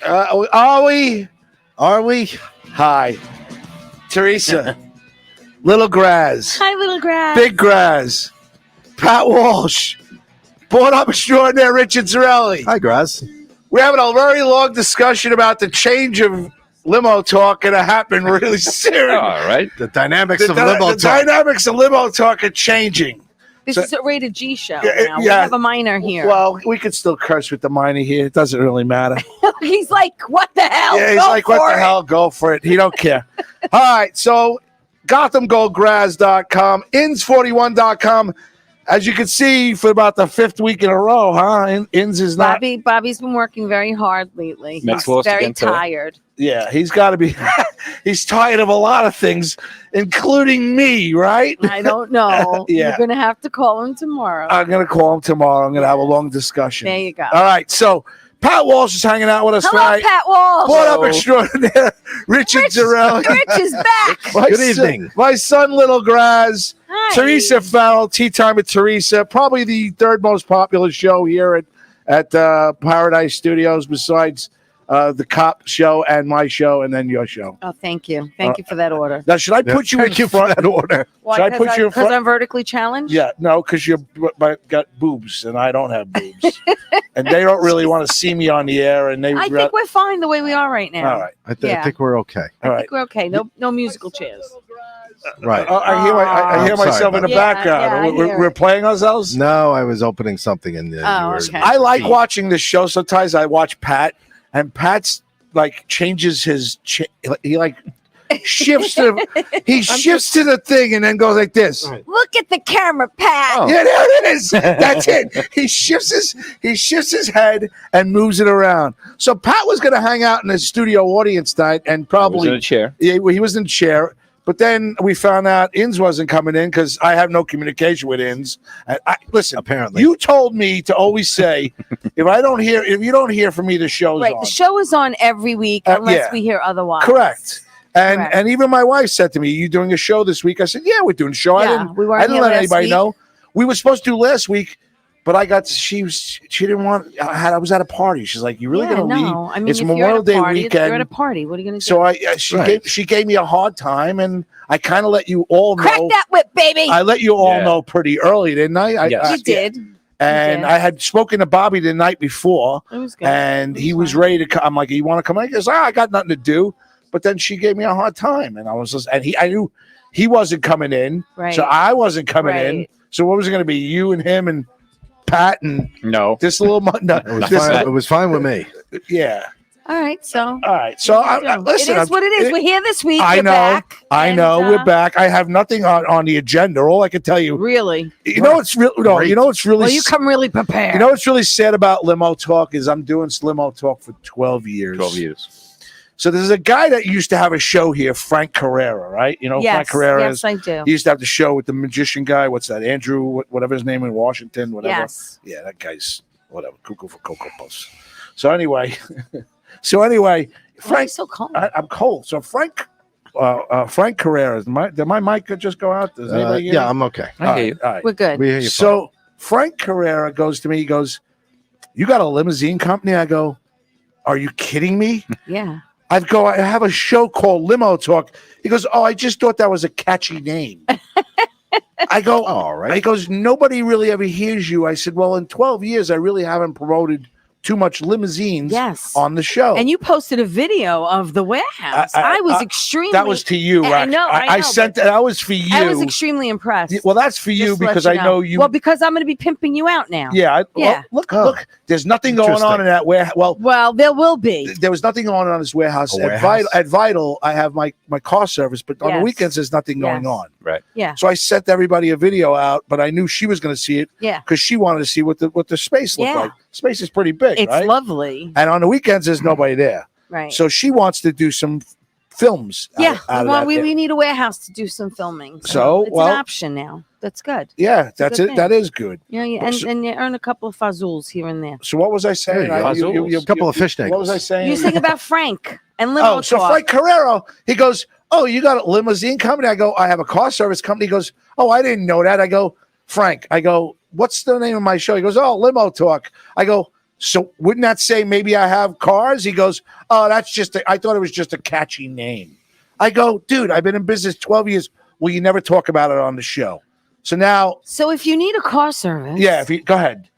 Are we? Are we? Hi, Teresa. Little Graz. Hi, little grass. Big Graz. Pat Walsh. Born up extraordinaire Richard Zarelli. Hi, Graz. We're having a very long discussion about the change of limo talk, and it happened really soon. All right. The dynamics of limo The talk. dynamics of limo talk are changing. This is a rated G show Yeah, now. We yeah. have a minor here. Well, we could still curse with the minor here. It doesn't really matter. He's like, what the hell? Yeah, he's Go like, for what the it." hell? Go for it. He don't care. All right, so GothamGoldGraz.com, Ins41.com. As you can see, for about the fifth week in a row, huh? Ins is not. Bobby's been working very hard lately. Mets He's lost very again today. tired. Yeah, he's got to be. He's tired of a lot of things, including me, right? I don't know. Yeah. You're gonna have to call him tomorrow. I'm going to call him tomorrow. I'm going to have a long discussion. There you go. All right, so Pat Walsh is hanging out with us Hello, tonight. Pat Walsh. Born up extraordinaire, Richard Zarelli. Rich is back. Good evening. My son, Little Graz. Hi. Teresa Farrell, Tea Time with Teresa, probably the third most popular show here at Paradise Studios, besides the Cop show and my show, and then your show. Oh, thank you. Thank you for that order. Now, should I put you in Thank you for front? that order. Why? Should I put you in Because front? I'm vertically challenged? Yeah, no, because you got boobs, and I don't have boobs, and they don't really want to see me on the air, and they. I think we're fine the way we are right now. All right, I Yeah. think we're okay. all I right. think we're okay. No musical chairs. Right. I hear I'm sorry myself in the about that. background. Yeah, I we're, hear we're it. playing ourselves. No, I was opening something in there. Oh, okay. I like watching the show. Sometimes I watch Pat, and Pat's like changes his. He like shifts to. He shifts to the thing and then goes like this. Look at the camera, Pat. Oh. Yeah, there it is. That's it. He shifts his head and moves it around. So Pat was going to hang out in the studio audience tonight and Was probably in a chair. he was in the chair. But then we found out Ins wasn't coming in because I have no communication with Ins. And listen, Apparently. you told me to always say if you don't hear from me, the show's Right. on. The show is on every week unless yeah. we hear otherwise. Correct. And Correct. and even my wife said to me, "You doing a show this week?" I said, "Yeah, we're doing a show." Yeah, we weren't I didn't here let last anybody week. know. We were supposed to do last week, but she didn't want. I was at a party. She's like, "You really Yeah, gonna leave?" no. I mean, It's if Memorial you're at a Day party, weekend. You're at a party. What are you going to do? So she gave me a hard time, and I kind of let you all Crack know. that whip, baby. I let you all Yeah. know pretty early, didn't I? Yes. You did. And did. I had spoken to Bobby the night before, It was good. and It he was fine. ready to come. I'm like, "You want to come in?" He goes, "I got nothing to do." But then she gave me a hard time, and I was just, I knew he wasn't coming in, Right. so I wasn't coming in. Right. So what was it going to be? You and him and Pat and No. this little no, It was fine with me. yeah. All right. So All right. So listen, it is what it is. We're here this week. I We're know. back, I and, know. We're back. I have nothing on the agenda. All I can tell you, Really? you know, it's real. No, Great. you know, it's really. Well, you come really prepared. You know what's really sad about limo talk is I'm doing limo talk for 12 years. 12 years. So there's a guy that used to have a show here, Frank Carrera, right? You know who Frank yes. Carrera is? Yes, I do. He used to have the show with the magician guy. What's that? Andrew, whatever his name in Washington, whatever. Yes. Yeah, that guy's whatever. Cuckoo for Cocoa Puffs. So anyway, Why are you Frank, so cold? I'm cold. So Frank Carrera, did my mic just go out? Does anybody hear Yeah, me? I'm okay. I hear you. All right. We're good. We hear you. So Frank Carrera goes to me. He goes, "You got a limousine company?" I go, "Are you kidding me?" Yeah. I have a show called Limo Talk. He goes, "Oh, I just thought that was a catchy name." I go, All right. He goes, "Nobody really ever hears you." I said, "Well, in 12 years, I really haven't promoted too much limousines Yes. on the show." And you posted a video of the warehouse. I was extremely. That was to you, I right? know, I know, sent but that was for you. I was extremely impressed. Well, that's for you Just to let because I know you. Well, because I'm going to be pimping you out now. Yeah. Yeah. Look. There's nothing going on Interesting. in that warehouse. Well, there will be. There was nothing going on in this warehouse. A At warehouse? Vital, I have my car service, but on the Yes. weekends there's nothing going Yes. on. Right. Yeah. So I sent everybody a video out, but I knew she was going to see it Yeah. because she wanted to see what the space looked Yeah. like. Space is pretty big, It's right? lovely. And on the weekends there's nobody there, Right. so she wants to do some films. yeah. out of Well, that we there. need a warehouse to do some filming. So, it's well- an option now. That's good. Yeah, that's good it. thing. That is good. Yeah. Yeah. So- And you earn a couple of fazools here and there. So what was I saying? There you go. Fazools. Couple of fish What was I niggles. saying? You think about Frank and Limo Oh, so Talk. Frank Carrero, he goes, "Oh, you got a limousine company?" I go, "I have a car service company." He goes, "Oh, I didn't know that." I go, "Frank," I go, "What's the name of my show?" He goes, "Oh, Limo Talk." I go, So wouldn't that say maybe I have cars? He goes, oh, I thought it was just a catchy name. I go, dude, I've been in business 12 years. Well, you never talk about it on the show. So now. So if you need a car service. Yeah, go ahead.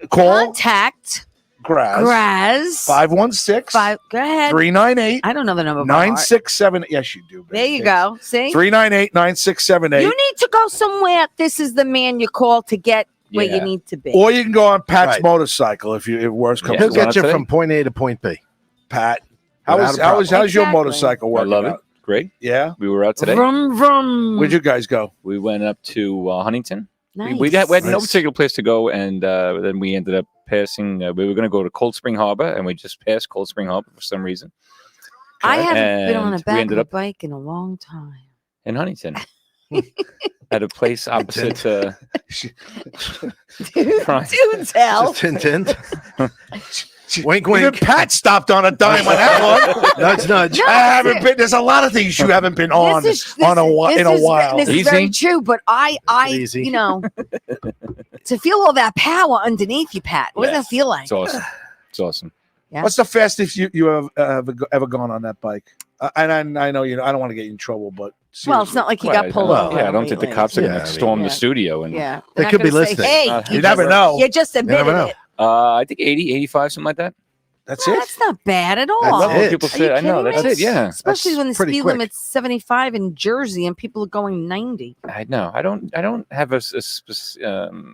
Call. Contact. Graz. 516. Go ahead. 398. I don't know the number. 967. Yes, you do. Baby. There you go. See? 398-9678. You need to go somewhere. This is the man you call to get where you need to be. Or you can go on Pat's motorcycle if worse comes. He'll get you from point A to point B. Pat, how's your motorcycle working? I love it. out? Great. Yeah. We were out today. Vroom, vroom. Where'd you guys go? We went up to Huntington. Nice. We had no particular place to go, and then we ended up passing. We were going to go to Cold Spring Harbor, and we just passed Cold Spring Harbor for some reason. I haven't been on a And we ended up bike in a long time. in Huntington at a place opposite. Dude, tell. Tint. Wink, Even wink. Pat stopped on a dime on that one. Nudge, nudge. No, I haven't been. There's a lot of things you haven't been on in a while. This is very true, but I Easy. you know, to feel all that power underneath you, Pat. What does that feel like? It's awesome. It's awesome. Yeah. What's the fastest you have ever gone on that bike? And I know I don't want to get you in trouble, but Well, it's not like you Well, got pulled well, over. yeah, I don't think the cops are going to storm the studio. And Yeah. They They're could not be gonna say, listening. Hey, You never know. You just admitted never know. it. I think 80, 85, something like that. That's No, it. that's not bad at all. That's Well, it. people Are say, you I know, kidding that's me? it. Yeah. Especially when the pretty speed quick. limit's 75 in Jersey and people are going 90. I know. I don't have a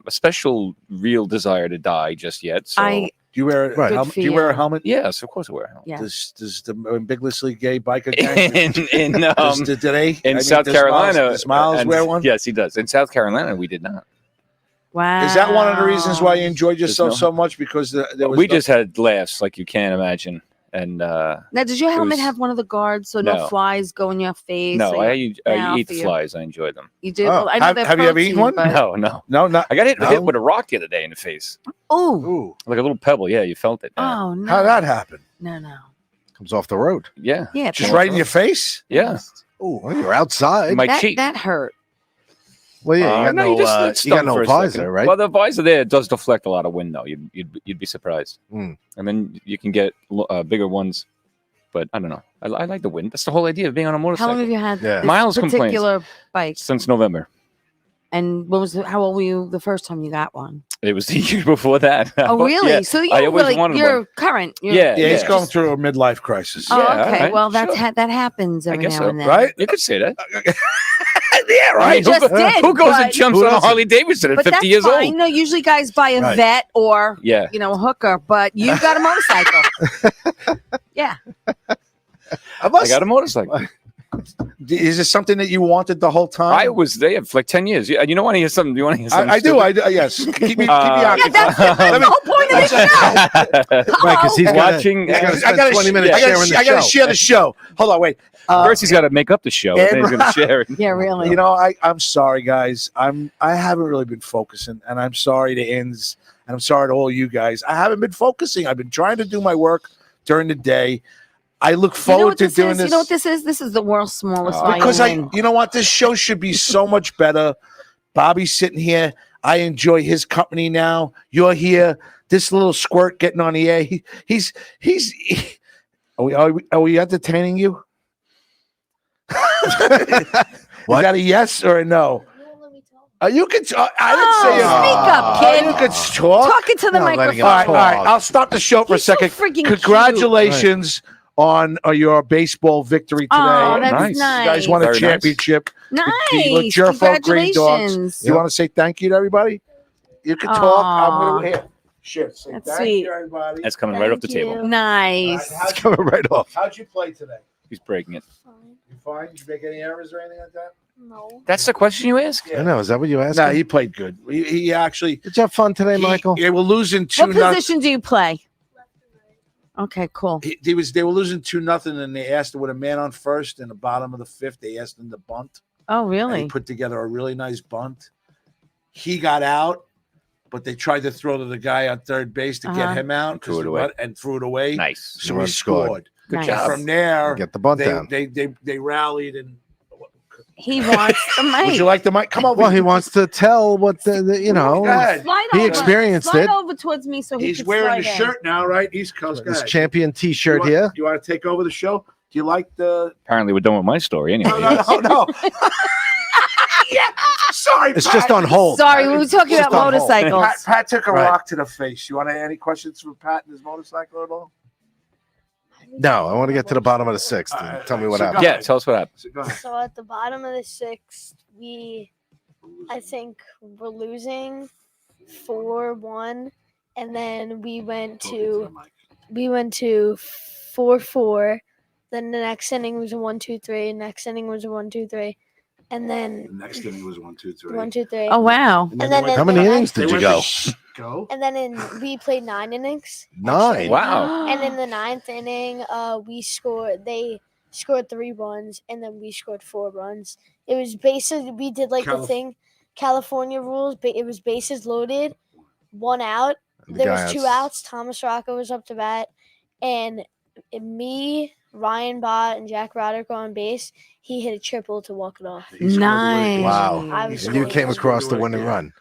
special real desire to die just yet. So Do you wear Right. a helmet? Good Do you for wear a you. helmet? yes, of course I wear a helmet. Yeah. Does the ambiguously gay biker gang? in do they? in South Carolina, does Miles and- wear one? Yes, he does. In South Carolina, we did not. Wow. Is that one of the reasons why you enjoyed yourself no- so much? Because there was We just had laughs like you can't imagine. And Now, does your helmet was- have one of the guards so no No. flies go in your face? no, or I mouth eat or your- flies. I enjoy them. You do? Oh. Well, I know they're Have you ever eaten protein, one? but- No. no, not. I got hit No? with a rock the other day in the face, Oh. Ooh, like a little pebble. Yeah, you felt it. Yeah. Oh, no. how'd that happen? No. Comes off the road. Yeah. Yeah. Just right in your face? Yeah. Oh, well, you're outside. My that, cheek. that hurt. Well, yeah, you got no, no, you just you stung got no for a visor, second. right? Well, the visor there does deflect a lot of wind, though. You'd be surprised. Mm. And then you can get bigger ones. But I don't know. I like the wind. That's the whole idea of being on a How motorcycle. long have you had Yeah. this Miles complains. particular bike? Since November. And how old were you the first time you got one? It was the year before that. Oh, really? Yeah, So I always wanted you're one. current. Yeah, Yeah, he's yeah. going through a midlife crisis. Oh, Yeah, okay. I- Well, sure. that happens I every guess now so, and then. Right? You could say that. Yeah, right. You just did. Who goes and but- jumps Who on a doesn't? Harley Davidson at But 50 that's years fine. old? No, usually guys buy a Right. vet or Yeah. a hooker, but you got a motorcycle. Yeah. I got a motorcycle. Is this something that you wanted the whole time? I was there for like 10 years. You want to hear something? Do you want to hear something? I do. Yes. Keep me Yeah, occupied. that's the whole point of the show. Right, because he's Watching- He's got to I spend gotta 20 sh- minutes I gotta sharing sh- the I gotta show. share the show. Hold on, wait. First, he's got to make up the show, and then he's going to share it. Yeah, really. You know, I'm sorry, guys. I haven't really been focusing, and I'm sorry to Inns, and I'm sorry to all you guys. I haven't been focusing. I've been trying to do my work during the day. I look forward to doing this. You know what this is? This is the world's smallest Because violin. you know what? This show should be so much better. Bobby's sitting here. I enjoy his company now. You're here. This little squirt getting on the air. He's. Are we entertaining you? Is that a yes or a no? You can. I didn't say it. speak up, kid. You can talk. Talking to the Not letting microphone. him All right. I'll stop the show for He's a second. so freaking Congratulations on your baseball victory today. Oh, that's Nice. nice. You guys won a Very nice. championship. Nice. With Jerfo Green Dogs. Congratulations. You want to say thank you to everybody? You can talk. I'm going to hear. Sure. Say That's thank sweet. you, everybody. That's coming right off the table. Nice. All right, It's coming right off. how'd you play today? He's breaking it. You fine? Did you make any errors or anything like that? No. That's the question you ask? I know. Is that what you asked? No, he played good. He actually. Did you have fun today, Michael? They were losing 2-0. What position do you play? Okay, cool. They were losing 2-0, and they asked him with a man on first in the bottom of the fifth. They asked him to bunt. Oh, And really? he put together a really nice bunt. He got out, but they tried to throw to the guy on third base to get him out. Threw it away. And threw it away. Nice. So Run he scored. scored. Good Nice. job. From there, Get the bunt down. they rallied and He wants the mic. Would you like the mic? Come over. Well, he wants to tell what you know. Go ahead. Slide He over. experienced slide it. over towards me so he He's can wearing the slide in. shirt now, right? East Coast. Go This ahead. champion T-shirt you here. want, you want to take over the show? Do you like the? Apparently, we're done with my story anyway. No. Yeah. Sorry, It's Pat. just on hold. Sorry, we were talking Just about on hold. motorcycles. Pat took a Right. rock to the face. You want any questions from Pat and his motorcycle at all? No, I want to get to the bottom of the sixth. All And right, tell me all what right. happened. Yeah, tell us what happened. So go ahead. So at the bottom of the sixth, I think we're losing 4-1, and then we went to 4-4. Then the next inning was a 1-2-3. Next inning was a 1-2-3, and then The next inning was 1, 2, 3. 1-2-3. Oh wow. And then How many innings They did you went go? to Go. And then we played 9 innings. 9. Wow. And in the 9th inning, they scored 3 runs, and then we scored 4 runs. It was basically, we did like the thing, California rules, but it was bases loaded, 1 out. There was 2 outs. Thomas Rocco was up to bat, and me, Ryan Bott, and Jack Roderick on base. He hit a triple to walk it off. Nice. Wow. I was And you came across the winning run.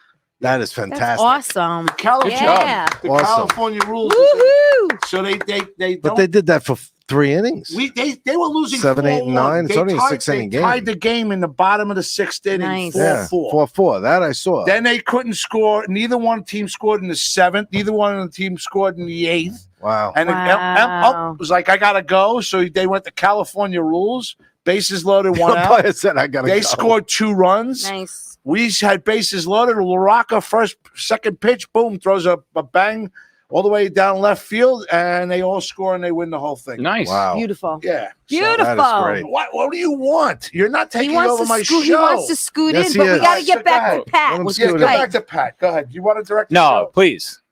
That is That's fantastic. awesome. California, Yeah. the Awesome. California rules. Woohoo! So they But don't. they did that for 3 innings. They were losing 7, 8, and 9. It's They only a tied- 6-inning they game. tied the game in the bottom of the 6th inning, Nice. 4-4. 4-4. That I saw. Then they couldn't score. Neither one team scored in the 7th. Neither one of the teams scored in the 8th. Wow. And Wow. it was like, I gotta go. So they went to California rules. Bases loaded, 1 out. Umpire said I gotta They go. scored 2 runs. Nice. We had bases loaded. LaRocca second pitch, boom, throws a bang all the way down left field, and they all score and they win the whole thing. Nice. Wow. Beautiful. Yeah. Beautiful. That is great. What do you want? You're not He taking over wants, my to scoot, show. he wants to scoot Yes, in, he but we is. got to So get back go to Let Pat him with Yeah, the scoot go in. back to Pat. Go ahead. You want to direct the No, show? please.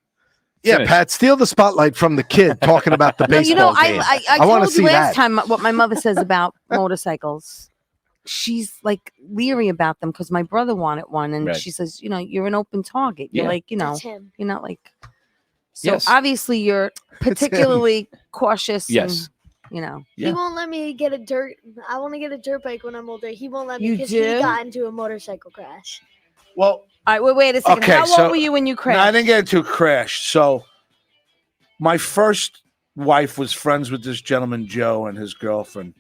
Yeah, Finish. Pat, steal the spotlight from the kid talking about the No, baseball game. I wanna told you see last that. time what my mother says about motorcycles. She's like leery about them because my brother wanted one, and Right. she says, you're an open target. You're Yeah. like, That's him. you're not like. So Yes. obviously you're particularly cautious. Yes. And, Yeah. He won't let me get a dirt. I want to get a dirt bike when I'm older. He won't let me You because do? he got into a motorcycle crash. Well, All right, wait a second. Okay, How so- old were you when you no, I crashed? didn't get into a crash. So my first wife was friends with this gentleman, Joe, and his girlfriend.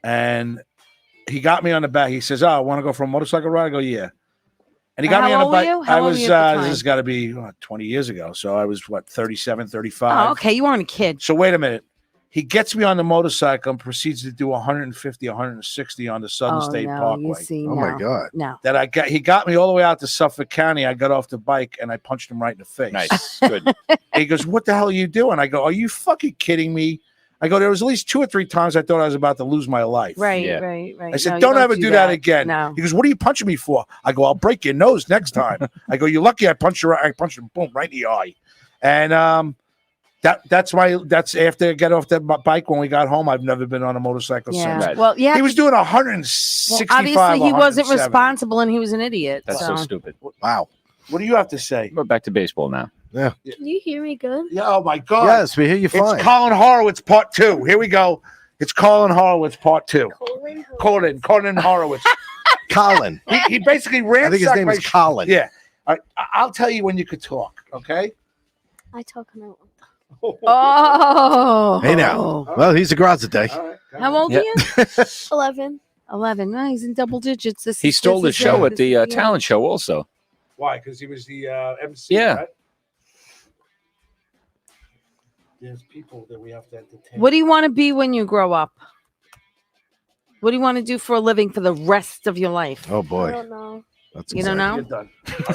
And he got me on the back. He says, I want to go for a motorcycle ride. I go, yeah. And he got How me on the old were bike. you? How I old were was, you at the this time? has got to be 20 years ago. So I was, 37, 35. Oh, okay. You weren't a kid. So wait a minute. He gets me on the motorcycle and proceeds to do 150, 160 on the Southern State no, Parkway. You see, Oh, my God. No. He got me all the way out to Suffolk County. I got off the bike and I punched him right in the face. Nice. Good. He goes, "What the hell are you doing?" I go, "Are you fucking kidding me?" I go, "There was at least 2 or 3 times I thought I was about to lose my life." Right, Yeah. right. I said, No, you "Don't ever do that again." No. He goes, "What are you punching me for?" I go, "I'll break your nose next time." I go, "You're lucky I punched you. I punched him, boom, right in the eye." And that's after I get off the bike when we got home. I've never been on a motorcycle Yeah. since. Right. Well, yeah. He was doing well, 165. obviously, he wasn't 170. responsible, and he was an idiot. That's so. so stupid. Wow. What do you have to say? We're back to baseball now. Can you hear me good? Yeah. Oh my God. Yes, we hear you fine. It's Colin Horowitz Part 2. Here we go. It's Colin Horowitz Part 2. Colin Horowitz. Colin. He basically ransacked I think his name my is Colin. Yeah. I'll tell you when you could talk, okay? I talk now. Oh. Hey now. Well, he's a garage today. All right, go How ahead. old Yeah. are you? 11. 11. No, he's in double digits. He stole the show at the talent show also. Why? Because he was the MC, Yeah. right? There's people that we have to entertain. What do you want to be when you grow up? What do you want to do for a living for the rest of your life? Oh, I boy. don't know. That's You don't know? You're done.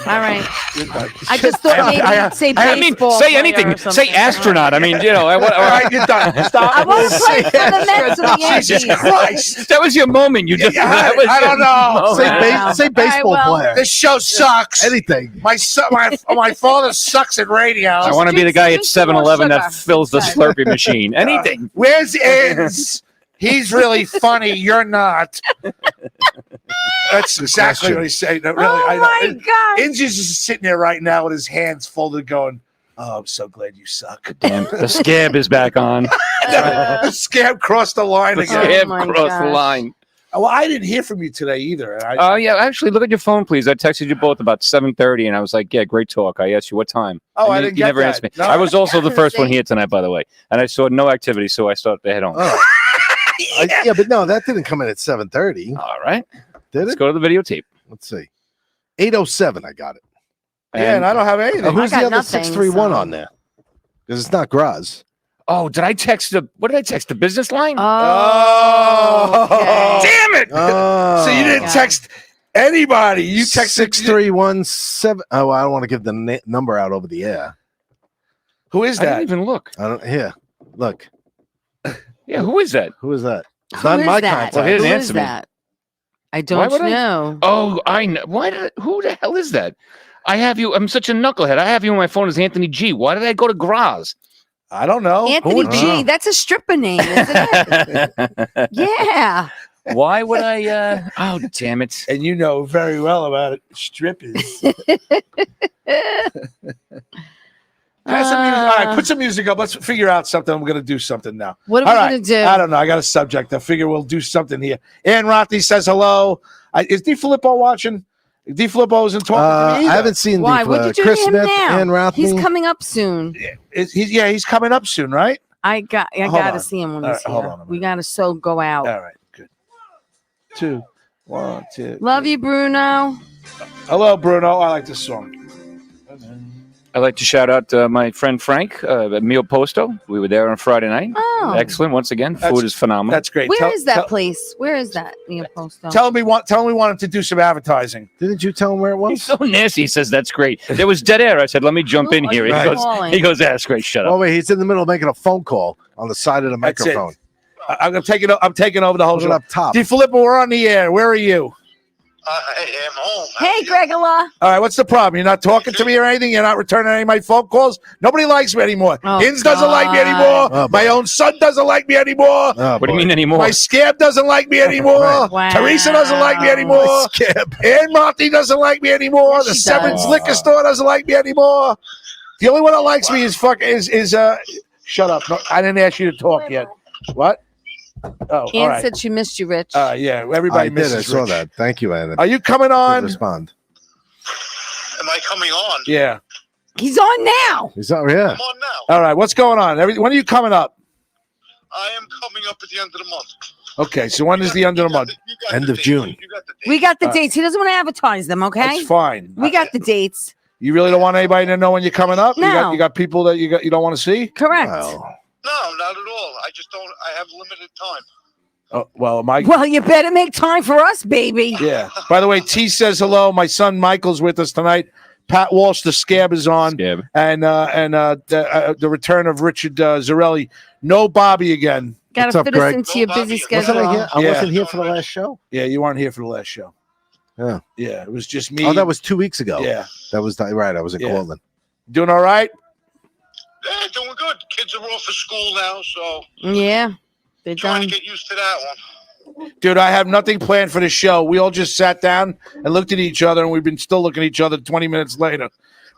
All right. You're done. I just thought maybe you'd say I mean, baseball. say player anything. or Say something. astronaut. I mean, All right, you're done. Stop. I want to play for the Mets or the Jesus Yankees. Christ. That was your moment. You just. Yeah, that was I your don't know. moment. Say, Wow. say baseball All right, well, player. This show sucks. Anything. My father sucks at radio. I want to be the guy at Drink some more 7-Eleven that sugar. fills the Sorry. Slurpee machine. Anything. Where's Inz? He's really funny. You're not. That's exactly question. what he's saying. No, really, Oh I my know. God. Inz is just sitting there right now with his hands folded, going, "Oh, I'm so glad you suck." Damn, the scab is back on. The scab crossed the line The again. scab my crossed the gosh. line. Well, I didn't hear from you today either. And Oh yeah, actually, look at your phone, please. I texted you both about 7:30, and I was like, "Yeah, great talk." I asked you what time. Oh, And I you, didn't you get never that. answered me. No. I was also the first one See? here tonight, by the way, and I saw no activity, so I started to head home. Oh. Yeah, but no, that didn't come in at 7:30. All right, Did let's it? go to the videotape. Let's see. 8:07. I got it. Yeah, and I don't have anything. Who's got the other nothing, 631 so- on there? Because it's not Graz. Oh, did I text the? What did I text? The business line? Oh. okay. Damn it! Oh. So you didn't God. text anybody. You texted 6317. Oh, I don't want to give the number out over the air. Who is I didn't that? even look. I don't. Here, look. Yeah, who is that? Who is that? It's Who not is my that? contact. Well, he didn't Who answer is me. that? I Why don't would I- know. Oh, I know. Why did? Who the hell is that? I have you. I'm such a knucklehead. I have you on my phone as Anthony G. Why did I go to Graz? I don't know. Anthony would- G. That's a stripper name, isn't it? Yeah. Why would I? Oh, damn it! And you know very well about it. Strippers. Pass some music. All right, put some music up. Let's figure out something. We're going to do something now. What are All we right. gonna do? I don't know. I got a subject. I figure we'll do something here. Ann Rothy says hello. Is DiFilippo watching? DiFilippo isn't talking to me either. I haven't seen Why? the What did you Chris do to him Smith now? and Rothney. He's coming up soon. He's coming up soon, right? I Hold gotta on. see him when All he's right, hold here. on a We minute. gotta so go out. All right, good. 2, 1, 2. Love you, Bruno. Hello, Bruno. I like this song. I'd like to shout out my friend Frank at Mio Posto. We were there on Friday night. Oh, Excellent. Once again, That's- food is phenomenal. That's great. where Tell- is that tell- place? Where is that? Neil Posto. Tell him we wanted to do some advertising. Didn't you tell him where it was? He's so nasty. He says that's great. There was dead air. I said, let me jump in Who are here. you Right. calling? He goes, that's great. Shut Oh up. wait, he's in the middle of making a phone call on the side of the That's it. microphone. I'm taking over the whole Hold it show. up top. DiFilippo, we're on the air. Where are you? I am home. Hey, Gregola. All right, what's the problem? You're not talking to me or anything? You're not returning any of my phone calls? Nobody likes me anymore. Oh, Hins doesn't like me God. anymore. Oh, My boy. own son doesn't like me anymore. Oh, What do you boy. mean anymore? My scab doesn't like me anymore. Right. Wow. Teresa doesn't like me My anymore. scab. Ann Marty doesn't like me anymore. Yes, The she Seven's does. liquor store doesn't like me anymore. The only one that likes me is shut up. No, I didn't ask you to talk yet. What? Oh, all Ann right. said she missed you, Rich. Yeah, everybody I did. misses I saw Rich. that. Thank you, Anna. Are you coming Good on? respond. Am I coming on? Yeah. He's on now. He's not. Yeah. I'm on now. All right. What's going on? When are you coming up? I am coming up at the end of the month. Okay. So when is the end of the month? You got End the of dates. June. You got the dates. We got the Uh, dates. He doesn't want to advertise them, okay? That's fine. We got the dates. You really don't want anybody to know when you're coming up? No. You got people that you don't want to see? Correct. Well, No, not at all. I just don't. I have limited time. Oh, well, Mike. Well, you better make time for us, baby. Yeah. By the way, T says hello. My son Michael's with us tonight. Pat Walsh, the scab, is on, Scab. and the return of Richard Zarelli. No Bobby again. Got What's to up, fit us Greg? into your No, busy Bobby. wasn't I here? schedule. I Yeah. wasn't here for the last show. Yeah, you weren't here for the last show. Yeah. Yeah, it was just me. Oh, that was 2 weeks ago. Yeah. That was right. I was in Yeah. Cortland. Doing all right? Yeah, doing good. Kids are off of school now, so Yeah, they're trying done. to get used to that one. Dude, I have nothing planned for the show. We all just sat down and looked at each other, and we've been still looking at each other 20 minutes later.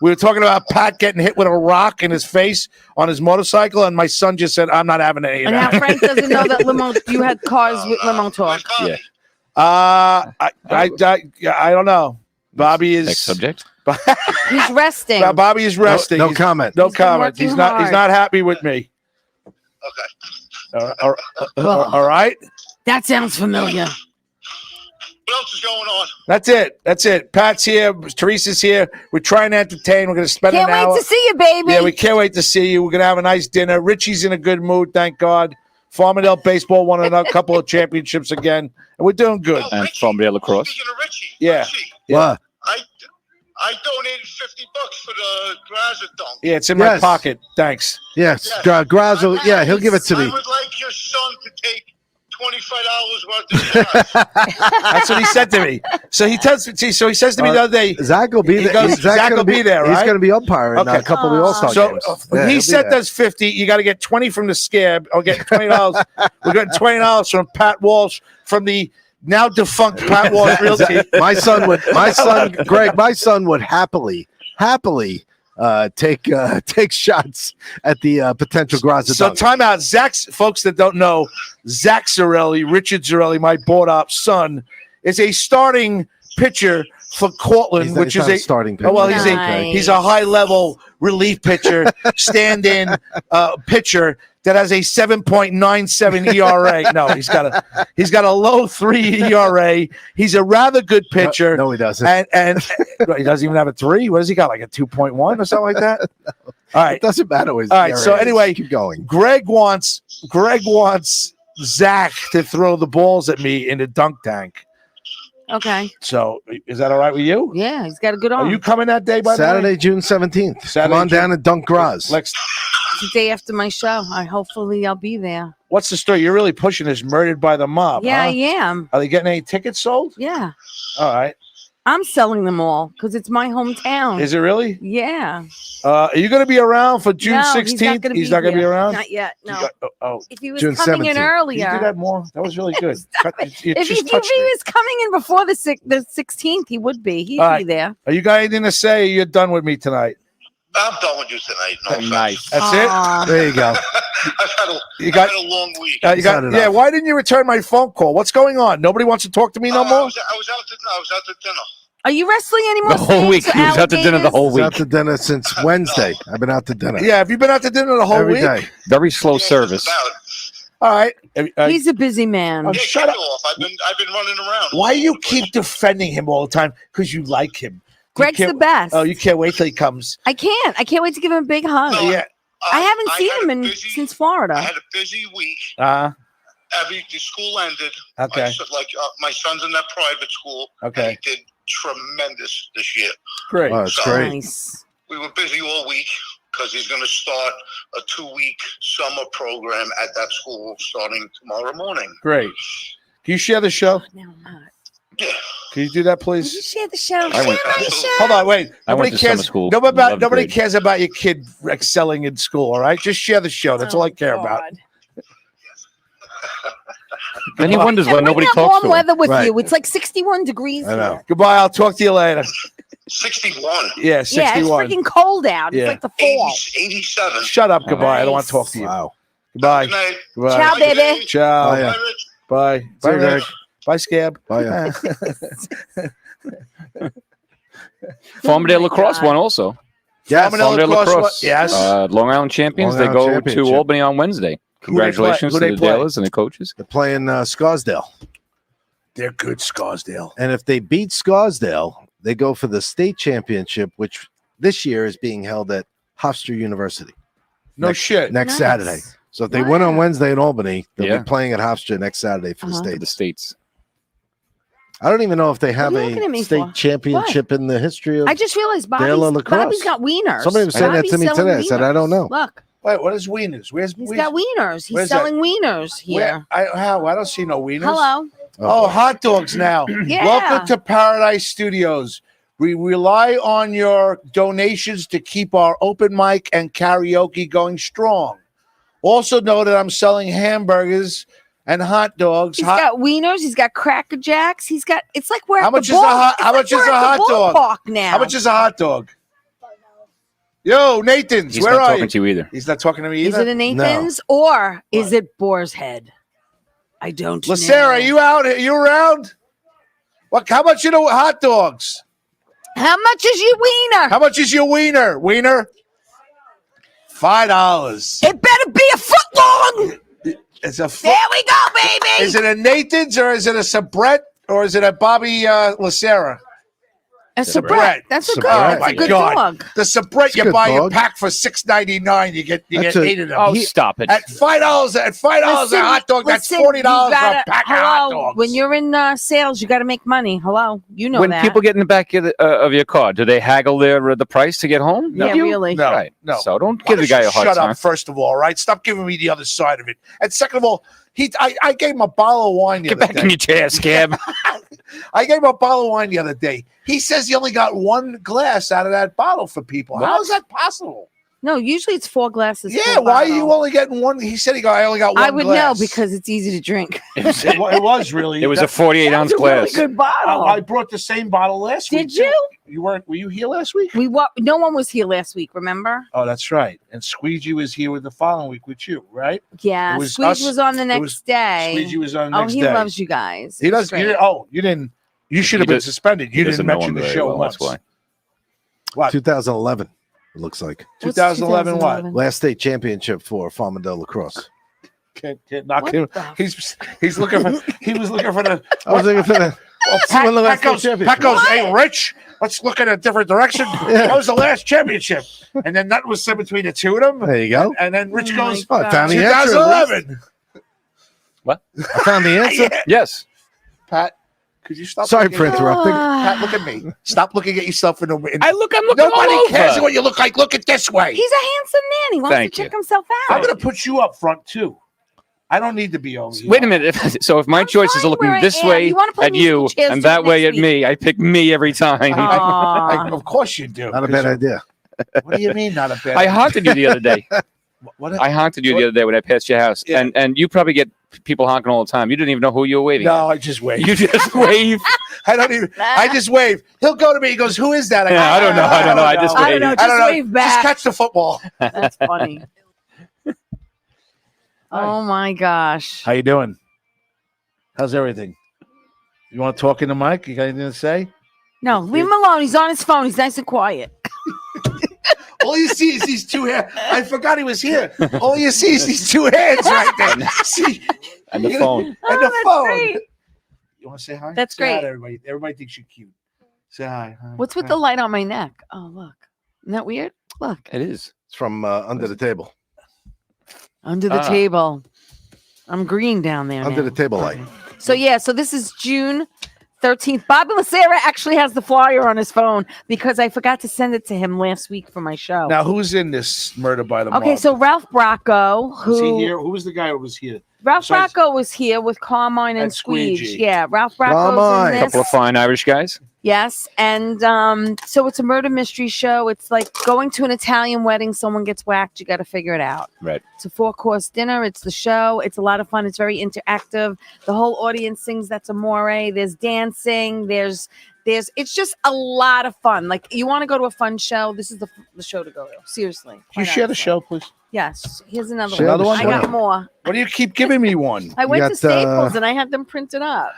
We were talking about Pat getting hit with a rock in his face on his motorcycle, and my son just said, I'm not having any of And now that. Frank doesn't know that limo. You had cars with limo Where's talk. Bobby? Yeah. I don't know. Bobby is Next subject. He's resting. Bobby is resting. No He's- comment. No He's been comment. working He's not hard. happy with me. Okay. All right. That sounds familiar. What else is going on? That's it. Pat's here. Teresa's here. We're trying to entertain. We're going to spend Can't an hour. wait to see you, baby. Yeah, we can't wait to see you. We're going to have a nice dinner. Richie's in a good mood, thank God. Farmingdale Baseball won a couple of championships again, and we're doing good. Oh, And Richie. Farmingdale Lacrosse. Speaking of Richie. Yeah. Richie, What? I donated $50 for the Graza dunk. Yeah, it's in my Yes. pocket. Thanks. Yes. Yes. Grazo. Yeah, he'll give it to I me. would like your son to take $25 worth of shots. That's what he said to me. So he says to me the other day. Zach will be He there. goes, Zach will be there, He's right? going to be umpiring Okay. a couple of the All-Star So games. he he'll be said there. that's 50. You got to get 20 from the scab. I'll get $20. We're getting $20 from Pat Walsh from the now defunct Pat Walsh Realty. Greg, my son would happily take shots at the potential Graza So dunk. timeout. Zach's folks that don't know, Zach Zarelli, Richard Zarelli, my bought-up son, is a starting pitcher for Cortland, which is not a starting pitcher. Oh, well, Nice. he's a high-level relief pitcher, stand-in pitcher that has a 7.97 ERA. No, he's got a low 3 ERA. He's a rather good pitcher. No, he doesn't. And he doesn't even have a 3. What does he got? Like a 2.1 or something like that? All right. It doesn't matter. All right, so anyway, keep going. Greg wants Zach to throw the balls at me in the dunk tank. Okay. So is that all right with you? Yeah, he's got a good arm. Are you coming that day? By the way? Saturday, June 17th. Saturday, Come on June- down and dunk Graz. Lex, It's the day after my show. Hopefully I'll be there. what's the story? You're really pushing this murdered by the mob. Yeah, huh? I am. Are they getting any tickets sold? Yeah. All right. I'm selling them all because it's my hometown. Is it really? Yeah. Are you going to be around for June No, 16th? He's not going to be here. around? Not yet. No. You got- oh. If he was June coming in 17th. earlier. Can you do that more? That was really good. If he was coming in before the 16th, he would be. He'd All be right. there. Are you guys going to say or you're done with me tonight? I'm done with you tonight. No offense. Nice. That's Aw. There you go. I've had a, You got- I've had a long week. it? Not enough. Yeah, why didn't you return my phone call? What's going on? Nobody wants to talk to me no I more? was out to dinner. Are you wrestling anymore? The whole week. He was out to dinner the whole I was out week. to dinner since Wednesday. I've been out to dinner. Yeah, have you been out to dinner the whole Every week? day. Very slow Yeah, just service. about. All right. He's a busy man. Oh, Yeah, shut get up. off. I've been running around. Why do you all over the place. keep defending him all the time? Because you like him. You Greg's can't- the best. Oh, you can't wait till he comes. I can't. I can't wait to give him a big hug. No, Yeah. I haven't seen had him a since I Florida. had a busy week. Uh, The school ended. okay. My son's in that private school. Okay. And he did tremendous this year. Great. Oh, it's So- great. Nice. We were busy all week because he's going to start a 2-week summer program at that school starting tomorrow morning. Great. Can you share the show? No, I'm not. Yeah. Can you do that, Will you please? share the show? I went- Share my show. Hold on, wait. I went Nobody to summer cares. school. Nobody, Loved nobody grade. cares about your kid excelling in school. All right, just share the show. That's all I care about. God. Then he wonders why And nobody we got talks warm to him. weather with Right. you. It's like 61 degrees I know. here. Goodbye. I'll talk to you later. 61. Yeah, Yeah, it's 61. freaking cold out. It's Yeah. like the fall. 87. Shut up. Goodbye. I don't want to Nice. talk to you. Wow. Goodbye. Good night. Goodbye. Ciao, Bye, baby. Dave. Ciao. Bye, yeah. Bye, Rich. Bye. See Bye, you, Rich. Greg. Bye, Scab. Bye, yeah. Farmingdale Oh my Lacrosse God. won also. Yes. Farmingdale Farmingdale Lacrosse, Lacrosse. yes. Long Island champions. Long They Island go championship. to Albany on Wednesday. Who they play? Congratulations Who to they the play? Dalers and the coaches. They're playing Scarsdale. They're good, Scarsdale. And if they beat Scarsdale, they go for the state championship, which this year is being held at Hofstra University No shit. next Nice. Saturday. So if they win on Wow. Wednesday in Albany, they'll Yeah. be playing at Hofstra next Saturday for the Uh-huh. To state. the states. I don't even know if they have What are you looking at a me state for? championship in the history of. I just realized Dale Bobby's Lacrosse. got wieners. Somebody was saying that to me Bobby's selling today. I said, I don't know. Look, Wait, what is wieners? Where's he's got wieners. He's Where's that? selling wieners here. How? I don't see no wieners. Hello. Oh, hot dogs now. Yeah. Welcome to Paradise Studios. We rely on your donations to keep our open mic and karaoke going strong. Also know that I'm selling hamburgers and hot dogs. He's got wieners. He's got Cracker Jacks. He's got. It's like we're How at the much is ball. a hot- it's how like much is we're a at hot the dog? ballpark now. How much is a hot dog? Yo, Nathan's, He's where not are talking you? to you either. He's not talking to me Is either. it a Nathan's or is it Boar's Head? I don't know. LaSarah, are you out? You around? What? How much are the hot dogs? How much is your wiener? How much is your wiener? Wiener? $5. It better be a foot long. It's a. There we go, baby. Is it a Nathan's or is it a Sabret or is it a Bobby LaSarah? a Sabret. Sabret. That's a good. Sabret. That's Oh my a good God. dog. The Sabret, It's a you good buy a dog. pack for $6.99. You get That's 8 of them. Oh, stop it. At $5, at $5 a hot dog, that's listen, $40 you for a gotta- pack of hot hello, dogs. When you're in sales, you got to make money. Hello, you know When that. people get in the back of your car, do they haggle the price to get home? Yeah, You? really. No, Right. no. So don't Why give the don't guy you a hard shut time. up, first of all, right? Stop giving me the other side of it. And second of all, I gave him a bottle of wine the Get other back day. in your chair, scab. I gave him a bottle of wine the other day. He says he only got one glass out of that bottle for people. How is that possible? No, usually it's 4 glasses. Yeah, per why are bottle. you only getting one? He said I only got one. I would glass. know because it's easy to drink. it was really. It was a 48-ounce That's a really glass. good bottle. I brought the same bottle last week. Did you? You weren't? Were you here last week? No one was here last week. Remember? Oh, that's right. And Squeegee was here with the following week with you, right? Yeah. It was Squeeze us- was on the next day. Squeegee was on the next he day. loves you guys. He does. It's great. You didn't. You should have He been does- suspended. You He didn't doesn't know mention him the very show well, once. that's why. What? 2011. It looks like What's 2011 what? 2011? last state championship for Farmingdale lacrosse. Can't knock What him. the- He's looking for. He was looking for the. I was looking for the. Well, When the last Pat goes, state championship. Pat goes, hey, Rich, let's look at a different direction. Yeah. That was the last championship. And then nothing was said between the two of them. There you go. And then Rich Oh goes, my Oh, I found God. the answer. at least. 2011. I found the answer. Yeah. Yes. Pat, could you stop? Sorry looking for at- interrupting. Pat, look at me. Stop looking at yourself in the. I'm looking Nobody all cares over. what you look like. Look at this way. He's a handsome man. He wants Thank to check you. himself I'm out. going to put you up front too. I don't need to be over here. Wait a minute. So if my I'm choices fine are looking where I this am. way You wanna play at you musical chairs and till that way next at me, I pick me every time. Aw. Of course you do. Not a bad idea. What do you mean, not a bad I idea? honked at you the other day. What? I honked at you the other day when I passed your house, Yeah. and you probably get people honking all the time. You didn't even know who you were waving. No, at. I just wave. You just wave. I don't even. I just wave. He'll go to me. He goes, "Who is that?" Yeah, I don't know. I don't know. I just I don't know. wave. Just I don't know. wave Just back. catch the football. That's funny. Oh my gosh. How you doing? How's everything? You want to talk in the mic? You got anything to say? No, leave him alone. He's on his phone. He's nice and quiet. All you see is these two hands. I forgot he was here. All you see is these two hands right there. See, And the phone. and Oh, the that's phone. great. You want to say hi? That's Say hi great. to everybody. Everybody thinks you're cute. Say hi. Hi. What's with Hi. the light on my neck? Oh, look. Isn't that weird? Look. It is. It's from under the table. Under the Ah. table. I'm green down there. Under now. the table light. So yeah, so this is June 13th. Bobby Lacera actually has the flyer on his phone because I forgot to send it to him last week for my show. Now, who's in this Murder by the Okay, Mob? so Ralph Bracco, Was he who here? Who was the guy who was here? Ralph Besides- Bracco was here with Carmine and And Squeege. Squeegee. Yeah, Ralph Bracco's Carmine. in Couple of this. fine Irish guys. Yes, and so it's a murder mystery show. It's like going to an Italian wedding. Someone gets whacked. You got to figure it out. Right. It's a 4-course dinner. It's the show. It's a lot of fun. It's very interactive. The whole audience sings "That's Amore." There's dancing. There's. It's just a lot of fun. Like you want to go to a fun show. This is the show to go to. Seriously. Can you Quite share the honestly. show, please? Yes. Here's another Share one. the one? I got more. Why do you keep giving me one? I went got, to Staples and I had them printed up.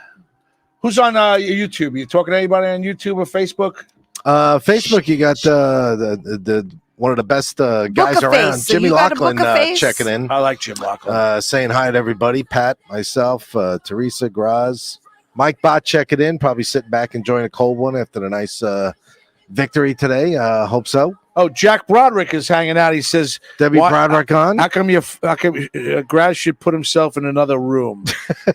Who's on your YouTube? You talking to anybody on YouTube or Facebook? Facebook, you got the one of the best guys Book a around, face. So Jimmy you got a book Laughlin, a face? checking in, I like Jim Loughlin. saying hi to everybody. Pat, myself, Teresa, Graz, Mike Bott checking in, probably sitting back enjoying a cold one after the nice victory today. Hope so. Oh, Jack Broderick is hanging out. He says, Debbie What? Broderick on. "How come Graz should put himself in another room?"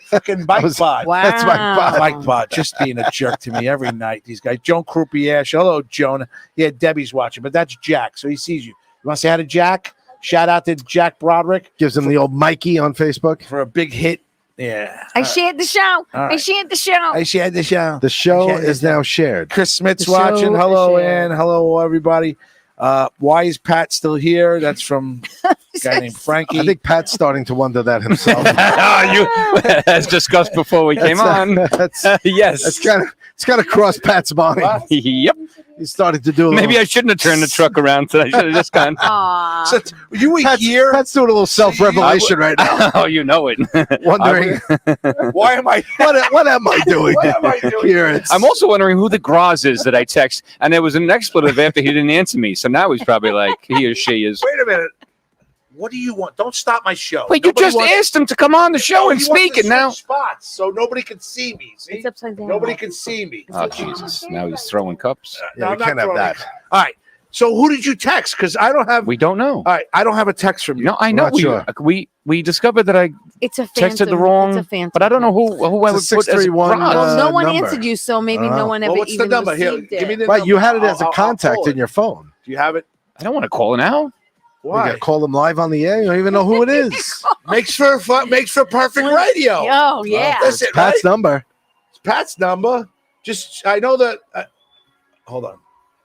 Fucking Mike was- Bot. Wow. That's my Bob. Mike Bot, just being a jerk to me every night. These guys. Joan Croupier. Hello, Joan. Yeah, Debbie's watching, but that's Jack, so he sees you. You want to say hi to Jack? Shout out to Jack Broderick Gives him the old Mikey on Facebook. for a big hit. Yeah. I shared the show. all I right. shared the show. I shared the show. The show Yeah, is yeah. now shared. Chris Smith's The show watching. is Hello, shared. Ann. Hello, everybody. Why is Pat still here? That's from a guy named Frankie. I think Pat's starting to wonder that himself. As discussed before we came on. That's Yes. it's kind of crossed Pat's mind. What? Yep. He started to do a Maybe little, I shouldn't have turned the truck around today. I should have just gone. Aw. So, you were Pat's, here. Pat's doing a little self-revelation right now, Oh, you know it. wondering Why am I? what am I doing What am I doing? here? It's, I'm also wondering who the Graz is that I text, and there was an expletive after he didn't answer me. So now he's probably like, he or she is. Wait a minute. What do you want? Don't stop my show. Wait, you Nobody just wants- asked him to come on the show No, and he wants speak to it now. switch spots, so nobody can see me. See? It's upside down. Nobody can see me. Oh, Jesus. Now he's throwing cups. yeah, we I'm not can't have throwing that. it. All right. So who did you text? Because I don't have. We don't know. All right, I don't have a text from you. No, I know. Not sure. We discovered that I It's a texted phantom. the wrong, It's a phantom. but I don't know who I would It's a put as 631, Graz. Well, no one number. answered you, so maybe no one ever Well, what's the even number here? received Give me it. the Right, number. you had it as a I'll contact pull in it. your phone. Do you have it? I don't want to call now. We Why? got to call them live on the air. You don't even know who it is. Makes for perfect radio. Oh, yeah. That's it, Pat's right? number. Pat's number. Just I know that. Hold on.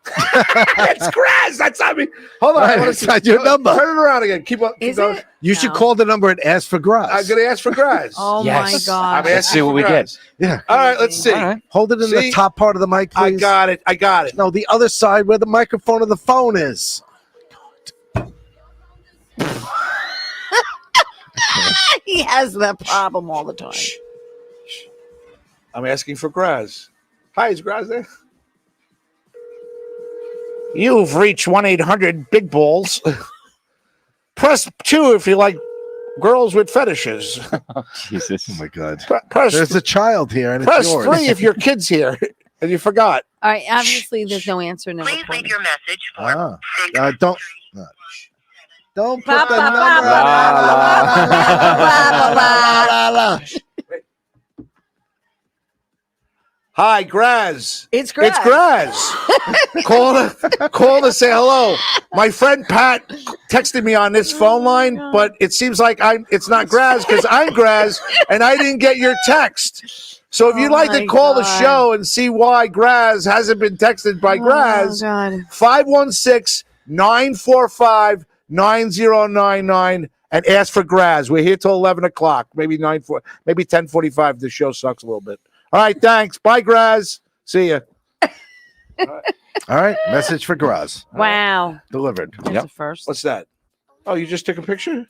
It's Graz. That's not me. Hold on. I wanna It's not your number. Turn it around again. Keep Is going. it? You should No. call the number and ask for Graz. I'm going to ask for Graz. Oh Yes. my God. I'm asking Let's see what for we Graz. Yeah. All right, let's see. All right. Hold it in the See? top part of the mic, I please. got it. I got it. No, the other side where the microphone of the phone is. He has that problem all the time. I'm asking for Graz. Hi, is Graz there? You've reached 1-800 Big Balls. Press 2 if you like girls with fetishes. Jesus. Oh my God. Press There's a child here, and it's press yours. 3 if your kid's here and you forgot. All right. Obviously, there's no answer. No. Please leave your message for Don't Ba, put the ba, number. ba, ba, La. Hi, Graz. It's Graz. It's Graz. call to say hello. My friend Pat texted me on this phone line, but it seems like it's not Graz because I'm Graz and I didn't get your text. So if you'd like to my call the God. show and see why Graz hasn't been texted by Graz, Oh, God. 516-945-9099 and ask for Graz. We're here till 11 o'clock, maybe 10:45. The show sucks a little bit. All right, thanks. Bye, Graz. See ya. All right, message for Graz Wow. delivered. That's Yep. a first. What's that? Oh, you just took a picture?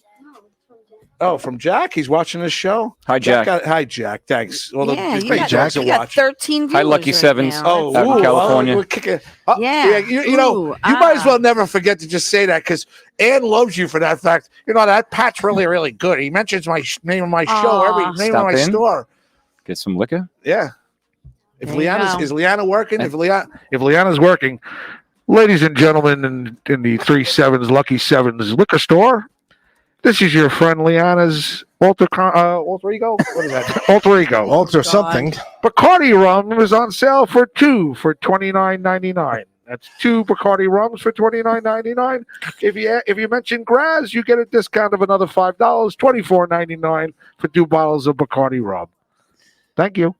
Oh, from Jack? He's watching this show? Hi, Jack. Hi, Jack. Thanks. Well, Yeah, the you great got, Jacks are you got watching. 13 viewers Hi, Lucky right Sevens. now. Oh, Out in ooh, California. we're kicking. Yeah. You know, Ooh, you might as ah. well never forget to just say that because Ann loves you for that fact. You know, that Pat's really, really good. He mentions my name of my show, Aw. every name of my Stop in. store. Get some liquor. Yeah. If There you go. is Liana working? If Liana's working, ladies and gentlemen, in the 3-7s Lucky Sevens liquor store, this is your friend Liana's alter ego. What is that? Alter ego. Alter God. something. Bacardi rum is on sale for two for $29.99. That's 2 Bacardi rums for $29.99. If you mention Graz, you get a discount of another $5, $24.99 for 2 bottles of Bacardi rum. Thank you.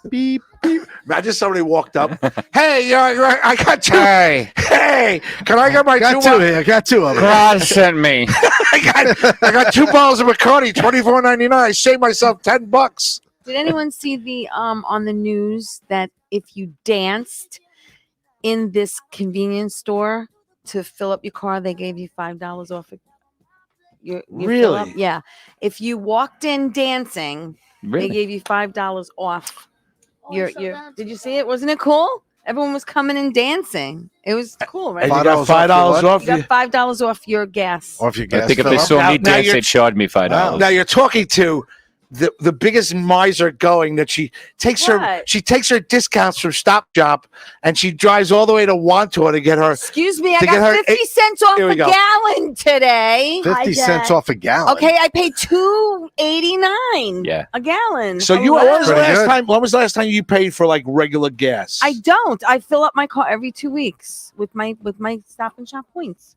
Beep, beep. Imagine somebody walked up. Hey, I got 2. Hey, Hey, can I get my Got 2? two here. Got 2 of them. Graz sent me. I got 2 bottles of Bacardi, $24.99. I saved myself $10. Did anyone see the on the news that if you danced in this convenience store to fill up your car, they gave you $5 off your fill up? Really? Yeah. If you walked in dancing, they Really? gave you $5 off. Your did you see it? Wasn't it cool? Everyone was coming and dancing. It was cool, right? And you $5 got off $5 your off. You got $5 off your gas. Or if you I gas think if fill they up. saw Now- me now dance, you're- they'd charge me $5. Now you're talking to the biggest miser going that she takes What? her discounts from Stop Shop and she drives all the way to Wantor to get her. Excuse me, I To get got her 50 cents off Here we a go. gallon today. 50 cents Jack. off a gallon. Okay, I paid $2.89 Yeah. a gallon. So when Hello. was the Pretty last good. time? When was the last time you paid for like regular gas? I don't. I fill up my car every 2 weeks with my Stop and Shop points.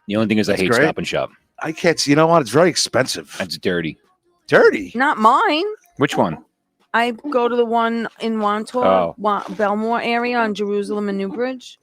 The only thing is I That's hate great. Stop and Shop. I can't see. You know what? It's very expensive. That's dirty. Dirty. Not mine. Which one? I go to the one in Wantor, Oh. Belmore area on Jerusalem and Newbridge.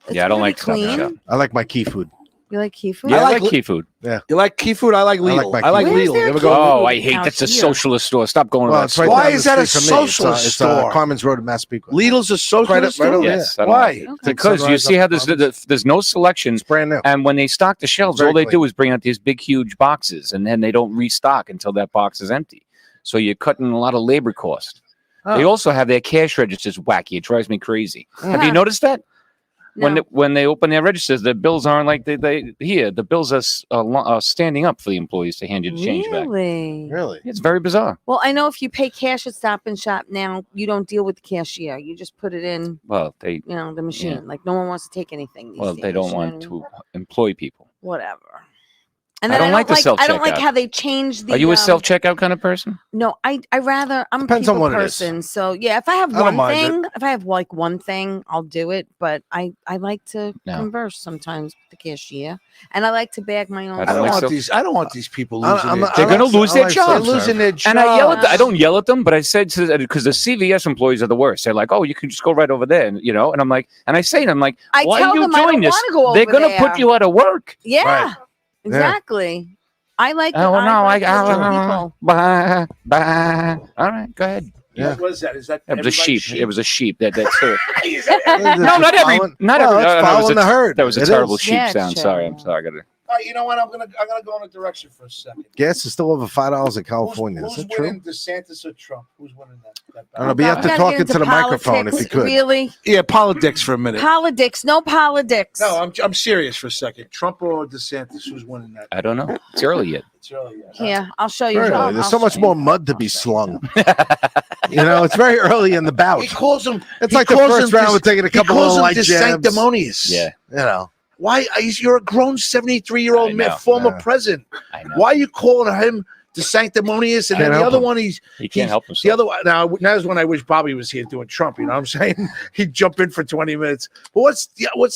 It's Yeah, I don't pretty like Stop and clean. Shop. I like my key food. You like key food? Yeah, I like like Key Food. You like Key Food? I like I like Lidl. my I like Key Where's Lidl. their You ever Key go? Food? Oh, I hate Out that's a here. socialist store. Stop going to Well, that it's right store. Why down is the that a street from me. socialist It's store? Commons Road in Massapequa. Lidl's a socialist right store? over Yes. I don't Why? like it. Okay. Because you Sunrise see how up there's no selection, It's brand new. and when they stock the shelves, Very all they clean. do is bring out these big, huge boxes, and then they don't restock until that box is empty. So you're cutting a lot of labor cost. They Oh. also have their cash registers wacky. It drives me crazy. Have you Huh. noticed that? No. When they open their registers, the bills aren't like they here. The bills are standing up for the employees to hand you the change back. Really? Really? It's very bizarre. Well, I know if you pay cash at Stop and Shop now, you don't deal with the cashier. You just put it in, Well, they the machine. Like no one wants to take anything. These well days, they don't you know want what I mean? to employ people. Whatever. And I then don't like the I don't like self-checkout. how they changed the. Are you a self-checkout kind of person? No, I'm Depends a on people what it is. person. So yeah, if I have I don't one mind it. thing, if I have like one thing, I'll do it. But I like to No. converse sometimes with the cashier, and I like to bag my own. I I don't like want self- these. I don't want these people I- losing I'm- their I They're like- going to lose I their like jobs. They're self-serve. losing their jobs. And I don't yell at them, but I said because the CVS employees are the worst. They're like, oh, you can just go right over there, and I'm like, and I say to them, like, I why tell are you them I don't doing this? wanna go They're over gonna there. put you out of work. Yeah, Right. exactly. I like. Oh no, like people. Bye. All right, go ahead. Yeah. What is that? Is that It was a sheep. It was a sheep. That's it. Is that No, not every. Not every. That's that was following a- the herd. That was a It terrible is. sheep Yeah, it's sound. true, Sorry, yeah. I'm sorry. I gotta. All right, you know what? I'm gonna go in a direction for a second. Gas is still over $5 in California. Who's Is that true? winning, DeSantis or Trump? Who's winning that I don't know, but you have We to gotta talk get into the microphone if you politics. could. Really, Yeah, politics for a minute. politics? No politics. No, I'm serious for a second. Trump or DeSantis? Who's winning that? I don't know. It's early yet. It's early yet. Here, I'll show you. Very I'll- early. There's I'll so much show more you. mud to be slung. It's very early in the bout. He calls him. It's he like the calls first him round, we're taking a couple he calls of him light jabs. sanctimonious. Yeah, Why? You're a grown 73-year-old I know. former Yeah. president. I know. Why are you calling him the sanctimonious? And Can't then the help other him. one, He he's can't help himself. the other one. Now's when I wish Bobby was here doing Trump. You know what I'm saying? He'd jump in for 20 minutes. But what's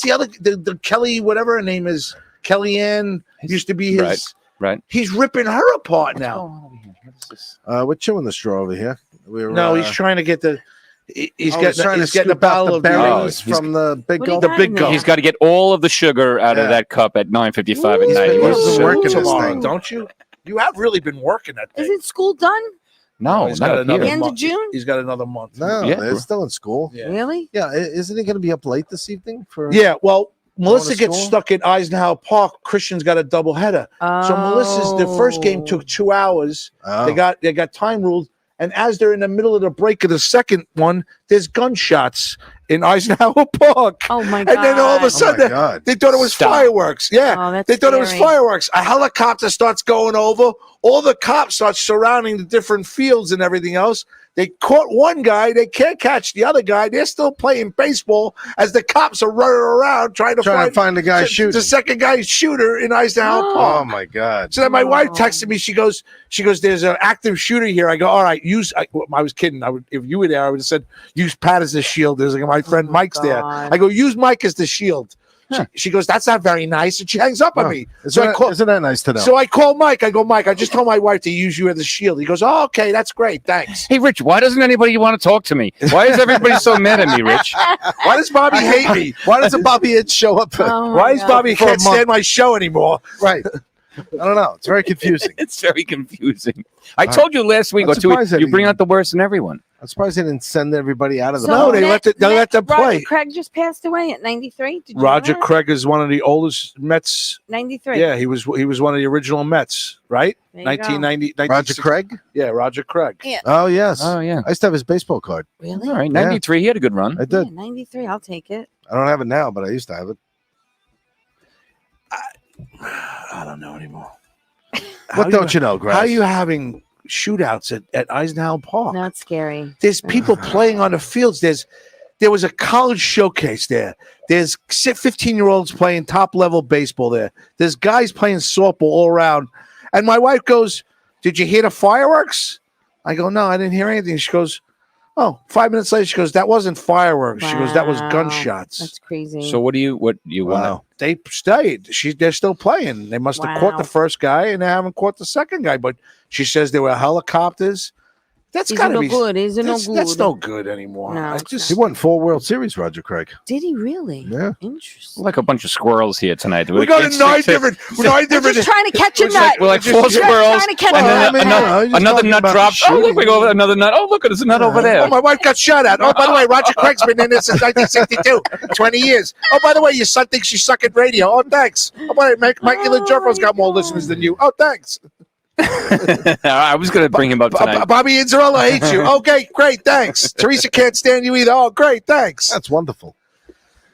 the other? The Kelly, whatever her name is, Kellyanne used to be his. Right. He's ripping her apart now. We're chewing the straw over here. No, he's trying to get the. He's trying getting to a scoop out bottle the of berries he's- from the big What do you gulp. got in there? He's got to get all of the sugar out Yeah. of that cup at 9:55 at He's night. been- He he's was been so- working this tomorrow, thing. don't you? You have really been working that day. Isn't school done? No, He's not got up another The here. end of month. June? He's got another month. No, Yeah. they're still in school. Yeah. Really? Yeah, isn't he going to be up late this evening? Yeah. Well, Melissa to gets school? stuck at Eisenhower Park. Christian's got a doubleheader. So Melissa's the first game Oh. took 2 hours. Oh. They got time ruled, and as they're in the middle of the break of the second one, there's gunshots in Eisenhower Park. Oh my god! And then all of a Oh my sudden, God. they thought it was Stop. fireworks. Yeah, Oh, that's they thought it was scary. fireworks. A helicopter starts going over. All the cops start surrounding the different fields and everything else. They caught one guy. They can't catch the other guy. They're still playing baseball as the cops are running around trying to find the guy shooting. the second guy's shooter in Eisenhower Park. Oh my God. So then my wife Oh. texted me. She goes, there's an active shooter here. I go, all right, I was kidding. If you were there, I would have said, use Pat as the shield. There's like my friend Oh my Mike's there. God. I go, use Mike as the shield. She goes, that's not very nice. And she hangs up on Oh, me. Isn't that nice to know? So I call Mike. I go, Mike, I just told my wife to use you as a shield. He goes, oh, okay, that's great. Thanks. Hey, Rich, why doesn't anybody want to talk to me? Why is everybody so mad at me, Rich? Why does Bobby hate me? Why doesn't Bobby Hitch show up? Oh my Why is God. Bobby For a can't stand my show anymore? Right. I don't know. It's very confusing. It's very confusing. I told you last week I'm or two. surprised that You he- bring out the worst in everyone. I'm surprised they didn't send everybody out of the No, they let them play. Roger Craig just passed away at 93. Did you know Roger that? Craig is one of the oldest Mets. 93. Yeah, he was one of the original Mets, right? There you go. 1990. Roger Craig? Yeah, Roger Craig. Yeah. Oh, yes. Oh yeah. I used to have his baseball card. Really? All right, 93. He had a good run. I Yeah, did. 93. I'll take it. I don't have it now, but I used to have it. I don't know anymore. What don't you know, Grass? How are you having shootouts at Eisenhower Park? No, it's scary. There's people playing on the fields. There was a college showcase there. There's 15-year-olds playing top-level baseball there. There's guys playing softball all around. And my wife goes, did you hear the fireworks? I go, no, I didn't hear anything. She goes, oh, 5 minutes later, she goes, that wasn't fireworks. She goes, that was Wow. gunshots. That's crazy. So what do you want? Wow. They stayed. They're still playing. They must have caught Wow. the first guy and they haven't caught the second guy. But she says there were helicopters. That's Is it got to no be good? Is it no that's, good? that's no good anymore. No, I it's just He won 4 World Series, Roger Craig. Did he really? Yeah. Interesting. Like a bunch of squirrels here tonight. we got It's- nine it's- different. We're just trying to catch a nut. We're like Just- four just squirrels. trying to catch and a then nut. another talking nut about the drops. Oh, look, shooting. we go over another nut. Oh, look, there's a nut over there. Oh, my wife got shot at. Oh, by the way, Roger Craig's been in this since 1962, 20 years. Oh, by the way, your son thinks you suck at radio. Oh, thanks. Oh, by the way, Mikey LaJeffro's got more listeners than you. Oh, thanks. I was going to bring him up tonight. Bobby Inzarella hates you. Okay, great, thanks. Teresa can't stand you either. Oh, great, thanks. That's wonderful.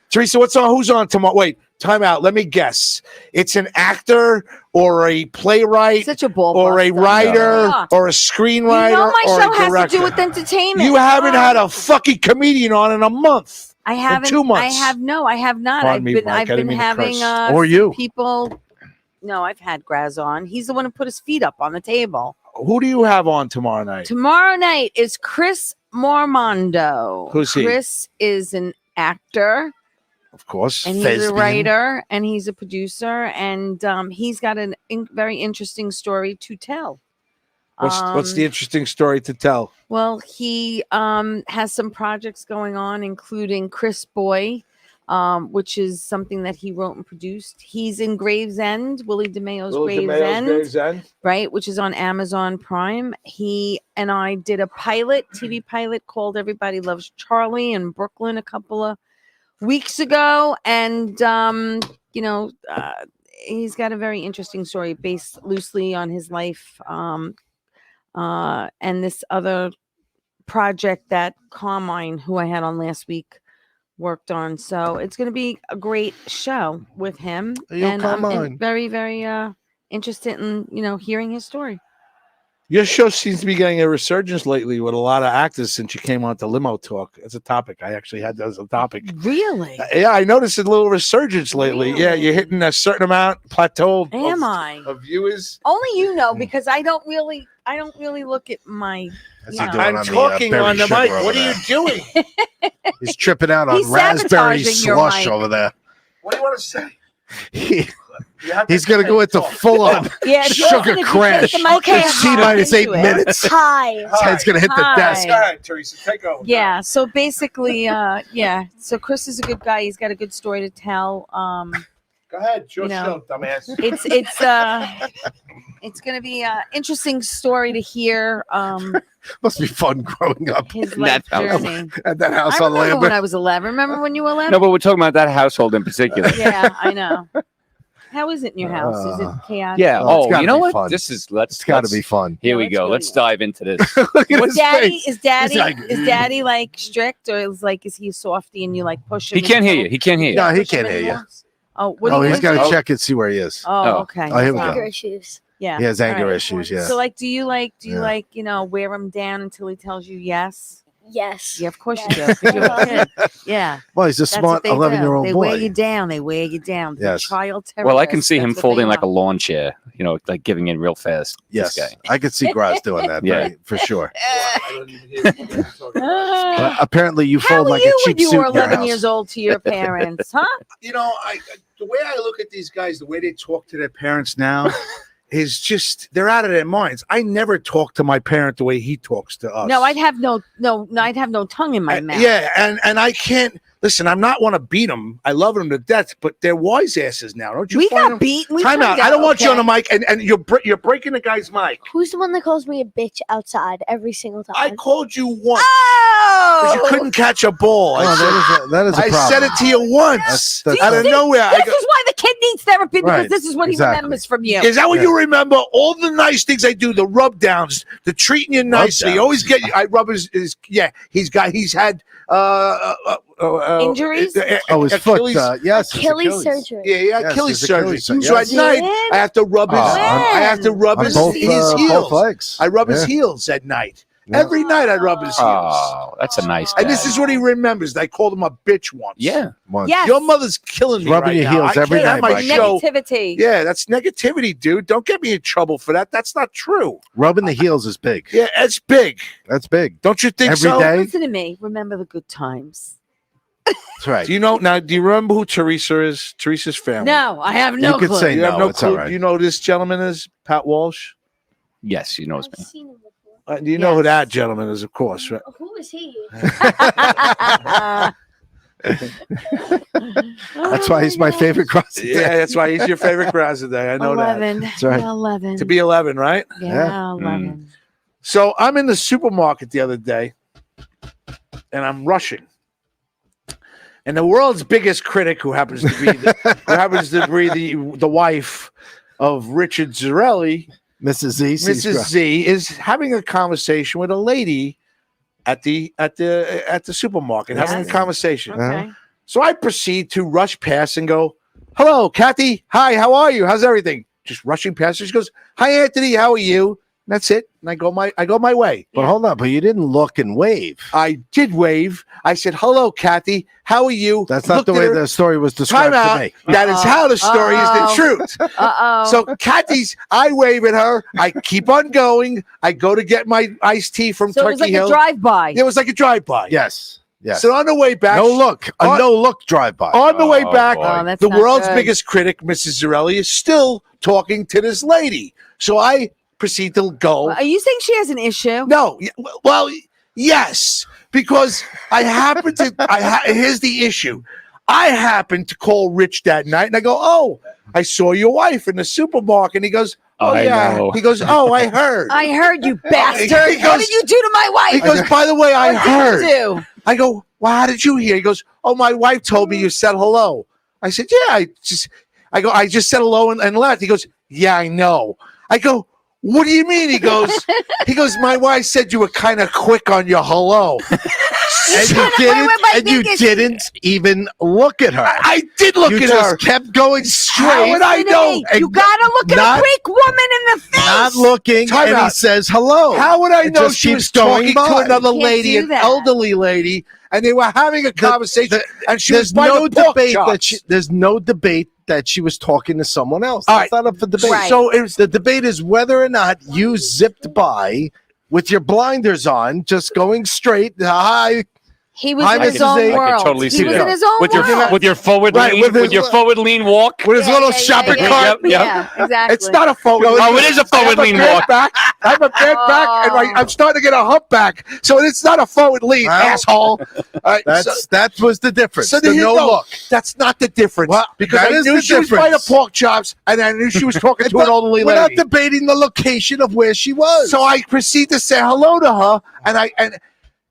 Teresa, who's on tomorrow? Wait, time out. Let me guess. It's an actor or a playwright Such a ball or a buster. writer Yeah. or a You screenwriter know my or show a has director. to do with entertainment. You haven't had a fucking comedian on in a month. I haven't. 2 months. I have not. Pardon me, Mike, I I've didn't been mean to having curse. Or you. people No, I've had Graz on. He's the one who put his feet up on the table. Who do you have on tomorrow night? Tomorrow night is Chris Mormondo. Who's he? Chris is an actor, Of course. and he's a writer, and he's a producer, and he's got a very interesting story to tell. What's the interesting story to tell? Well, he has some projects going on, including Chris Boy, which is something that he wrote and produced. He's in Gravesend, Willie DeMayo's Gravesend, right, which is on Amazon Prime. He and I did a TV pilot called Everybody Loves Charlie in Brooklyn a couple of weeks ago, and he's got a very interesting story based loosely on his life, and this other project that Carmine, who I had on last week, worked on. So it's going to be a great show with him, and I'm very, very interested in hearing his story. Your show seems to be getting a resurgence lately with a lot of actors since you came on to Limo Talk. It's a topic. I actually had that as a topic. Really? Yeah, I noticed a little resurgence lately. Really? Yeah, you're hitting a certain amount plateau of viewers. Only you know, because I don't really look at my. I'm talking on the mic. What are you doing? He's tripping out on He's raspberry sabotaging your slush mic. over there. What do you want to say? He's going to go into full on sugar crash. Okay, T-minus 8 minutes. Hi. His head's going to hit the Hi. desk. Go ahead, Teresa. Take over. Yeah. So basically, So Chris is a good guy. He's got a good story to tell. Go ahead. Your You know, show, dumbass. It's going to be an interesting story to hear. Must be fun growing up His in life that house, journey. at that house I on remember when Lambert. I was 11. Remember when you were 11? No, but we're talking about that household in particular. Yeah, I know. How is it in your house? Is it chaotic? Yeah. Oh, it's Oh, gotta you know be what? fun. This is It's got to be fun. Here Yeah, we let's go. go Let's to- dive into this. Look at Is his daddy face. is daddy He's like, is daddy like strict, or is he a softie and you like push him? He can't and hear go- you. He can't hear you. No, he push him can't hear you. anymore? Oh, what Oh, do you he's guys got to do? check and see where he is. Oh, okay. Oh, here we go. Anger issues. Yeah. He has All anger right. issues, yeah. So like, do you Yeah. wear him down until he tells you yes? Yes. Yeah, of course you do. 'cause you're a kid. Yeah. Well, he's a That's smart what they do. 11-year-old They boy. wear you down. They wear you down. The Yes. child Well, I can terrorist, see him that's what folding they like a are. lawn chair, like giving in real fast. Yes, This guy. I could see Graz doing that, Yeah. right, for sure. I don't even hear what you're talking about. But apparently, you How fold were like you a cheap when you suit were in your 11 house. years old to your parents, huh? You know, the way I look at these guys, the way they talk to their parents now, is just they're out of their minds. I never talk to my parent the way he talks to us. No, I'd have no tongue in my mouth. Yeah, and I can't listen. I'm not want to beat them. I love them to death, but they're wise asses now. Don't you? We find got them? beaten. We Time out. got- I don't want you on okay. the mic, and you're breaking the guy's mic. Who's the one that calls me a bitch outside every single time? I called you once Oh! because you couldn't catch a ball. Oh, that is a I problem. said it to you once That's out of nowhere. I This go, is why the kid needs therapy, because Right, this is what exactly. he remembers from you. is that what Yeah. you remember? All the nice things I do, the rub downs, the treating you nicely. downs. Always get. I rub his. He's had Injuries? Oh, his foot. Achilles. Yes, his Achilles surgery. Yeah, Yes, Achilles his surgery. Achilles surgery. So at Yes. night, When? I have to rub his. Oh, I have to rub On his, both, his both heels. legs. I rub his Yeah. heels at night. Yeah. Every night I rub his heels. Oh, that's a nice guy. And this is what he remembers. I called him a bitch once. Yeah. Once. Yes. Your mother's killing me Rubbing right your now. heels I every can't have night, my Mike. show. Negativity. Yeah, that's negativity, dude. Don't get me in trouble for that. That's not true. Rubbing the heels is big. Yeah, it's big. That's big. Don't you think Every so? day? Listen to me. Remember the good times. That's right. Do you know now? Do you remember who Teresa is? Teresa's family. No, I have no You could clue. say You have no, no it's clue. all right. You know who this gentleman is? Pat Walsh. Yes, he knows I've me. seen him before. Do you know who Yes. that gentleman is? Of course, right? Who is he? That's why he's my favorite cross. Yeah, that's why he's your favorite crowd today. I know 11. That's right. 11. that. To be 11, right? Yeah, 11. So I'm in the supermarket the other day, and I'm rushing. And the world's biggest critic, who happens to be the wife of Richard Zarelli, Mrs. Z. sees Mrs. cross. Z, is having a conversation with a lady at the supermarket, having a Yes. conversation. Okay. So I proceed to rush past and go, "Hello, Kathy. Hi, how are you? How's everything?" Just rushing past her. She goes, "Hi, Anthony. How are you?" That's it. And I go my way. But hold on, but you didn't look and wave. I did wave. I said, "Hello, Kathy. How are you?" That's not the Looked way at her. the story was Time described to out. me. That is how the story is the truth. Uh-oh. So Kathy's, I wave at her. I keep on going. I go to get my iced tea from So it Turkey was like Hill. a drive-by. It was like a drive-by. Yes. Yes. So on the way back, no look. A on- no look drive by. on the way Oh, back, boy. Oh, that's the not world's good. biggest critic, Mrs. Zarelli, is still talking to this lady. So I proceed to go. Are you saying she has an issue? No, well, yes, because I happen to. Here's the issue. I happened to call Rich that night, and I go, "Oh, I saw your wife in the supermarket." And he goes, "Oh I yeah." know. He goes, "Oh, I heard." I heard you, bastard. He What goes- did you do to my wife? He goes, "By the way, I What heard." did you do? I go, "Well, how did you hear?" He goes, "Oh, my wife told me you said hello." I said, "Yeah, I just said hello and left." He goes, "Yeah, I know." I go, "What do you mean?" He goes, "My wife said you were kind of quick on your hello." And you Wait, didn't. wait, wait, And you Dingus. didn't even look at her. I did look you at just her. kept going How straight, would I know? You gotta look at Not- a Greek woman in the face. not looking, Time and he out. says hello. How would I It know just she keeps was going talking to by. another Can't lady, do an that. elderly lady, and they were having a conversation, and she was There's by no the pork debate chops. that there's no debate that she was talking to someone else. All That's not up for debate. Right. So it was The debate is whether or not you zipped by with your blinders on, just going straight. Hi. He was I in could- his I own could world. totally he see was that. in his own with world. your forward Right, lean, with his- with your forward lean walk. With his little shopping cart. Yeah, exactly. It's not a forward. Oh, it is a forward lean walk. Back. I have a bad back, and I'm starting to get a humpback. So it's not a forward lean, Well, asshole. All right, That was the difference. so the there you no go. look. That's not the difference. Well, because that I is knew the she was by the difference. pork chops, and I knew she was talking to But an elderly we're not lady. debating the location of where she was. So I proceed to say hello to her, and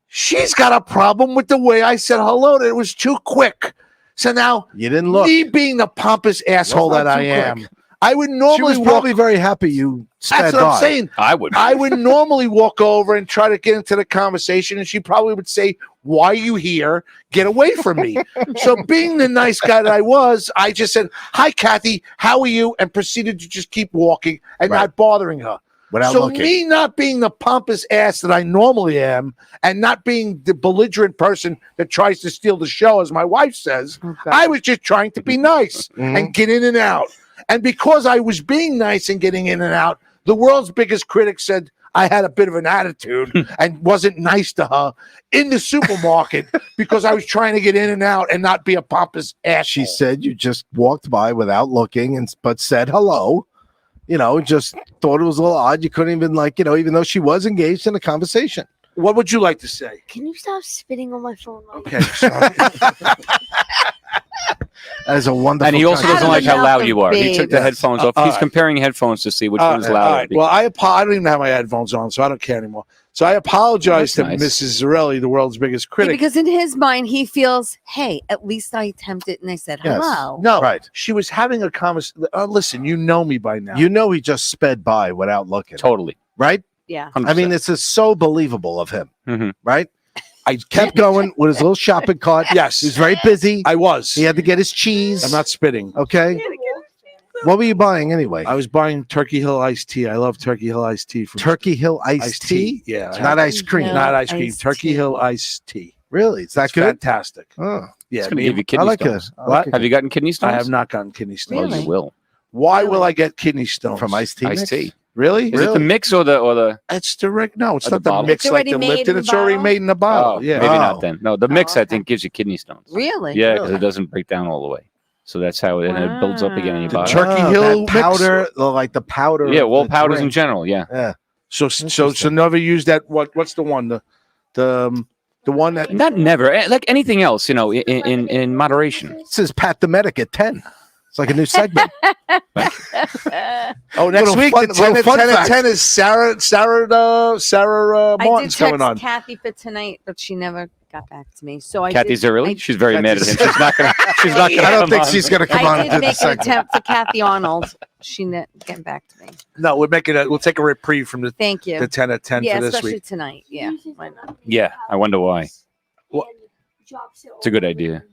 she's got a problem with the way I said hello. That it was too quick. So now, you didn't look. me being the pompous asshole not that I too am, quick. I would She normally was walk. probably very happy you sped That's what by. I'm saying. I would. I would normally walk over and try to get into the conversation, and she probably would say, "Why are you here? Get away from me." So, being the nice guy that I was, I just said, "Hi, Kathy. How are you?" and proceeded to just keep walking and Right. not bothering her. Without So looking. me not being the pompous ass that I normally am, and not being the belligerent person that tries to steal the show, as my wife says, Okay. I was just trying to be nice Mhm. and get in and out. And because I was being nice and getting in and out, the world's biggest critic said I had a bit of an attitude and wasn't nice to her in the supermarket because I was trying to get in and out and not be a pompous ass. She said you just walked by without looking, but said hello. Just thought it was a little odd. You couldn't even even though she was engaged in a conversation. What would you like to say? Can you stop spitting on my phone? Okay, sorry. That is a wonderful. And he also Out doesn't of like the how mouth loud of you are. He babes. took the headphones off. all He's right. comparing headphones to see which one's All louder. right. Well, I don't even have my headphones on, so I don't care anymore. So I apologize to That's nice. Mrs. Zarelli, the world's biggest Yeah, critic. because in his mind, he feels, hey, at least I attempted and I said Yes. hello. No, Right. she was having a conversation. Listen, you know me by now. You know he just sped by without looking. totally. Right? Yeah. 100%. I mean, this is so believable of him. Mhm. Right? I Kept going with his little shopping cart. Yes. He was very busy. I was. He had to get his cheese. I'm not spitting. Okay. What were you buying anyway? I was buying Turkey Hill iced tea. I love Turkey Hill iced tea. From Turkey Hill iced tea. Yeah. Not ice cream. Hill Not ice cream. iced Turkey tea. Hill iced tea. Really? Is that It's good? fantastic. Oh, Yeah. It's going to me- give you I kidney like stones. it. What? Have you gotten kidney stones? I have not gotten kidney stones. Oh, Really? you will. Why will I get kidney stones? from iced tea. Iced mix? tea. Really? Is it the mix or the? It's direct. No, it's Or not the the bottle? mix It's like already the made in Lipton. the It's already bottle? made in the bottle. Oh, yeah. maybe Oh. not then. No, the mix I okay. think gives you kidney stones. Really? Yeah, because it doesn't break down all the way. So that's how it, and it builds up again in your Wow. body. Turkey Hill that mix? powder, like the powder. Yeah, of well, the powders in drink. general. Yeah. Yeah. So never use that. What's the one? The one that Not never. Like anything else, in moderation. This is Pat the Medic at 10. It's like a new segment. Oh, next Little week fun- the 10 little fun at fact. 10 is Sarah I did Martin's coming text on. Kathy for tonight, but she never got back to me. So I Kathy did, Zerley, she's very mad at him. She's not gonna. She's not gonna. I don't come think on. she's going to come on I and did do the make an segment. attempt for Kathy Arnold. She didn't get back to me. No, we'll take a reprieve from the Thank you. 10 at 10 Yeah, for this especially week. tonight. Yeah. Why not? Yeah, I wonder why. What? It's a good idea.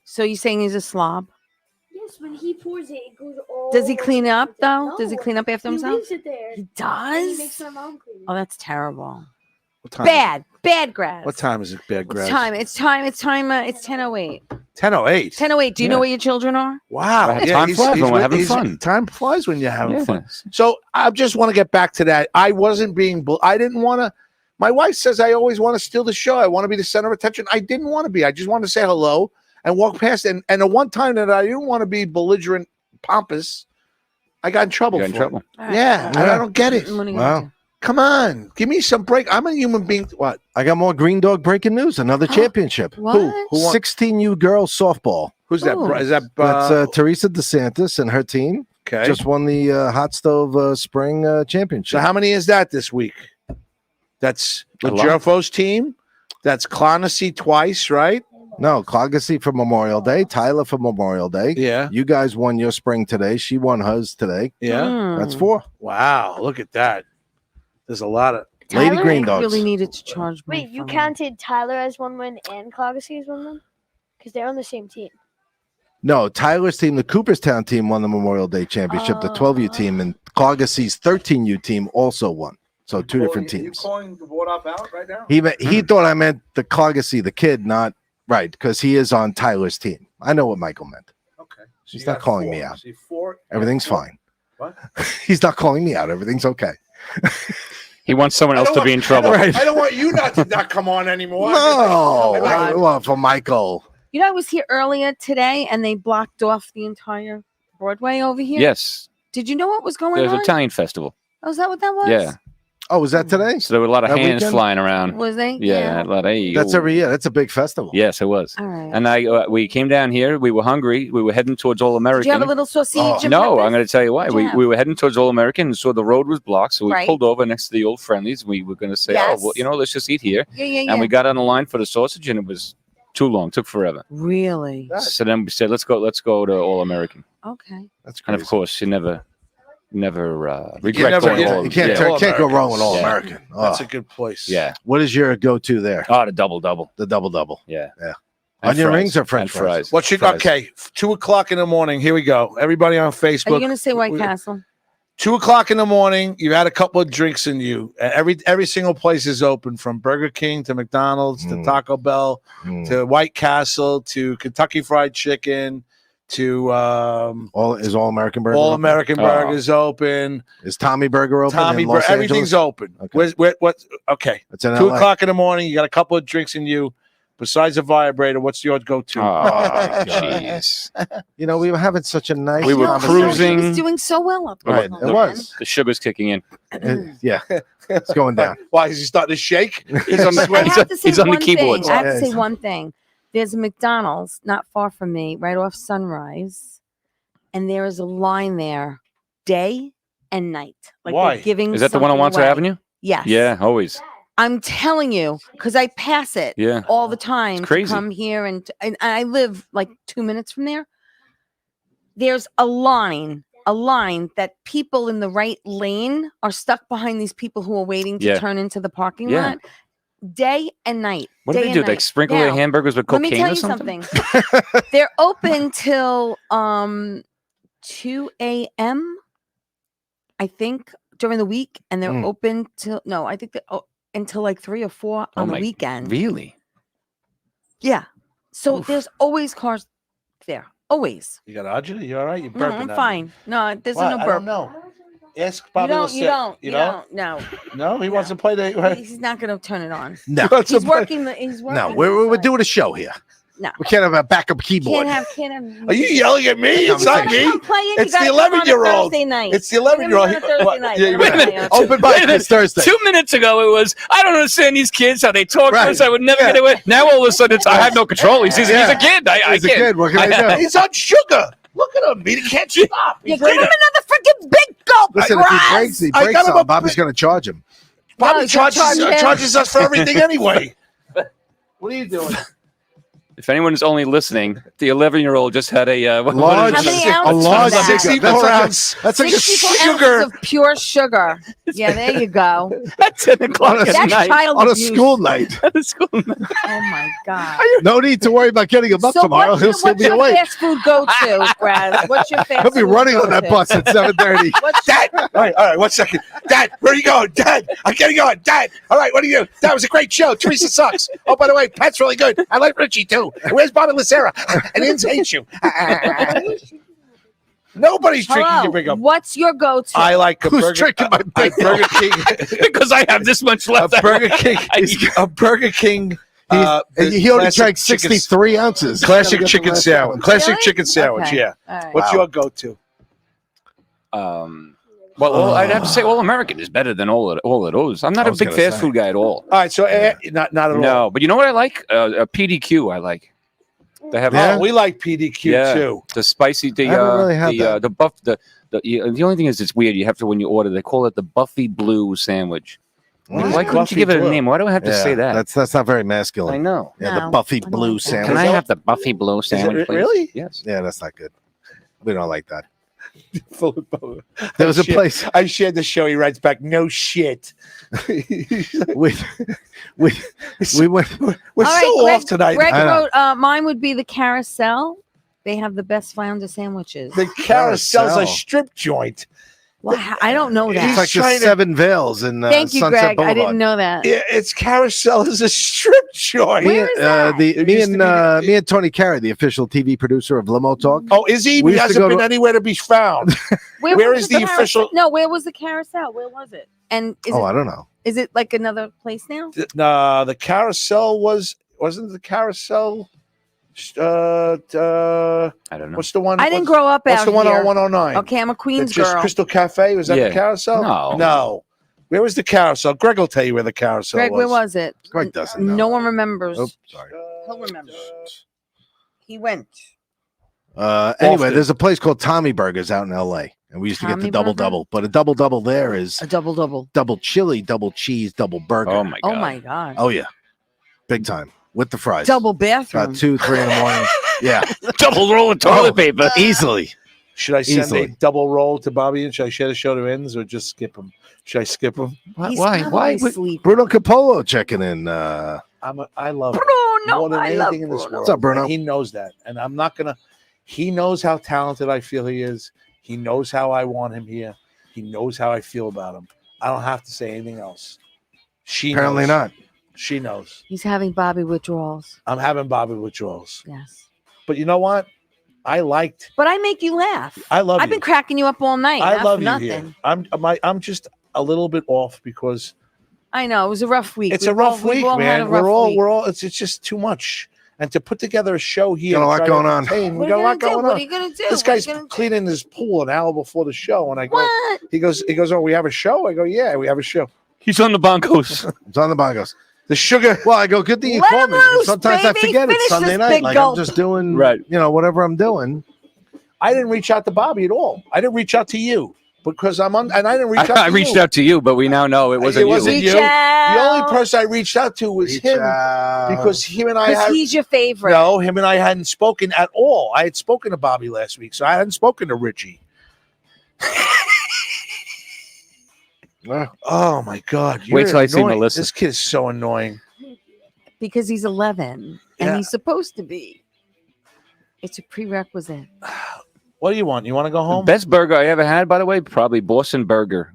So you saying he's a slob? Yeah, Yes, when he pours it, it goes all. Does he clean up though? No, Does he clean up after he himself? leaves it there. He And he makes does. my mom clean it. Oh, that's terrible. What time is Bad grass. it? What time is it, bad What's grass? time? It's 10:08. 10:08. 10:08. Do you know Yeah. where your children are? Wow. Right, time flies when we're having fun. Time flies when you're having Yeah. fun. So I just want to get back to that. I wasn't being. I didn't want to. My wife says I always want to steal the show. I want to be the center of attention. I didn't want to be. I just wanted to say hello and walk past. And the one time that I didn't want to be belligerent, pompous, I got in trouble. Got in for trouble. it. All right. Yeah, and I don't get it. What are you Wow. gonna Come on, give me some break. I'm a human being. What? I got more Green Dog breaking news. Another championship. do? What? Who won? 16U girls softball. Who's that? Ooh. Is that? That's Teresa DeSantis and her team. Okay. Just won the Hot Stove Spring Championship. So how many is that this week? That's A lot. Legerfo's team. That's Clonacy twice, right? No, Clogacy for Memorial Day, Tyler for Memorial Day. Yeah. You guys won your spring today. She won hers today. Yeah. Hmm. That's 4. Wow. Look at that. There's a lot of. Lady Tyler Green Dogs. really needed to charge me. Wait, you counted Tyler as one win and Clogacy as one win? Because they're on the same team. No, Tyler's team, the Cooperstown team, won the Memorial Day Championship. The 12U team and Clogacy's 13U team also won. So two different teams. calling the board up out right now? He thought I meant the Clogacy, the kid, not right, because he is on Tyler's team. I know what Michael meant. Okay. He's not calling me out. See, 4. Everything's fine. What? He's not calling me out. Everything's okay. He wants someone else to be in trouble. Right. I don't want you to not come on anymore. No, I- well, for Michael. You know, I was here earlier today, and they blocked off the entire Broadway over here. Yes. Did you know what was going There's on? an Italian festival. Oh, is that what that was? Yeah. Oh, was that today? So there were a lot of That hands weekend? flying around. Was they? Yeah. A lot of, That's every year. That's a big festival. Yes, it was. All right. And we came down here. We were hungry. We were heading towards All Did American. you have a little sausage? Oh, and No, peppers? I'm going to tell you why. What'd you have? We were heading towards All American and saw the road was blocked. So we Right. pulled over next to the old Friendlies. We were going to say, Yes. oh, well, let's just eat here. Yeah. And we got on the line for the sausage and it was too long. Took forever. Really? So then we said, let's go to All American. Okay. That's And crazy. of course, you never regret never- going yeah, all. You can't, yeah. can't go wrong with All Yeah. American. That's Oh. a good place. Yeah. What is your go-to there? Oh, the double. The double. Yeah. Yeah. And Onion fries. rings or French And fries? fries? What should Fries. okay? 2:00 in the morning. Here we go. Everybody on Are Facebook. you going to say White Castle? 2:00 in the morning. You've had a couple of drinks in you. Every single place is open, from Burger King to McDonald's to Mm. Taco Bell Mm. to White Castle to Kentucky Fried Chicken to All American Burger. All open? American Oh. Burgers open. Is Tommy Burger open? Tommy in Los everything's Angeles? open. Okay. What? Okay. It's in 2:00 in the morning. You got a couple of drinks in you. Besides a vibrator, what's your go-to? Oh, jeez. You know, we were having such a nice. We were conversation. cruising. He was doing so well up there. Right, it was. The sugar's kicking in. Yeah, it's going down. Why is he starting to shake? He's on But I have to say he's on the one keyboards. thing. I have to Yeah, say he's- one thing. There's a McDonald's not far from me, right off Sunrise, and there is a line there, day and night. Like Why? they're giving. Is that the one on something Wandsworth away. Avenue? Yes. Yeah, always. I'm telling you, because I pass it Yeah. all the time to crazy. come here, and I live like 2 minutes from there. There's a line that people in the right lane are stuck behind these people who are waiting to Yeah. turn into the parking Yeah. lot, day and night. What do day they and do? night. Like sprinkle their Now, hamburgers with Let me cocaine tell or you something? something. They're open till 2 a.m. I think during the week, and they're Mm. open till I think until like 3 or 4 Oh on the my- weekend. Really? Yeah. So Oof. there's always cars there. Always. You got agita? You all right? You No, burping? I'm at me. fine. No, there's What? no I burp. don't know. Ask You Bobby. don't. Lissette. You don't. You You know? don't. No. No, he wants to play the. He's not going to turn it on. No, What's He's the play- working. He's working. no, we're outside. doing a show here. No. We can't have a backup keyboard. Can't have. Are you yelling at me? It's not me. Come play it. It's You the gotta come on a 11-year-old. Thursday night. It's the 11-year-old. Come on a Thursday night. Yeah, you Wait a better- minute. Open mic this Thursday. 2 minutes ago, it was, I don't understand these kids, how they talk Right. to us. I would never get away. Now, all of a sudden, it's, I have no control. He's a kid. I He's a can't. kid. What can I do? He's on sugar. Look at him. He can't stop. Yeah, He's give him ready to- another freaking big gulp. Listen, if he Raz. breaks, I got him something, a- Bobby's going to charge him. Bobby No, you can't charge him. charges us for everything anyway. What are you doing? If anyone is only listening, the 11-year-old just had a Large- How many a ounces? large is that? 64 ounce. That's like a 64 sugar. ounces of pure sugar. Yeah, there you go. at 10 o'clock at That's night. child on a abuse. school night. At the school night. Oh my god. No need to worry about getting him up tomorrow. What's He'll your, still what's be your awake. fast food go-to, Brad? What's your fast He'll be food running on that go-to? bus at 7:30. What's Dad, all right, 1 second. Dad, where are you going? Dad, I'm getting on. Dad, all right, what are you? That was a great show. Teresa sucks. Oh, by the way, Pat's really good. I like Richie too. And where's Bobby Lucera? And Inns hates you. Nobody's drinking Hello. your big up. What's your go-to? I like a Who's Burger, drinking my a big Burger King. Because I have this much A left. Burger King. A Burger King. He only classic drank chicken- 63 ounces. Classic Gotta get chicken the last sandwich. one. Classic Really? chicken sandwich. Okay. Yeah. All right. What's your go-to? Well, I'd have to say All American is better than all of those. I'm not I a was big gonna fast say. food guy at all. All right, so not at all. No, but you know what I like? A PDQ. I like. They have Yeah. Oh, we like PDQ Yeah. too. the spicy. The I haven't really had that. the buff. The only thing is, it's weird. You have to when you order. They call it the Buffy Blue sandwich. What? Why couldn't Buffy you give it a Blue? name? Why do I have to Yeah, say that? That's not very I masculine. know. Yeah, No, the Buffy I don't Blue like that. sandwich. Can I have the Buffy Blue sandwich, please? really? Yes. Yeah, that's not good. We don't like that. I There was a shared- place I shared the show. He writes back, "No shit." we went. We're All right, so Greg, off tonight. Greg I know. wrote, mine would be the Carousel. They have the best flounder sandwiches. The Carousel's a Carousel. strip joint. Well, I don't know It's that. He's like the trying to- 7 Veils in Thank you, Sunset Greg. Boulevard. I didn't know that. It's Carousel is a strip joint. Where is that? It Me used to be and Tony Carey, the official TV producer of Limo Talk. Oh, is he? We He used to hasn't go been to- anywhere to be found. Where was is the Carousel? official- No, where was the Carousel? Where was it? And I don't know. is it like another place now? No, the Carousel wasn't the Carousel. I don't know. What's the one? I didn't grow up What's out the one here. on 109? Okay, I'm a Queens Just girl. Crystal Cafe. Was that Yeah. the Carousel? No. No. Where was the Carousel? Greg will tell you where the Carousel Greg, was. where was it? Greg doesn't know. No one remembers. Oh, sorry. He'll remember. He went. Anyway, Boston. there's a place called Tommy Burgers out in LA, and we used to get Tommy the double Burger? double. But a double double there is A double. double chili, double cheese, double burger. Oh my god. Oh my god. Oh yeah, big time with the fries. Double bathroom. About 2-3 in the morning. Yeah, Double roll of toilet paper. easily. Should I send Easily. a double roll to Bobby? And should I share the show to ends or just skip him? Should I skip him? He's Why? probably Why? sleeping. Bruno Capolo checking in. I love him Bruno, more than I love anything in this Bruno. world. What's up, Bruno? And he knows that, and I'm not gonna. He knows how talented I feel he is. He knows how I want him here. He knows how I feel about him. I don't have to say anything else. She Apparently knows. not. She knows. He's having Bobby withdrawals. I'm having Bobby withdrawals. Yes. But you know what? I liked. But I make you laugh. I love. I've you. been cracking you up all night. I not love for you nothing. here. I'm just a little bit off because I know it was a rough week. it's We've a rough all- we've week, all had man. a rough week. We're all. It's just too much. And to put together a show here, Got a and lot try to going on. entertain, What We are got a you lot gonna do? going What on. are you gonna do? This What are guy's you gonna do? cleaning his pool an hour before the show, and I go. What? He goes. Oh, we have a show. I go. Yeah, we have a show. He's on the Broncos. It's on the Bongos. The sugar. Well, I go, good thing you Let called him me. because loose, Sometimes I baby. forget Finish it's Sunday this night. big Like gulp. I'm just doing, Right. whatever I'm doing. I didn't reach out to Bobby at all. I didn't reach out to you because I'm on, and I didn't reach out. I to reached you. out to you, but we now know it wasn't wasn't you. you. Reach out. The only person I reached out to was Reach him out. because him and I Because had. he's your favorite. No, him and I hadn't spoken at all. I had spoken to Bobby last week, so I hadn't spoken to Richie. Oh my God! Wait you're till I see annoying. Melissa. This kid is so annoying. Because he's 11 and Yeah. he's supposed to be. It's a prerequisite. What do you want? You want to go home? Best burger I ever had, by the way, probably Boston Burger.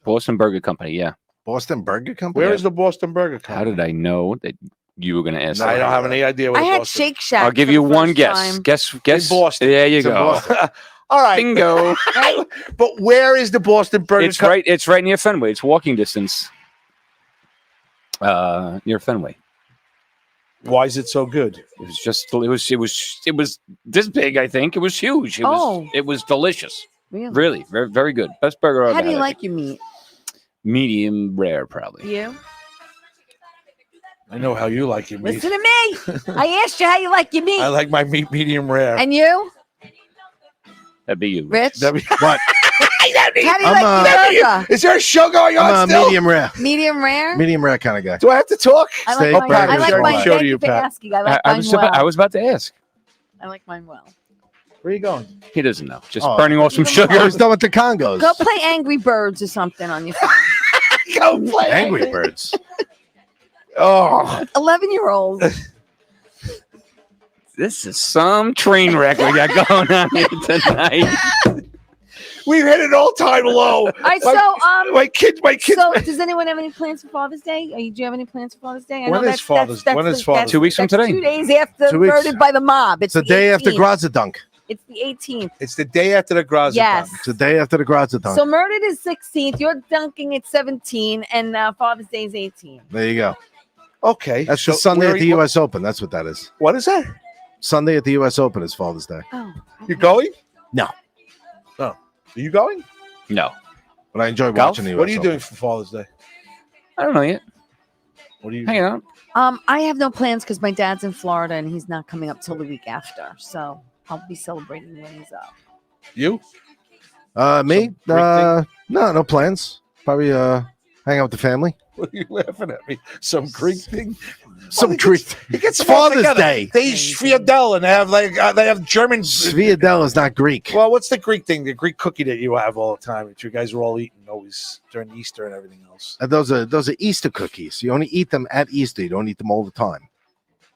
Boston Burger Company. Yeah. Boston Burger Company. Where is the Boston Burger How Company? did I know that you were going to ask? I that? don't have any idea. What I a had Boston- Shake Shack. I'll give for you the one first guess. time. Guess. Boston. There you It's in go. Boston. All right, Bingo. Right? but where is the Boston Burger It's Company? right. It's right near Fenway. It's walking distance. Near Fenway. Why is it so good? It was just. It was this big. I think it was huge. It Oh. was. It was delicious. Really? Really, very, very good. Best burger I've How do you had, I like think. your meat? Medium rare, probably. You? I know how you like your meat. Listen to me. I asked you how you like your meat. I like my meat medium rare. And you, That'd be you. Rich? That'd be- What? How do you I'm like your burger? Is there a show going on I'm a still? medium rare. Medium rare? Medium rare kind of guy. Do I have to talk? I Steak, like mine. I burgers, like all mine. that. Show to Thank you, you for Pat. asking. I like I mine was well. I was about to ask. I like mine well. Where are you going? He doesn't know. Just Oh. burning off some Leave him sugar. I was done with the Congos. Go play Angry Birds or something on your phone. Go play Angry Birds. Oh, 11-year-old. This is some train wreck we got going on here tonight. we've hit an all-time low. All right, My- so My kids. So, does anyone have any plans for Father's Day? Do you have any plans for Father's Day? When is Father's- when is Father's- 2 weeks from that's today. 2 days after 2 weeks. murdered by the mob. It's the day after 18th. Graza Dunk. It's the 18th. It's the day after the Graza. Yes. It's the day after the Graza Dunk. So murdered is 16th. You're dunking at 17, and Father's Day is 18. There you go. Okay. That's so the Sunday where at are the you- U.S. Open. That's what that is. What is that? Sunday at the U.S. Open is Father's Day. Oh, You going? No. Oh, are you going? No, But I enjoy Golf? watching the U.S. What are you Open. doing for Father's Day? I don't know yet. What are you? Hanging out. I have no plans because my dad's in Florida and he's not coming up till the week after. So I'll be celebrating when he's up. You? Me? Some Greek No plans. Probably hang out with the family. What are you laughing at me? Some Greek thing? Some he Greek. He gets It's Father's together. Day. They eat Sviadel and they have they have German. Sviadel is not Greek. Well, what's the Greek thing? The Greek cookie that you have all the time that you guys are all eating always during Easter and everything else. Those are Easter cookies. You only eat them at Easter. You don't eat them all the time.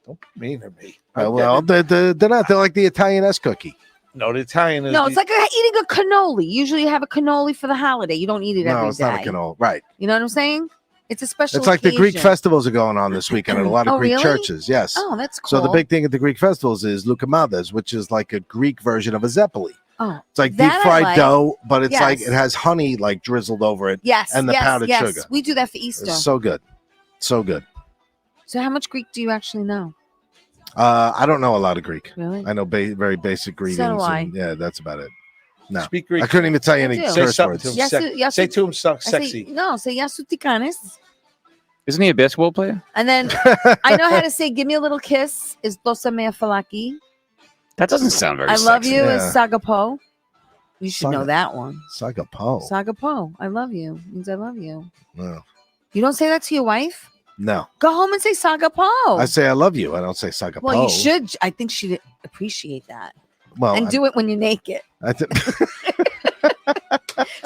Don't be mean to me. Well, they're not. They're like the Italian S cookie. No, the Italian is. No, it's like eating a cannoli. Usually you have a cannoli for the holiday. You don't eat it every No, day. it's not a cannoli. Right. You know what I'm saying? It's a special It's like the Greek occasion. festivals are going on this weekend at a lot of Oh, Greek really? churches. Yes. Oh, that's cool. So the big thing at the Greek festivals is lukamadas, which is like a Greek version of a zeppoli. Oh, It's like that deep I fried like. dough, but it's like Yes. it has honey like drizzled over it. yes, and the yes, powdered yes. sugar. We do that for Easter. It's so good. So good. So how much Greek do you actually know? I don't know a lot of Greek. Really? I know very basic greetings. do I. and, yeah, that's about it. No. Speak Greek. I couldn't even tell you I any do. Say curse something words. to him. Yes, yes, Say to him I say, sexy. no, say yasutikanes. Isn't he a basketball player? And then I know how to say give me a little kiss is dosamea falaki. That doesn't sound very I love sexy. you is Yeah. sagapo. You should know Saga- that one. Sagapo. Sagapo. I love you. Means I love you. No. You don't say that to your wife? No. Go home and say sagapo. I say I love you. I don't say sagapo. Well, you should. I think she'd appreciate that. Well, And do it when you're naked.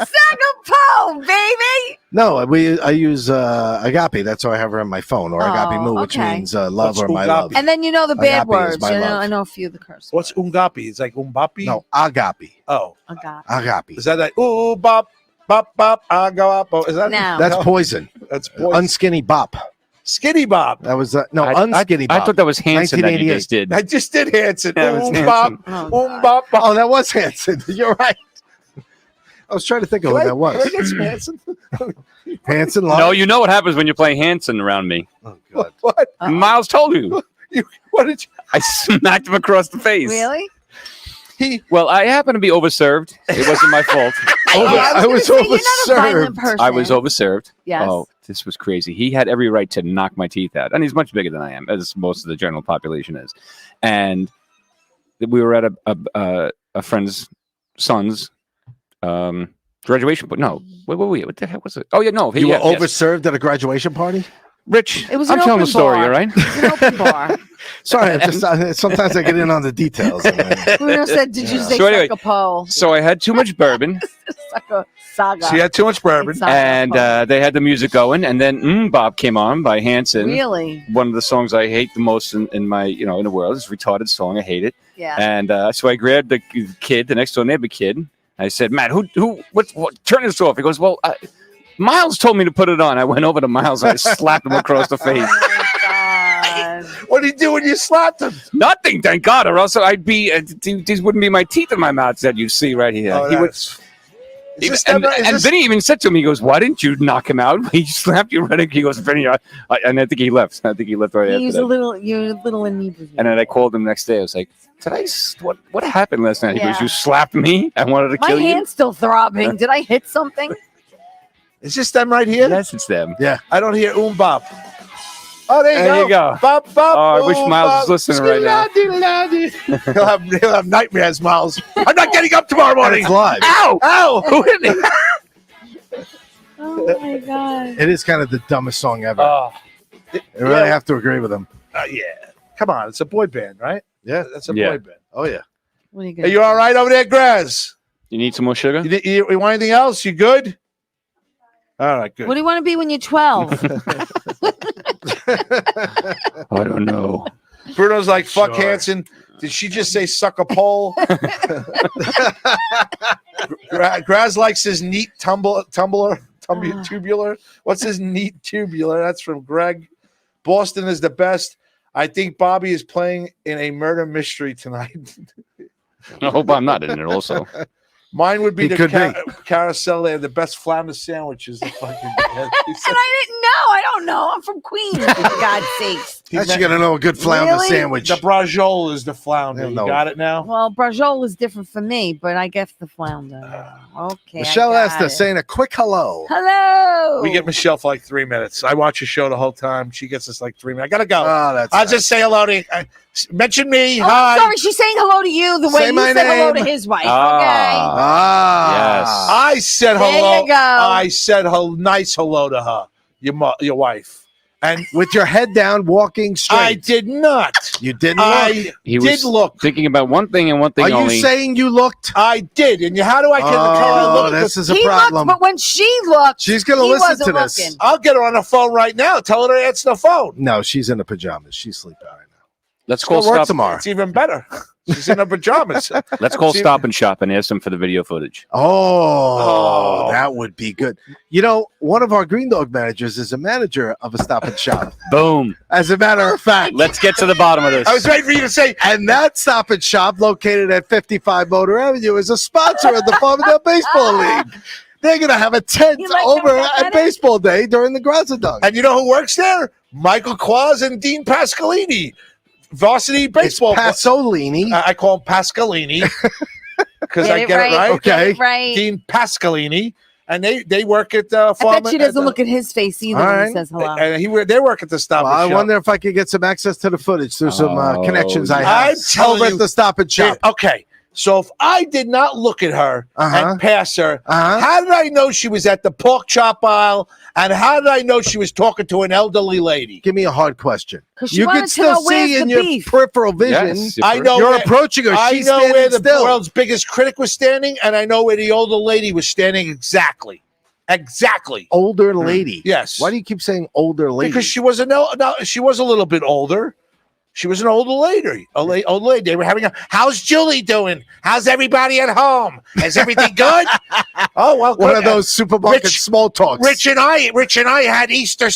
Sagapo, baby. No, I use agape. That's how I have her on my phone, or agape Oh, mu, which okay. means love What's or my agape? love. And then you know the bad Agape is words. my love. I know a few of the curse What's words. ungapi? It's like umbapi. No, agape. Oh, Agape. Agape. is that like ooh bop bop bop? I go up. Oh, is that No. That's no, poison. That's poison. Unskinny bop. Skinny bop. That was no I unskinny I bop. thought that was Hanson that you 1988. just did. I just did Hanson. That was Ooh bop. Hanson. Oh, Ooh God. bop bop. Oh, that was Hanson. You're right. I was trying to think of what that Can I was. get some Hanson? Hanson. No, you know what happens when you play Hanson around me. Oh, God. What? Uh-oh. Miles told you. What did you? I smacked him across the face. Really? Well, I happened to be overserved. It wasn't my fault. I was gonna say, you're not a violent overserved. person. I was overserved. Yes. Oh, this was crazy. He had every right to knock my teeth out. And he's much bigger than I am, as most of the general population is. And we were at a friend's son's graduation. But no, wait, what the heck was it? Oh, yeah, no. You were yes. overserved at a graduation party? Rich, It was I'm an telling the open story, bar. all right? It was an open bar. Sorry, sometimes I get in on the details. Bruno said, "Did you Yeah. say So anyway, sagapo?" So I had too much bourbon, Saga. She had too much bourbon. Saga. and they had the music going, and then Bob came on by Hanson. Really? One of the songs I hate the most in my in the world. It's a retarded song. I hate it. Yeah. And so I grabbed the kid, the next door neighbor kid. I said, "Matt, what? Turn this off." He goes, "Well, Miles told me to put it on." I went over to Miles and I slapped him across the face. Oh my God. What did he do when you slapped him? Nothing, thank God, or else I'd be these wouldn't be my teeth in my mouth that you see right here. Oh, He would. that's- Is this And that right? Is this- Vinny even said to me, he goes, "Why didn't you knock him out?" He slapped you right. He goes, "Vinny," and I think he left. I think he left right He after was that. you're a little inebriated. And then I called him the next day. I was like, what happened last night?" He goes, Yeah. "You slapped me. I wanted to My kill you." hand's still throbbing. Did I hit something? Is this them right here? Yes, it's them. I don't hear bop. Oh, there There you go. Bop, bop, Oh, I wish boom, Miles was bop. listening right now. he'll have nightmares, Miles. I'm not getting up tomorrow And morning. it's live. Ow! Who hit me? Oh my god. It is kind of the dumbest song ever. Oh, I really have to agree with him. yeah. Come on, it's a boy band, right? Yeah. That's a Yeah. boy band. Oh, yeah. What are you gonna Are you all right over there, Graz? You need some more sugar? You want anything else? You good? All right, good. What do you want to be when you're 12? I don't know. Bruno's like, fuck Sure. Hanson. Did she just say suck a pole? Graz likes his neat tubular. What's his neat tubular? That's from Greg. Boston is the best. I think Bobby is playing in a murder mystery tonight. I hope I'm not in it also. Mine would be He the could be. carousel. They have the best flounder sandwiches. And I didn't know. I don't know. I'm from Queens, for God's sakes. How's she going to know a good flounder Really? sandwich? The brajol is the flounder. You No. got it now? Well, brajol is different for me, but I guess the flounder. Okay. Michelle I asked got us it. saying a quick hello. Hello. We get Michelle for like 3 minutes. I watch a show the whole time. She gets us like 3 minutes. I gotta go. Oh, that's I'll nice. just say hello to mention me. Oh, Hi. sorry, she's saying hello to you the way Say you my said hello to name. his wife. Ah. I said There hello. you go. I said nice hello to her, your wife. And With your head down, walking straight. I did not. You didn't look. I He did was look. thinking about one thing and one thing Are you only. saying you looked? I did. And how do I tell I Oh, look? this is a He problem. looked, but when she looked, She's going to he listen wasn't to this. looking. I'll get her on the phone right now. Tell her to answer the phone. No, she's in the pajamas. She's sleeping right now. Let's Go call work stop. tomorrow. It's even better. She's in her pajamas. Let's call See- Stop and Shop and ask them for the video footage. Oh, Oh. that would be good. You know, one of our Green Dog managers is a manager of a Stop and Shop. Boom. As a matter of fact. Let's get to the bottom of this. I was waiting for you to say, And that Stop and Shop, located at 55 Motor Avenue, is a sponsor of the Farmingdale Baseball League. They're going to have a tent You like over that at Baseball Day during the Grazadunk. and you know who works there? Michael Quaz and Dean Pascalini. Varsity baseball. Pasolini. I call him Pascalini because I get it right. Okay. Get it right. Dean Pascalini, and they work at the I farm. bet she doesn't look at his face either All when right. he says hello. And they work at the Stop Well, and I Shop. wonder if I could get some access to the footage through some Oh, connections I I'm have telling over you- at the Stop and Shop. Okay, so if I did not look at her Uh-huh. and pass her, Uh-huh. how did I know she was at the pork chop aisle? And how did I know she was talking to an elderly lady? Give me a hard question. 'Cause she You wanted can to still know where's see in the your beef. peripheral vision. Yes, I know You're where- approaching her. I She's know standing where the still. world's biggest critic was standing, and I know where the older lady was standing exactly. Exactly. Older lady. Yes. Why do you keep saying older lady? Because she was she was a little bit older. She was an older lady. Old lady. They were having how's Julie doing? How's everybody at home? Is everything good? Oh well, One good. of those supermarket Rich- small talks. Rich and I had Easter.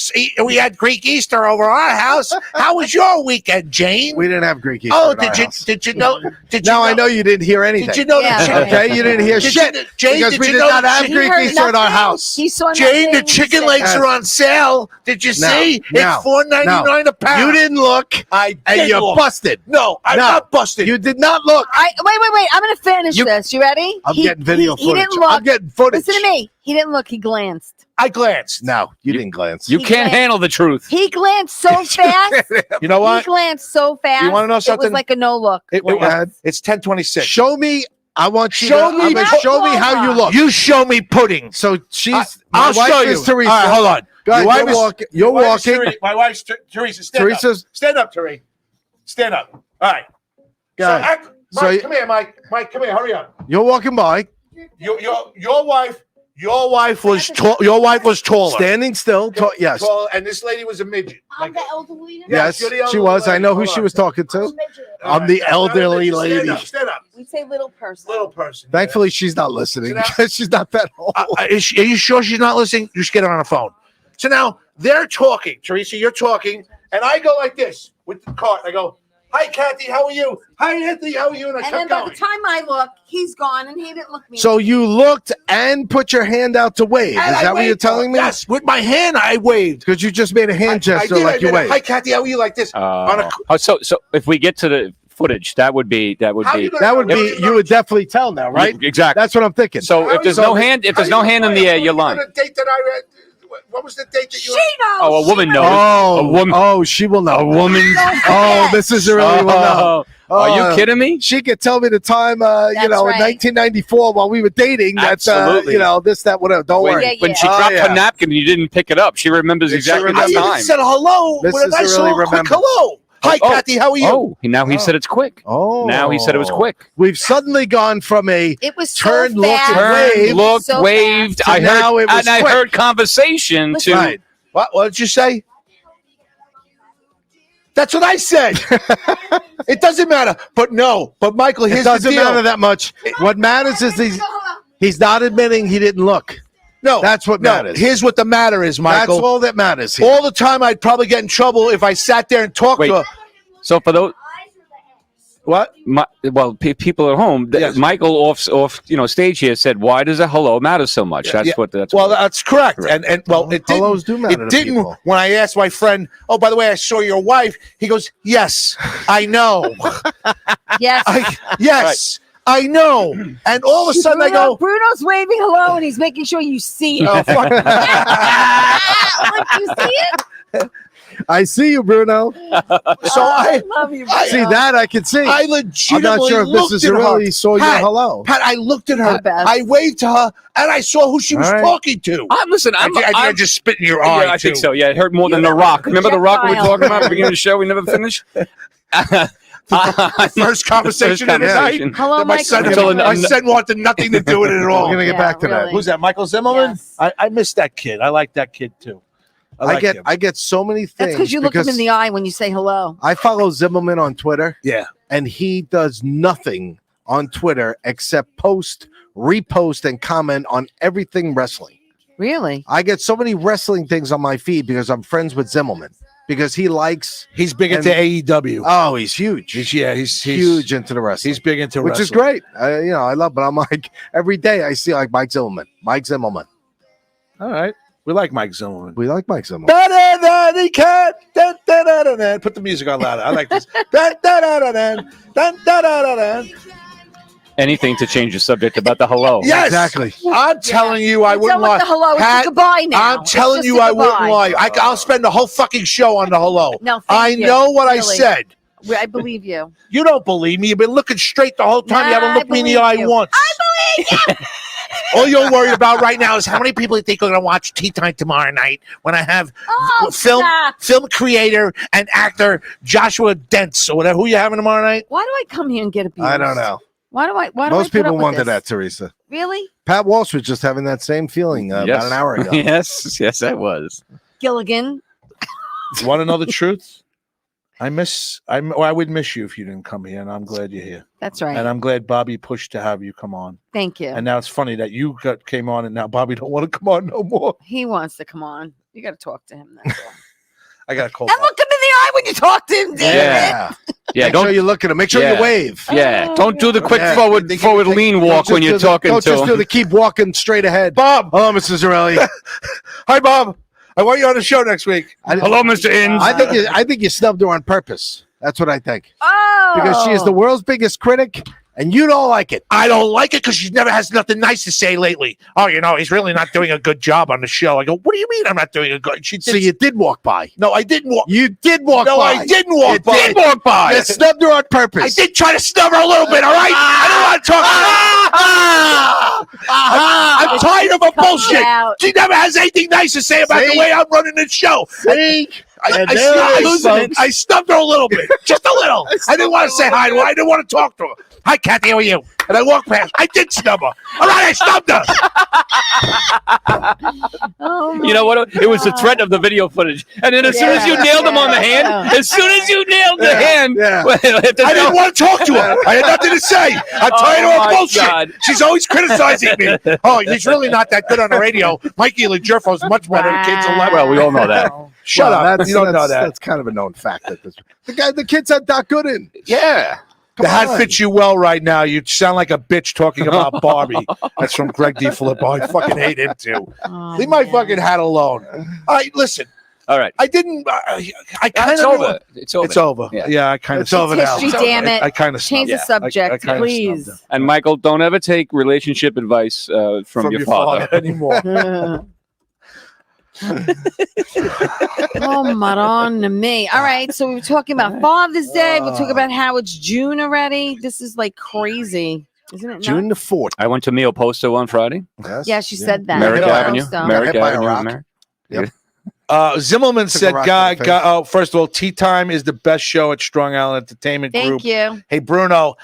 We had Greek Easter over our house. How was your weekend, Jane? We didn't have Greek Easter. Oh, in our house. did you know? Did you Now I know you didn't hear anything. Did you know Yeah, that? right. Okay, you didn't hear Did shit you- Jane, because did we you did know not that have she Greek heard Easter in our nothing? house. He saw Jane, the nothing. chicken He legs said- are on sale. Did you No, see? no, It's $4.99 a pound. You didn't look, I and did you look. busted. No, I'm No. not busted. You did not look. Wait. I'm going to finish You- this. You ready? I'm getting video He footage. didn't look. I'm getting footage. Listen to me. He didn't look. He glanced. I glanced. No, you didn't glance. You He can't glanced. handle the truth. He glanced so fast. You know He what? glanced so fast. You wanna know It something? was like a no look. It's 10:26. Show me. I want you Show to me I'm gonna the- show me how you look. You show me pudding. So she's. I'll my wife show you. is Teresa. All right, hold on. Go ahead, Your wife you're is- walking. You're My wife's walking. Teresa. My wife's Teresa. Stand Teresa's. up. Stand up, Teresa. Stand up. All right. Go So, ahead. Mike, come here, Mike. Mike, come here. Hurry up. You're walking by, Your wife was tall. Your wife was taller. standing still. Yes. Taller, and this lady was a midget. I'm the elderly lady. Yes, you're the she elderly was. I lady. know who Hold she on. was talking I'm a to. midget. All I'm the right, elderly stand lady. up, Stand up. We say little person. Little person. Thankfully, she's not listening So now- because she's not that old. Are you sure she's not listening? Just get her on the phone. So now they're talking. Teresa, you're talking. And I go like this with the cart. I go, hi, Kathy. How are you? Hi, Anthony. How are you? And I And kept then by going. the time I look, he's gone, and he didn't look me. So you looked and put your hand out to wave. And Is I that what you're waved. telling me? Yes, with my hand I waved. Because you just made a hand gesture I like you did. waved. Hi, Kathy. How are you? Like this. On a- Oh, so if we get to the footage, that would be How you gonna That would know? be. You would definitely tell now, right? Exactly. That's what I'm thinking. So How if there's you no gonna- hand, if how there's you no gonna hand in find the out air, you're on lying. a date that what was the date that She you? knows. Oh, a woman knows. Oh, A woman. Oh, she will know. A woman. Oh, Mrs. Zarelli will know. Are you kidding me? She could tell me the time, in right. 1994 while we were dating. That Absolutely. this, that, whatever. Don't worry. Yeah, When she Oh, dropped yeah. her napkin and you didn't pick it up, she remembers She exactly remembers. the I even time. said hello with a Mrs. nice Zarelli little quick remembers. hello. Hi, Oh. Kathy. How are you? Oh, now he said it's quick. Oh, Now he said it was quick. We've suddenly gone from a It was Turn, so looked, and fast. waved. It was Looked, so waved. fast. To I heard, now it was and I quick. heard conversation Listen. to. right. What did you say? That's what I said. It doesn't matter. But Michael, It here's the doesn't deal. matter that much. What matters is he's not admitting he didn't look. No, That's what matters. Here's what the matter is, Michael. That's all that matters here. All the time, I'd probably get in trouble if I sat there and talked Wait. to her. So for those, What? people at home, Yes. Michael off stage here said, "Why does a hello matter so much?" That's Yeah. what. That's Well, what- that's correct. Correct. And it didn't. Hellos do matter It to didn't. people. When I asked my friend, "Oh, by the way, I saw your wife," he goes, "Yes, I know. Yes. Yes, I know." And all of a sudden, I go, Bruno's waving hello, and he's making sure you see it. "Oh, fuck." Like, you see it? I see you, Bruno. So I love you. I- See that I can see. I I'm legitimately not sure if looked Mrs. at her. Zarelli saw your Pat, hello. Pat, I looked at her. Our best. I waved to her, and I saw who she was All right. talking to. Listen, I I'm just spit in your eye. yeah, I think too. so. Yeah, it hurt more than The Rock. Remember The Rock we were talking about at the beginning of the show? We never finished. First conversation of the night. Hello, My Michael. son, Until my son wanted nothing to do with it at We're all. gonna get Yeah, back to that. really. Who's that? Michael Zimmerman? Yes. I miss that kid. I like that kid too. I like him. I get so many things. That's because you look him in the eye when you say hello. I follow Zimmerman on Twitter, Yeah. and he does nothing on Twitter except post, repost, and comment on everything wrestling. Really? I get so many wrestling things on my feed because I'm friends with Zimmerman because he likes. He's big And- into AEW. Oh, he's huge. He's Huge into the wrestling. He's big into which wrestling. is great. I love. But I'm like every day I see like Mike Zimmerman. Mike Zimmerman. All right. We like Mike Zimmerman. We like Mike Zimmerman. Da-da-da-dee cat. Da-da-da-da-da. Put the music on louder. I like this. Da-da-da-da-da. Da-da-da-da-da. Anything to change the subject about the hello. Yes. Exactly. I'm telling you, I wouldn't Done with lie. the hello. Pat, It's a goodbye now. I'm telling It's you, just a I wouldn't goodbye. lie. I'll spend the whole fucking show on the hello. No, thank I you. know what I Really. said. I believe you. You don't believe me. You've been looking straight the whole time. You Nah, haven't looked me in the I eye believe you. once. All you're worried about right now is how many people you think are going to watch Tea Time tomorrow night when I have Oh, stop. film creator and actor Joshua Dents or whatever. Who you having tomorrow night? Why do I come here and get abused? I don't know. Why do I? Most put up people with wanted this? that, Teresa. Really? Pat Walsh was just having that same feeling about an hour ago. yes, that was. Gilligan. You want to know the truth? I would miss you if you didn't come here, and I'm glad you're here. That's right. And I'm glad Bobby pushed to have you come on. Thank you. And now it's funny that you came on, and now Bobby don't want to come on no more. He wants to come on. You got to talk to him. That's all. I got to call. And look him in the eye when you talk to him, David. Yeah. Yeah, Make don't sure you look at him. Make sure Yeah. you wave. yeah, Oh, don't do the quick Yeah. forward lean walk when you're talking Don't to just do him. the keep walking straight ahead. Bob. Hello, Mrs. Zarelli. Hi, Bob. I want you on the show next week. Hello, Mr. Inns. I think you snubbed her on purpose. That's what I think. Oh. Because she is the world's biggest critic, and you don't like it. I don't like it because she never has nothing nice to say lately. Oh, he's really not doing a good job on the show. I go, what do you mean I'm not doing a good? She did. So you did walk by. No, I didn't walk. You did walk No, by. I didn't walk You by. did walk by. You snubbed her on purpose. I did try to snub her a little bit. All right, I don't want to talk. I'm tired of her bullshit. out. She never has anything nice to say about See? the way I'm running the show. See? And there it is, I snubbed her a little bit, just a little. I didn't want to say hi to her. I didn't want to talk to her. Hi, Kathy, how are you? And I walked past. I did snub her. All right, I snubbed her. Oh You know what? It was the threat of the video footage. And then as soon as you nailed him on the hand, as soon as you nailed the hand, yeah. I didn't want to talk to her. I had nothing to say. I'm tired of Oh, her my bullshit. God. She's always criticizing me. Oh, he's really not that good on the radio. Mikey LaJerfo's much better. The kids will love Well, we all know that. Shut up. That's, You don't know that. That's kind of a known fact. The kids had Doc Gooden. Yeah. The hat on. fits you well right now. You sound like a bitch talking about Barbie. That's from Greg DiFilippo. I fucking hate him too. Oh, Leave my man. fucking hat alone. All right, listen. All right. I didn't. I kind It's of. over. It's over. It's over. Yeah. Yeah, I kind of. It's over now. History, damn it. I kind of Change the subject, kinda please. snubbed And Michael, don't ever take relationship advice from your father. anymore. Oh, Madonna me. All right. So we were talking about Father's Day. We're talking about how it's June already. This is like crazy. Isn't it? June the 4th. I went to Mio Posto on Friday. Yes. Yeah, she said that. Merrick Yeah. Avenue. Posto. Merrick Hit by a Avenue. rock. Merrick. Yep. Zimmelman Took a said, rock to the face. first of all, Tea Time is the best show at Strong Island Entertainment Group. Thank you. Hey, Bruno,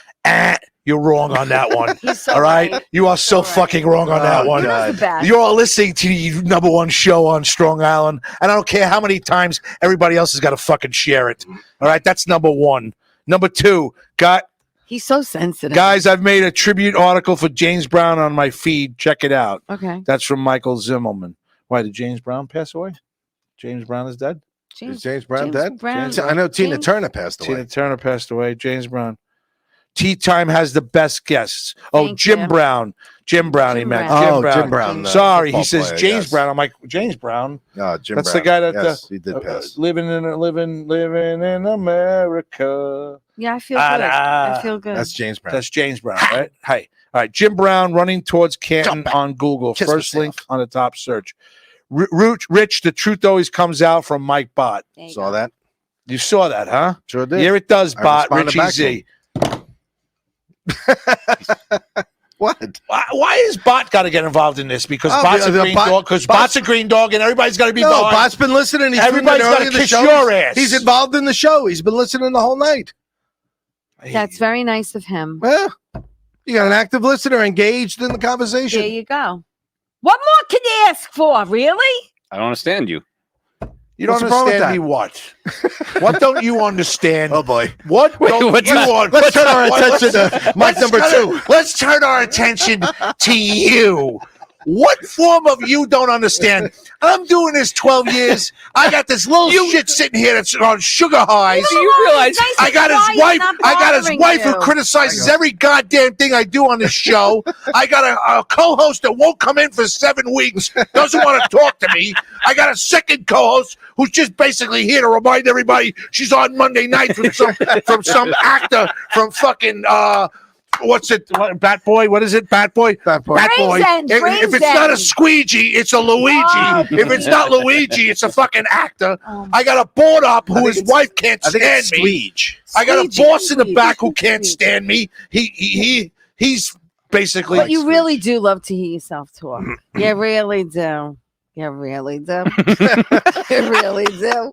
you're wrong on that one. He's so All right? right. You are so All right. fucking wrong on that Oh, one. God. Bruno's the best. You're listening to the number one show on Strong Island, and I don't care how many times everybody else has got to fucking share it. All right? That's number one. Number two, He's so sensitive. guys, I've made a tribute article for James Brown on my feed. Check it out. Okay. That's from Michael Zimmelman. Why, did James Brown pass away? James Brown is dead? Is James Brown dead? Brown. I know Tina James- Turner passed away. Tina Turner passed away. James Brown. Tea Time has the best guests. Oh, Thank Jim you. Brown. Jim Brown, he Jim meant. Brown. Oh, Jim Brown. Jim Brown. Sorry, he football says player, James yes. Brown. I'm like, James Brown? Oh, Jim That's Brown. the guy that yes, he did pass. living in America. Yeah, I feel good. I feel good. That's James Brown. That's James Brown, right? Hey. All right. Jim Brown running towards Canton on Google. Kiss First myself. link on the top search. Rich, the truth always comes out from Mike Bott. There you Saw go. that? You saw that, huh? Sure did. Here it does, I Bott. responded Richie back to Z. What? Why is Bot got to get involved in this? Because Oh, Bot's a the green Bot- dog. Because Bot's- Bot's a green dog, and everybody's got to be. No, behind. Bot's been listening. He's Everybody's got gotta kiss your ass. He's involved in the show. He's been listening the whole night. That's very nice of him. Well, you got an active listener engaged in the conversation. There you go. What more can you ask for? Really? I don't understand you. You don't What's the problem with understand me. What? What don't you understand? Oh boy. What don't What's you that? want? Let's turn our attention to Mike number 2. Let's turn our attention to you. What form of you don't understand? I'm doing this 12 years. I got this little shit sitting here that's on sugar highs. Do you realize I got his wife who criticizes every goddamn thing I do on this show. I got a co-host that won't come in for 7 weeks, doesn't want to talk to me. I got a second co-host who's just basically here to remind everybody she's on Monday night from some actor from fucking what's it? Bat Boy? What is it? Bat Boy? Bat Boy. Bat Boy. Brains End, If it's Brains not a End. squeegee, it's a Luigi. Oh, If it's not Luigi, it's a fucking actor. Oh, I got a board up I who think his it's- wife can't I think stand it's me. Squeege. I got a Squeegee, boss in the Squeege, back who can't Squeege. stand me. He's basically. But you really do love to hear yourself talk. You really do. You really do. You really do.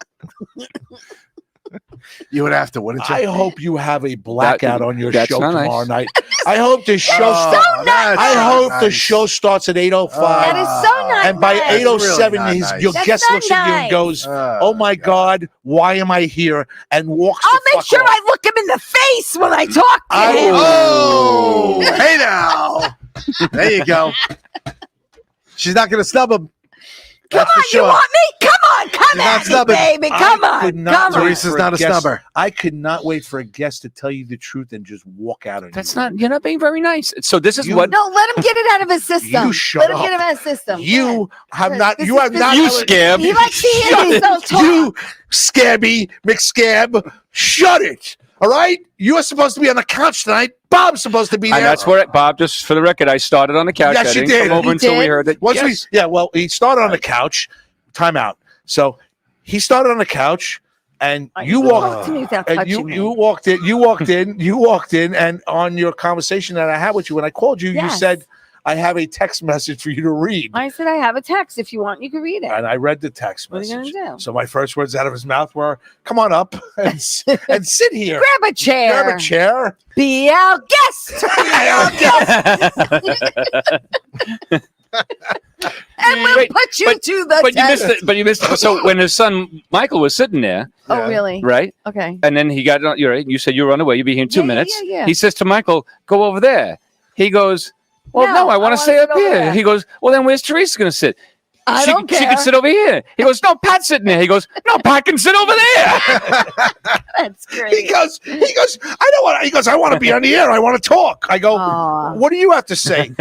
You would have to, wouldn't you? I hope you have a blackout on your that's show not nice. tomorrow night. I hope the show. that's I hope the nice. show starts at 8:05. That is so nice. And by Nice. 8:07, Really not nice. your That's guest so looks at you and nice. goes, "Oh my God, why am I here?" and walks. I'll the make fuck sure off. I look him in the face when I talk to him. Oh, hey now. There you go. She's not going to snub him. Come That's for on, sure. you want me? Come on, come She's not at me, stubborn. baby. Come I could on, not come wait on. Teresa's for not a guest- snubber. I could not wait for a guest to tell you the truth and just walk out on That's you. not. You're not being very nice. So this is You- what No, let him get it out of his system. You shut let him up. get it out of his system. You have Good. not. This You is- have this not. is- you scab. He likes to hear himself talk. You scabby McScab. Shut it. All right. You are supposed to be on the couch tonight. Bob's supposed to be there. And that's where Bob. Just for the record, I started on the couch. Yes, I you didn't did. come over You until we did? heard that. Once Yes. well, he started on the couch. Time out. So he started on the couch, and you Talk walked. to me without And touching me. you walked in. You walked in, and on your conversation that I had with you when I called you, you Yes. said, "I have a text message for you to read." I said I have a text. If you want, you can read it. And I read the text What are you message. gonna do? So my first words out of his mouth were, "Come on up and sit here. Grab a chair. Grab a chair." Be our guest. And we'll Wait, put you but- to the But you test. missed it. But you missed it. So when his son Michael was sitting there, Oh, really? right, Okay. and then he got on. You're right. You said you were on the way. You'll be here in 2 Yeah, yeah, minutes. yeah, yeah. He says to Michael, "Go over there." He goes, "Well, no, I want to stay up over here." there. He goes, "Well, then where's Teresa going to sit?" I she, don't She care. can sit over here. He goes, "No, Pat's sitting there." He goes, "No, Pat can sit over there." That's He great. goes, I don't want. He goes, I want to be on the air. I want to talk. I go, Aw. what do you have to say?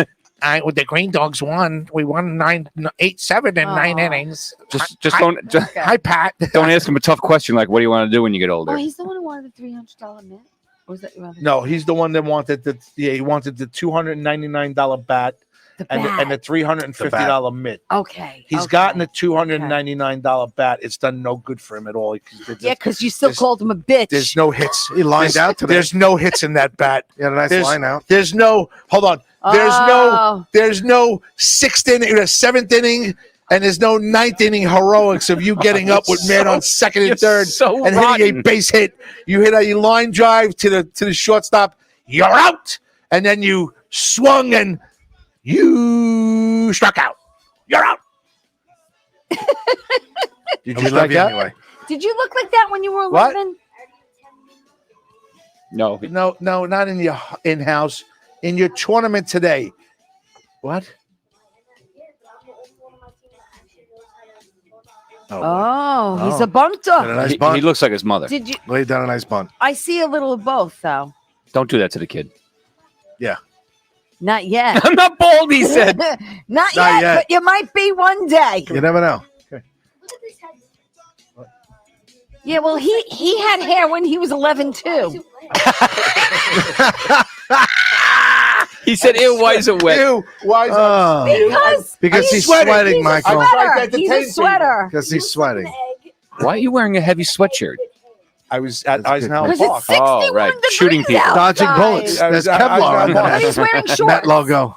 With the Green Dogs won. We won 8-7 in 9 Aw. innings. just don't Okay. Hi, Pat. don't ask him a tough question like, "What do you want to do when you get Oh, older?" he's the one who wanted the $300 mitt? Or was that your other? No, he's the one that wanted he wanted the $299 bat The and bat. the $350 mitt. Okay. He's okay. gotten the $299 bat. It's done no good for him at all. Yeah, because you still there's- called him a bitch. There's no hits. He lined out today. There's no hits in that bat. He had a nice There's- line out. There's no. Hold on. There's no sixth inning or seventh inning, and there's no ninth inning heroics of you getting up with man on second and third so and hitting rotten. a base hit. You hit a line drive to the shortstop. You're out, and then you swung and you struck out. You're out. Did I you was love like you that? anyway? Did you look like that when you were What? 11? No, No, not in your in-house. In your tournament today. What? Oh, he's a Did a bunter. nice he bunt. looks like his mother. Did you? Laid down a nice bunt. I see a little of both, though. Don't do that to the kid. Not yet. I'm not bald, he said. Not yet, yet. but you might be one day. You never know. Yeah, well, he had hair when he was 11 too. He said, ew, why is it wet? Ew, why is Because Because he's sweating, Michael. I tried to He's entertain a sweater. Because he's sweating. Why are you wearing a heavy sweatshirt? I was at That's good. Eisenhower Because Park. it's 61 Oh, right. degrees Shooting people. outside. Dodging bullets. I was- There's I was- Kevlar under I But that. he's wearing shorts. That logo. All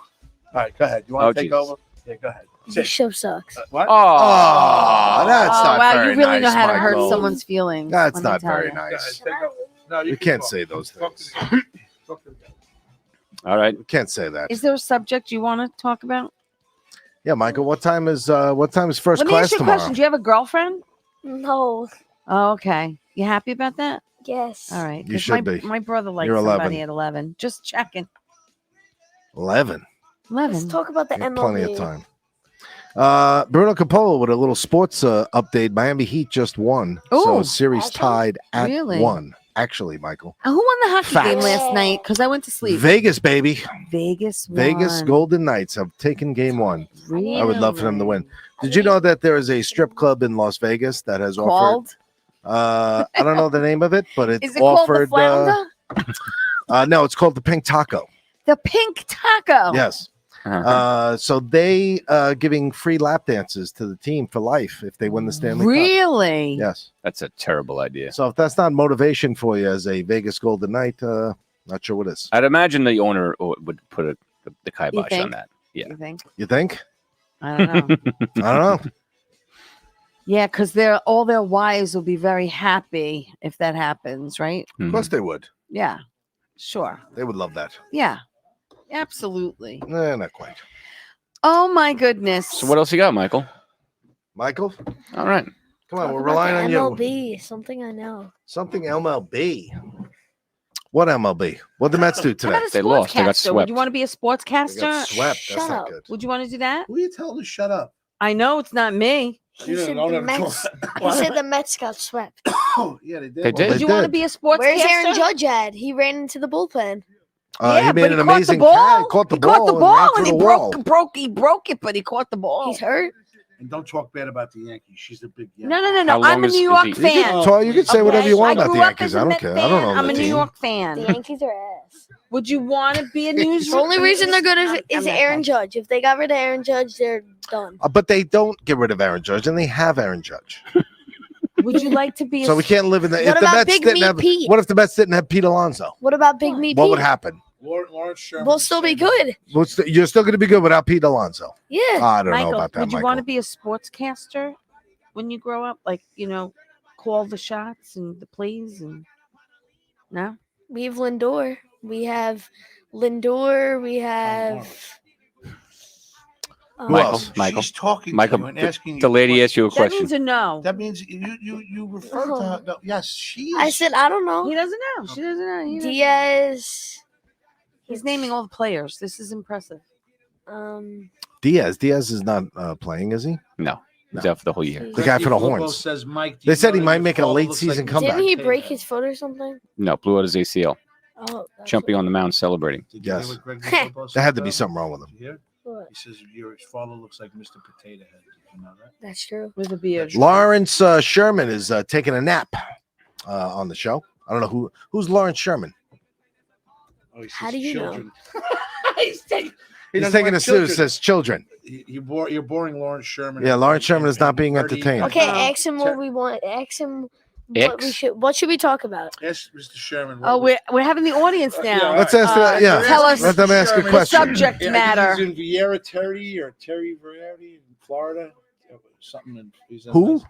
right, go ahead. You want to Oh, take Jesus. over? Yeah, go ahead. This show sucks. What? Oh, that's Oh, not wow, very you really nice, know how to hurt Michael. someone's feelings. That's let me not tell very you. Go ahead, nice. take over. No, You can can't talk. say those Talk to things. the- talk to the- All right. You can't say that. Is there a subject you want to talk about? Yeah, Michael. What time is first Let me class ask you a tomorrow? question. Do you have a girlfriend? No. Oh, okay. You happy about that? Yes. All right. You 'Cause should my, be. My brother likes You're somebody 11. at 11. Just checking. 11. 11. Let's talk about the You have MLB. plenty of time. Bruno Capola with a little sports update. Miami Heat just won, so Ooh, series actually? tied at Really? 1. Actually, Michael, Who won the hockey game Facts. last night? Because I went to sleep. Vegas, baby, Vegas won. Vegas Golden Knights have taken game 1. Really? I would love for them to win. Did you know that there is a strip club in Las Vegas that has offered? Called? I don't know the name of it, but it's Is it called the offered. Flounder? No, it's called the Pink Taco. The Pink Taco. Yes. Uh-huh. So they giving free lap dances to the team for life if they win the Stanley Cup. Really? Yes. That's a terrible idea. So if that's not motivation for you as a Vegas Golden Knight, not sure what is. I'd imagine the owner would put the kibosh think? on that. Yeah. You think? You think? I don't know. I don't know. Yeah, because all their wives will be very happy if that happens, right? Of course they would. Yeah. Sure. They would love that. Yeah. Absolutely. Not quite. Oh my goodness. So what else you got, Michael? Michael, All right. come on, Talk we're about relying the on you. MLB, something I know. Something MLB. What MLB? What the Mets do How today? about a They lost. They got sportscaster? Would you swept. want to be a They sportscaster? got swept. Shut That's not up. good. Would you want to do that? Who are you telling to shut up? I know it's not me. He said the Mets. He said the Mets got swept. Yeah, they did. They did. Would you want to did. be a sportscaster? Where's Aaron Judge at? He ran into the bullpen. Yeah, He but made an caught the amazing ball. catch. Caught the He ball. caught the ball and and ran he through the wall. he broke it, but he caught the ball. He's hurt. And don't talk bad about the Yankees. She's a big Yankee. No. How I'm long a is- New is York he- You fan. can, talk, you can say whatever you want I about the grew up Yankees. as a I don't Met care. fan. I don't know I'm the a New team. York The fan. Yankees are ass. Would you want to be a news? The only reason they're good is I'm not Aaron fine. Judge. If they got rid of Aaron Judge, they're done. But they don't get rid of Aaron Judge, and they have Aaron Judge. Would you like to be? So we can't live in the. What If the about Mets Big didn't Meat have, Pete? what if the Mets didn't have Pete Alonso? What about Big Meat What Pete? would happen? Lawrence Sherman. We'll still be good. You're still going to be good without Pete Alonso. Yeah. I don't Michael, know about that, would you Michael. want to be a sportscaster when you grow up? Like, call the shots and the plays and no? We have Lindor. We have Lindor. We have. Who else? Michael. She's talking Michael, to you and asking you. The lady a asked you a That question. means a no. That means you refer to her. No, yes, she is. I said I don't know. He doesn't know. She doesn't know. He doesn't- Diaz. He's naming all the players. This is impressive. Diaz is not playing, is he? No. He's out for the whole year. The guy for the Filippo Horns. Says, Mike, do They you said know he that might your make a father late looks season Mr. comeback. Didn't he Potato break Head? his foot or something? No, blew out his ACL. Oh, that's Jumping on the mound celebrating. Did you hear Yes. what Greg Filippo There had to said be about something wrong with him. Did you hear? what? He says your father looks like Mr. Potato Head. Did you know that? That's true. With a beard. Lawrence Sherman is taking a nap on the show. I don't know who's Lawrence Sherman. Oh, he How says do you know? children. He He's doesn't taking like a suit. Says children. You're boring Lawrence Sherman. Yeah, Lawrence Sherman is not being Bertie entertained. Okay, Oh. ask him what we want. Ask him what should we talk about? Yes, Mr. Sherman. Oh, we're having the audience now. yeah, Let's ask. Uh, tell us Let them ask a the question. subject matter. He's in Vieira Terry or Terry Verdi in Florida. Something. He's in Who?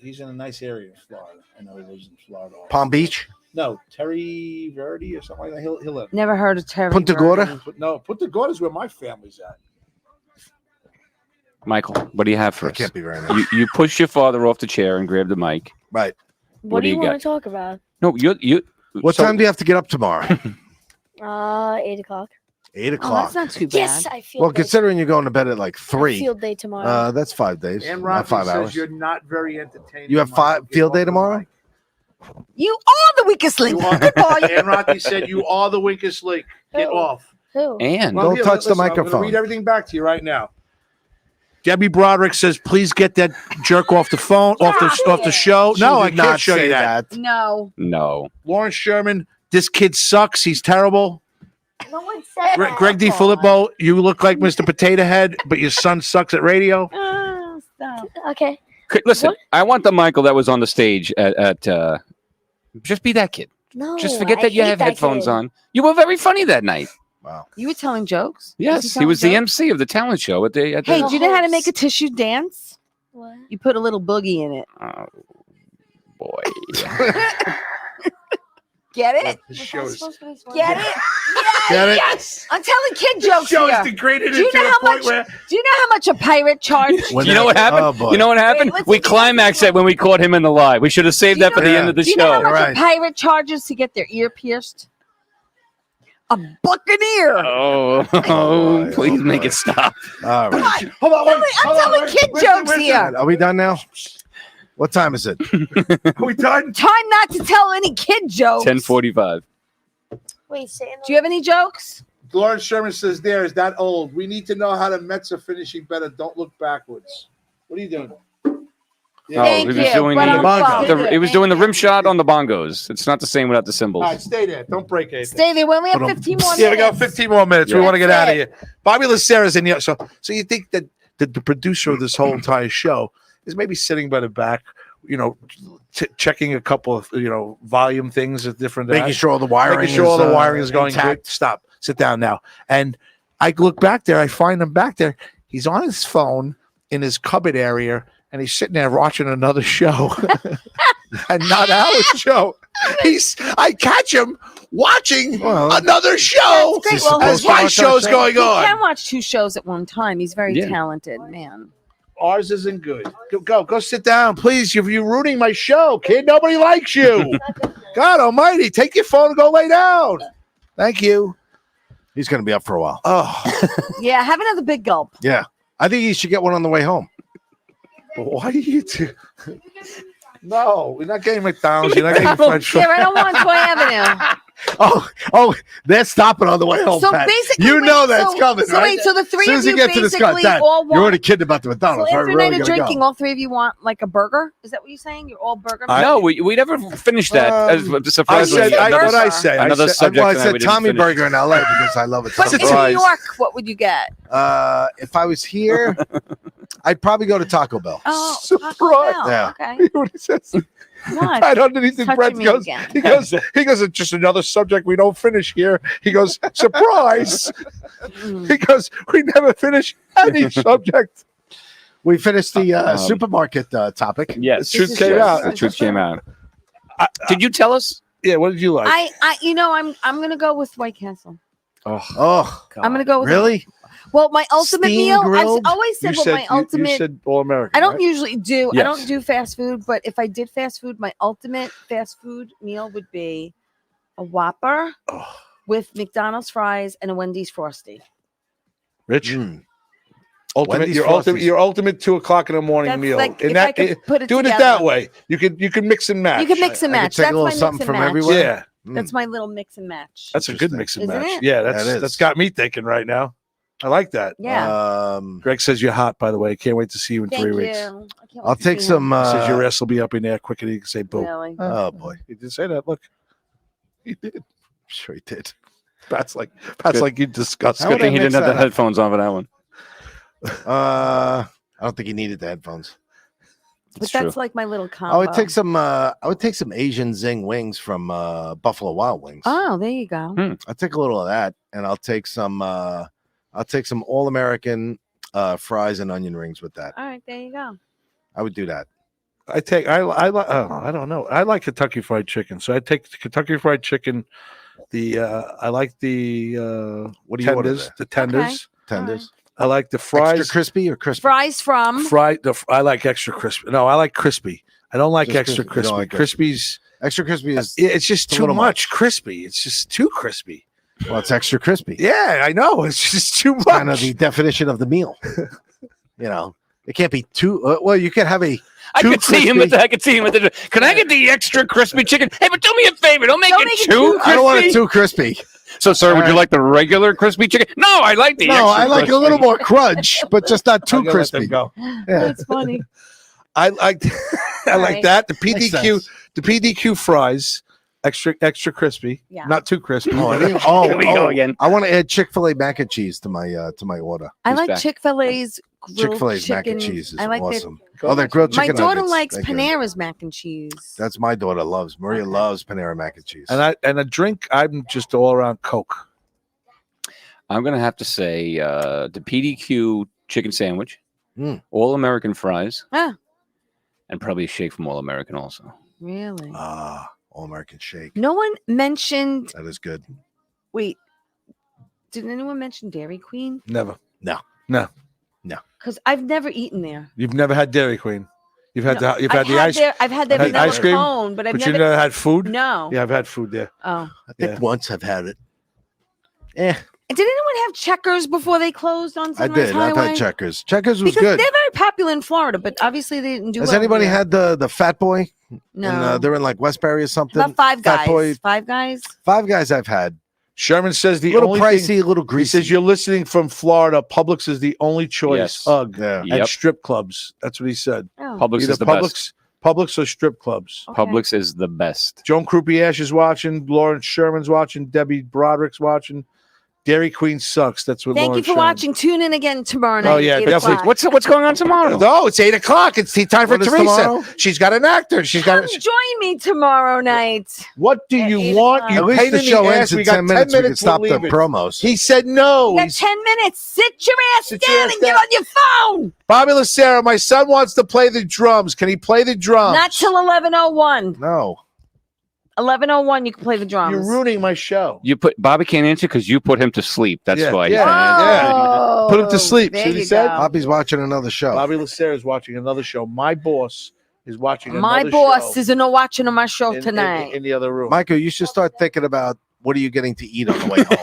He's in a nice area of Florida. I know he lives in Florida. Palm Beach. No, Terry Verdi or something like that. He'll live. Never heard of Terry. Punta Verdi. Gorda? No, Punta Gorda is where my family's at. Michael, what do you have for That us? can't be very nice. You pushed your father off the chair and grabbed the mic. Right. What do you got? want to talk about? No, you. What time do you have to get up tomorrow? 8 o'clock. 8 Oh, o'clock. that's not too bad. Yes, I feel. Well, considering you're going to bed at like 3, field day tomorrow. that's 5 days. And Not Rocky 5 says hours. you're not very entertaining. You have field day tomorrow? You are the weakest link. Goodbye. And Rocky said you are the weakest link. Get Who? off. Who? And Don't touch the I'm gonna microphone. read everything back to you right now. Debbie Broderick says, "Please get that jerk off the phone, off the show." She No, I did can't not show say you that. No. no. Lawrence Sherman, this kid sucks. He's terrible. No one said that. Greg DiFilippo, you look like Mr. Potato Head, but your son sucks at radio. Oh, stop. Okay. Listen, What? I want the Michael that was on the stage at just be that kid. No. Just forget I that you hate have that headphones kid. on. You were very funny that night. Wow. You were telling jokes? Yes, he telling was the jokes? MC of the talent show at the. Hey, The do you know how to host. make a tissue dance? What? You put a little boogie in it. Oh boy. Get it? This show is Get it? Get it? Yes. I'm telling kid jokes show here. is degraded Do you into know the how point much? where Do you know how much a pirate charged? When You know they- what happened? Oh, boy. You know what happened? let's We do this climaxed one. it when we caught him in the lie. We should have saved Do you that for know- the end of the Do you know how show. much Right. a pirate charges to get their ear pierced? A buccaneer. Oh, please make it stop. All Come right. on. hold on, wait, I'm hold on, telling wait, kid wait, jokes wait, here. Are we done now? What time is it? Are we done? Time not to tell any kid jokes. 10:45. Wait, say it. Do you have any jokes? Lawrence Sherman says, "There is that old. We need to know how the Mets are finishing better. Don't look backwards." What are you doing? Yeah. Thank he was you, doing but the I'm bongo. following He was it. doing the Thank rim shot on the bongos. It's not the same without the symbols. All right, stay there. Don't break anything. Stay there. We only have Hold on. 15 more minutes. Yeah, we got 15 more minutes. We Yeah. want to get That's out of it. here. Bobby Lacera's in here. So you think that the producer of this whole entire show is maybe sitting by the back, checking a couple of, volume things at different Making sure all the wiring making sure all the wiring is going intact. good. Stop. Sit down now. And I look back there. I find him back there. He's on his phone in his cupboard area, and he's sitting there watching another show, and not our show. I catch him watching another show That's great. Well, as supposed to my watch show's our show? going He can on. watch 2 shows at one time. He's very Yeah. talented, man. Ours isn't good. Go sit down, please. You're ruining my show, kid. Nobody likes you. God Almighty, take your phone and go lay down. Thank you. He's going to be up for a while. Oh, Yeah, have another big gulp. Yeah. I think he should get one on the way home. why do you do? No, we're not getting McDonald's. You're not getting French Yeah, fries. right on Montoy Avenue. Oh, they're stopping on the way home, So Pat. basically, You know wait, that's so- coming, so right? wait, so the three As soon of as you you get to the Scott, basically Dad, all you're want. already kidding about the So McDonald's. after We're a really night of gonna drinking, go. all 3 of you want like a burger? Is that what you're saying? You're all burger. No, we never finished that. I Surprisingly, said, Burger. what I say? another I said, subject. Well, I tonight said we didn't Tommy finish. Burger in LA because I love it. But so in New much. York, what would you get? If I was here, I'd probably go to Taco Bell. Oh, Surprise. Taco Bell. Yeah. Okay. what he says. What? Right underneath his Touching breath me goes. again. He goes. It's just another subject we don't finish here. He goes, surprise. He goes, we never finish any subject. We finished the supermarket topic. Yes, The truth is came yours. out. The truth came out. Did you tell us? Yeah, what did you like? I'm gonna go with White Castle. Oh, I'm gonna go with really? Well, my ultimate Steam meal. grilled? I've always said what my you ultimate. said all American. I don't right? usually do. I Yes. don't do fast food, but if I did fast food, my ultimate fast food meal would be a Whopper Oh. with McDonald's fries and a Wendy's Frosty. Rich. Mm. Ultimate, Wendy's your Frosties. ultimate, your ultimate 2:00 in the morning That's meal. like In if that, I could put it doing together. it that way, you can mix and match. You can mix and I could match. take a That's little my mix something and from match. everywhere. Yeah, That's my little mix and match. that's a good Interesting. mix and Isn't match. it? Yeah, That is. that's got me thinking right now. I like that. Yeah. Greg says you're hot, by the way. Can't wait to see you in Thank 3 you. weeks. I can't wait I'll to take see some. him. He says your ass will be up in there quicker than you can say boo. Really? Oh boy, He did say that. Look, he did. I'm sure he did. Pat's like you disgust. How Good would I thing he mix didn't have the that up? headphones on for that one. I don't think he needed the headphones. But It's that's true. like my little combo. I would take some. I would take some Asian Zing wings from Buffalo Wild Wings. Oh, there you go. I'll take a little of that, and I'll take some. I'll take some All American fries and onion rings with that. All right, there you go. I would do that. I don't know. I like Kentucky Fried Chicken, so I take the Kentucky Fried Chicken. I like the What do you order tenders. there? The tenders. Tenders, I like the fries. extra crispy or crispy? Fries from. I like extra crispy. No, I like crispy. I don't like Just extra crispy. You don't crispy. like extra. Crispy's Extra crispy is it's just a too little much crispy. It's just too crispy. well, it's extra crispy. Yeah, I know. It's just too much. Kind of the definition of the meal. It can't be too. Well, you can have a. I too could see him crispy- at the. Can I get the extra crispy chicken? Hey, but do me a favor. Don't make Don't it make it too too crispy. I don't want it too crispy. So, sir, would All you right. like the regular crispy chicken? No, I like the. No, extra I like crispy. a little more crunch, but just not too I'm gonna let them crispy. go. Yeah. That's funny. I like I like right. that. The Makes PDQ sense. the PDQ fries, extra crispy, Yeah. not too crispy. Oh, I didn't- Here we go again. I want to add Chick-fil-A mac and cheese to my order. I Who's like back? Chick-fil-A's grilled Chick-fil-A's mac and chicken. cheese is I like awesome. Oh, that grilled My chicken. daughter nuggets. likes Thank you. Panera's mac and cheese. That's my daughter loves. Maria Okay. loves Panera mac and cheese. And a drink, I'm just all around Coke. I'm gonna have to say the PDQ chicken sandwich, Mm. All American fries, Ah. and probably a shake from All American also. Really? All American shake. No one mentioned. That is good. Wait, did anyone mention Dairy Queen? Never. Because I've never eaten there. You've never had Dairy Queen. You've had No, you've had the ice, I've had their had vanilla ice cream, cone, but I've but never. you never had food. No. Yeah, I've had food there. Oh. I think Yeah. once I've had it. Eh, Did anyone have Checkers before they closed on I Sunrise did. Highway? I've had Checkers. Checkers was Because good. they're very popular in Florida, but obviously they didn't do. Has well anybody here. had the Fat Boy? No. And, they're in like Westbury or something. About Five Fat Guys. Boy. Five Guys. Five Guys I've had. Sherman says A the little only pricey, thing, a little he greasy. says you're listening from Florida. Publix is the only choice. Yes. Ugh. Yeah. And Yep. strip clubs. That's what he said. Oh. Publix Either is the best. Publix or strip clubs. Okay. Publix is the best. Joan Croupiache is watching. Lawrence Sherman's watching. Debbie Broderick's watching. Dairy Queen sucks. That's what. Thank you Lawrence for Sherman- watching. Tune in again tomorrow night. Oh, yeah, 8 definitely. o'clock. What's going on tomorrow? No, it's 8:00. It's tea time for What is Teresa. tomorrow? She's got an actor. She's got. Come join me tomorrow night. What do At you 8 want? o'clock. You At least pain the in show ass. ends in We got 10 minutes. We can we'll stop the leave it. promos. He said no. You got He's- 10 minutes. Sit your ass Sit your down ass and get down. on your phone. Bobby Lucero, my son wants to play the drums. Can he play the drums? Not till 11:01. No. 11:01, you can play the drums. You're ruining my show. You put Bobby can't answer because you put him to sleep. That's Yeah, why. yeah. Oh, Put him to sleep. there See what he you said? go. Bobby's watching another show. Bobby Lucero is watching another show. My boss is watching My another boss show is in a watching on my show in- tonight. in the other room. Michael, you should start thinking about what are you getting to eat on the way home.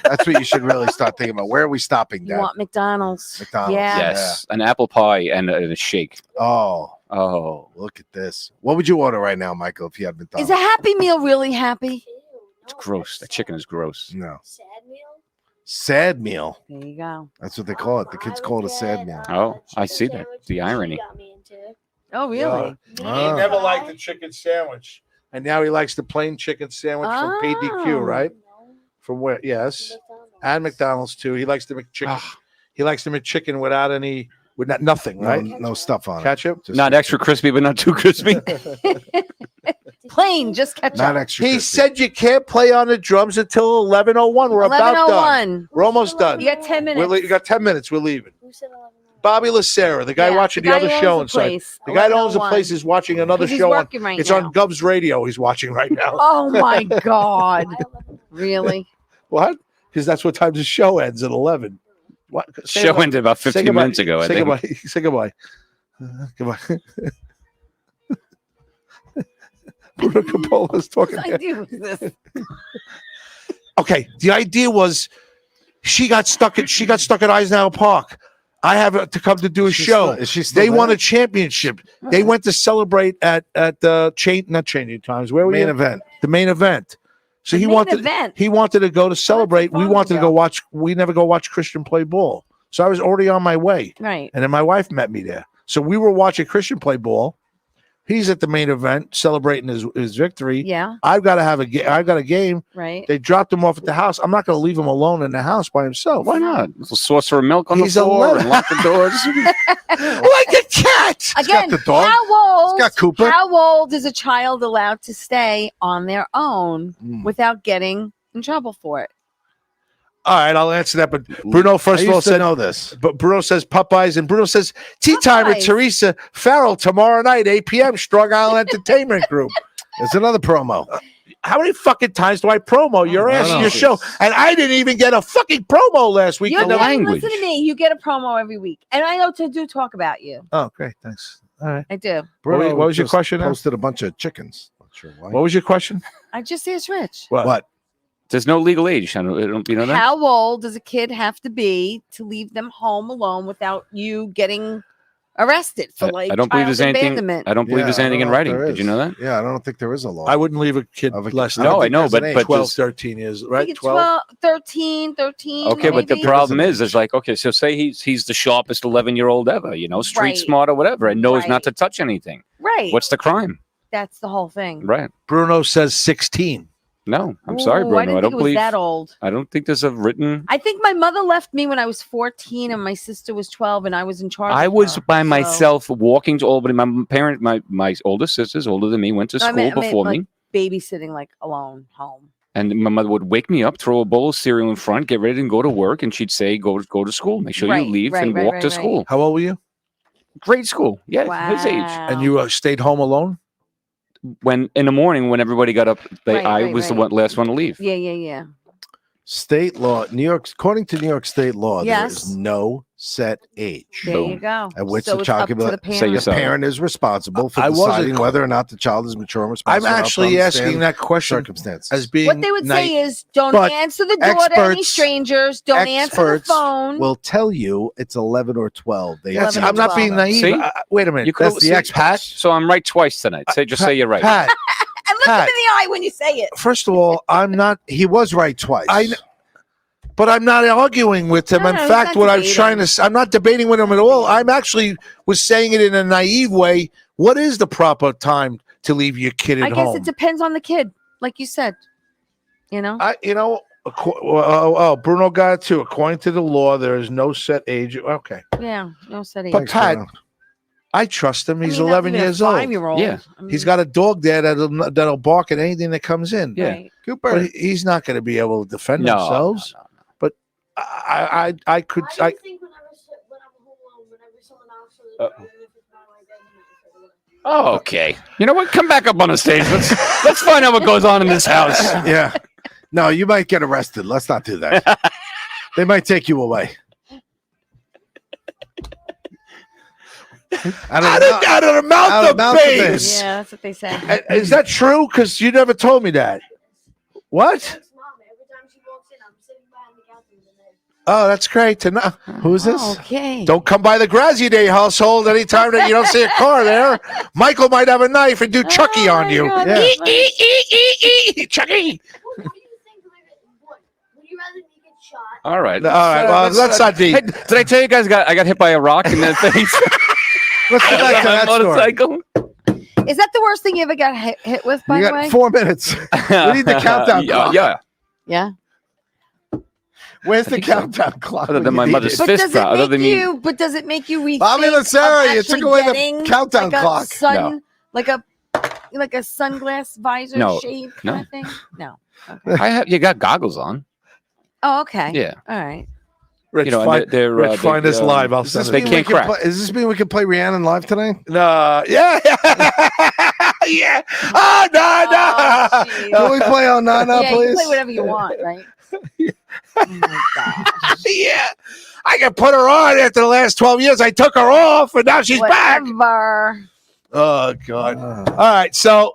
That's what you should really start thinking about. Where are we stopping, You Dad? want McDonald's? McDonald's. Yeah. Yes, an apple pie and a shake. Oh, Oh, look at this. What would you order right now, Michael, if you had Is McDonald's? a Happy Meal really happy? it's gross. That chicken is gross. No. Sad meal. Sad meal. There you go. That's what they call it. The kids call it a sad meal. Oh, I see that. The irony. Oh, really? He Ah. never liked the chicken sandwich, and now he likes the plain chicken sandwich from PDQ, Oh. right? From where? Yes, and McDonald's too. He likes the McChicken. Ah. He likes the McChicken without any, with nothing, No, right? no stuff on it. Ketchup. Just- Not extra crispy, but not too crispy. Plain, just ketchup. Not extra. He crispy. said you can't play on the drums until 11:01. We're about done. 11:01. We're almost done. You got 10 minutes. You got 10 minutes. We're leaving. Who said 11? Bobby Lucero, the guy Yeah, watching the guy other who show owns the inside. place. The guy that owns the 11:01. place is watching another 'Cause he's show. working right It's now. on Gub's radio. He's watching right now. Oh my God. Really? What? Because that's what time the show ends at 11. What? Say Show goodbye. ended about Say 15 goodbye. minutes ago. I Say think. goodbye. Say goodbye. Goodbye. Bruno Capola is talking. What idea was this? Okay, the idea was she got stuck at Eisenhower Park. I have to come to do a show. Is she still They won there? a championship. They went to celebrate at the not Changing Times. Where were main you? event. The main event. So The he main wanted event. he wanted to go to celebrate. We fun wanted to ago. go watch. We never go watch Christian play ball. So I was already on my way, Right. and then my wife met me there. So we were watching Christian play ball. He's at the main event celebrating his victory. Yeah, I've got to have I've got a game. right. They dropped him off at the house. I'm not going to leave him alone in the house by himself. Why not? A little saucer of milk on He's the floor 11. and lock the doors. Like a cat. Again, the dog. how old? It's got Cooper. How old is a child allowed to stay on their own Mm. without getting in trouble for it? All right, I'll answer that. But Bruno, first of all, said know this. But Bruno says Popeyes, and Bruno says tea time with Popeyes. Teresa Farrell tomorrow night, 8 p.m. Strong Island Entertainment Group. It's another promo. How many fucking times do I promo your I ass in know. your show? And I didn't even get a fucking promo last week. You're the getting, language. listen to me. You get a promo every week, and I know to do talk about you. Oh, great, thanks. All right. I do. Bruno what was your just question now? Posted a bunch of chickens. Not sure why. What was your question? I just asked Rich. What? There's no legal age. I don't you know that? How old does a kid have to be to leave them home alone without you getting arrested for I don't believe there's child anything. abandonment? I don't believe there's I anything don't in know if writing. there Did is. you know that? Yeah, I don't think there is a law. I wouldn't leave a kid Of a- less I than don't No, I think know, there's an but age. 12, just- 13 years, I right? think it's 12? 13. Okay, but the maybe. problem is, there's like, okay, so say he's the sharpest 11-year-old ever, street Right. smart or whatever, and knows Right. not to touch anything. Right. What's the crime? That's the whole thing. Right? Bruno says 16. No, I'm sorry, Ooh, Bruno. I didn't I think don't it was believe that old. I don't think there's a written. I think my mother left me when I was 14 and my sister was 12 and I was in charge. I of was her, by so- myself walking to Albany. My older sister's older than me, went to No, I school meant before like me. babysitting like alone home. And my mother would wake me up, throw a bowl of cereal in front, get ready and go to work. And she'd say, go to school. Make sure Right, you leave right, and right, walk right, to right. school. How old were you? Grade school. Yeah, his age. And you stayed home alone? When in the morning, when everybody got up, Right, I right, was the right. last one to leave. Yeah. State law, New York, according to New York state law, there Yes. is no set age. There Boom. you go. At which so the it's child up can to be- the say parent. yourself. The parent is responsible for I wasn't- deciding whether or not the child is mature and responsible. I'm enough to actually asking understand that question circumstances. as being What they would say is, don't But answer the door to any experts- strangers. Don't answer the experts phone. will tell you it's 11 or 12. They That's- 11 I'm not 12. being naive. See? Wait a minute. You could've- That's the see, experts. So I'm right twice tonight. Just say you're right. Pat, and look him in Pat. the eye when you say it. first of all, I'm not. He was right twice. But I'm not arguing with him. No, In no, he's fact, not what I'm debating. trying to, I'm not debating with him at all. I'm actually was saying it in a naive way. What is the proper time to leave your kid at I guess home? it depends on the kid, like you said. Bruno got it too. According to the law, there is no set age. Okay, Yeah, no setting. But Thanks, Pat, Bruno. I trust him. I He's mean, 11 years old. 5-year-old. Yeah. He's got a dog there that'll bark at anything that comes in. Yeah. Right. But he's not going to be able to defend No, themselves. no, no. I could. I think when I'm home alone, whenever someone else is Uh-oh. if it's not like that, Oh, okay. You know what? Come back up on the stage. Let's find out what goes on in this house. Yeah. No, you might get arrested. Let's not do that. They might take you away. Out of the mouth of babes. Yeah, that's what they say. Is that true? Because you never told me that. What? That's mom. Every time she walks in, I'm sitting behind the counter in there. Oh, that's great to know. Who's this? Okay. Don't come by the Grazi Day household anytime that you don't see a car there. Michael might have a knife and do Chucky Oh, on my you. God, Yeah. that's funny. Chucky. What do you think? Would you rather me get shot? All right. All right. Well, let's not deep. Hey, did I tell you guys I got hit by a rock in the face? Let's go back to On that my story. motorcycle. Is that the worst thing you ever got hit with, by You the got way? 4 minutes. We need the countdown clock. Yeah. Yeah. Where's the think so. countdown clock? Other when than you my need mother's it? fist proud. Other than me. But does it make you rethink? Bobby of Lazzari, you actually took away the getting countdown like clock. A sun, No. like a sunglass visor No. shape No. kind of thing? No. Okay. You got goggles on. Oh, okay. Yeah. All right. Rich, You know, and find, they're, Rich, find this live. I'll Does send this, it. They mean can't we can crack. does this mean we can play Rhiannon live tonight? No, yeah. Yeah. Oh, Oh, no. geez. Can we play on Nana, Yeah, you please? can play whatever you want, right? Oh my gosh. Yeah. I can put her on after the last 12 years. I took her off, and now she's back. Whatever. Oh, God. All right. So,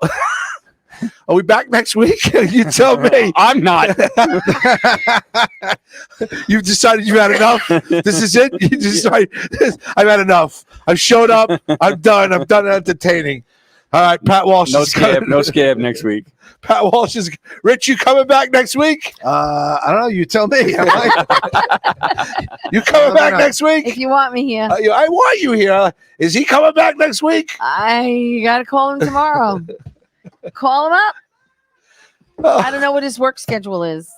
are we back next week? You tell me. I'm not. You've decided you've had enough. This is it. You decide. I've had enough. I've showed up. I'm done. I'm done entertaining. All right, Pat Walsh. No is coming. no scab next week. Pat Walsh is. Rich, you coming back next week? I don't know. You tell me. You coming back next week? If you want me here, I want you here. Is he coming back next week? I gotta call him tomorrow. Call him up. I don't know what his work schedule is.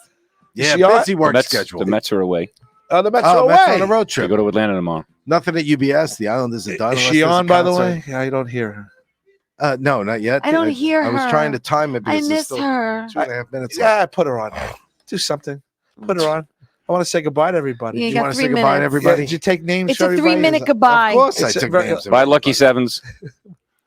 Yeah, She on? busy work The Mets, schedule. The Mets are away. The Mets are Mets on away. a road They trip. go to Atlanta tomorrow. Nothing at UBS. The island isn't done. Is unless she there's a on, by the concert. way? I don't hear her. No, not yet. I don't hear I was her. trying to time it I because it's miss still her. 2.5 minutes. Yeah, put her on. Do something. Put her on. I want to say goodbye to everybody. Yeah, You got want to 3 say goodbye to minutes. everybody? Did you take names It's for a everybody? 3-minute goodbye. Of course, I It's a took very- names. of Bye, everybody. Lucky Sevens.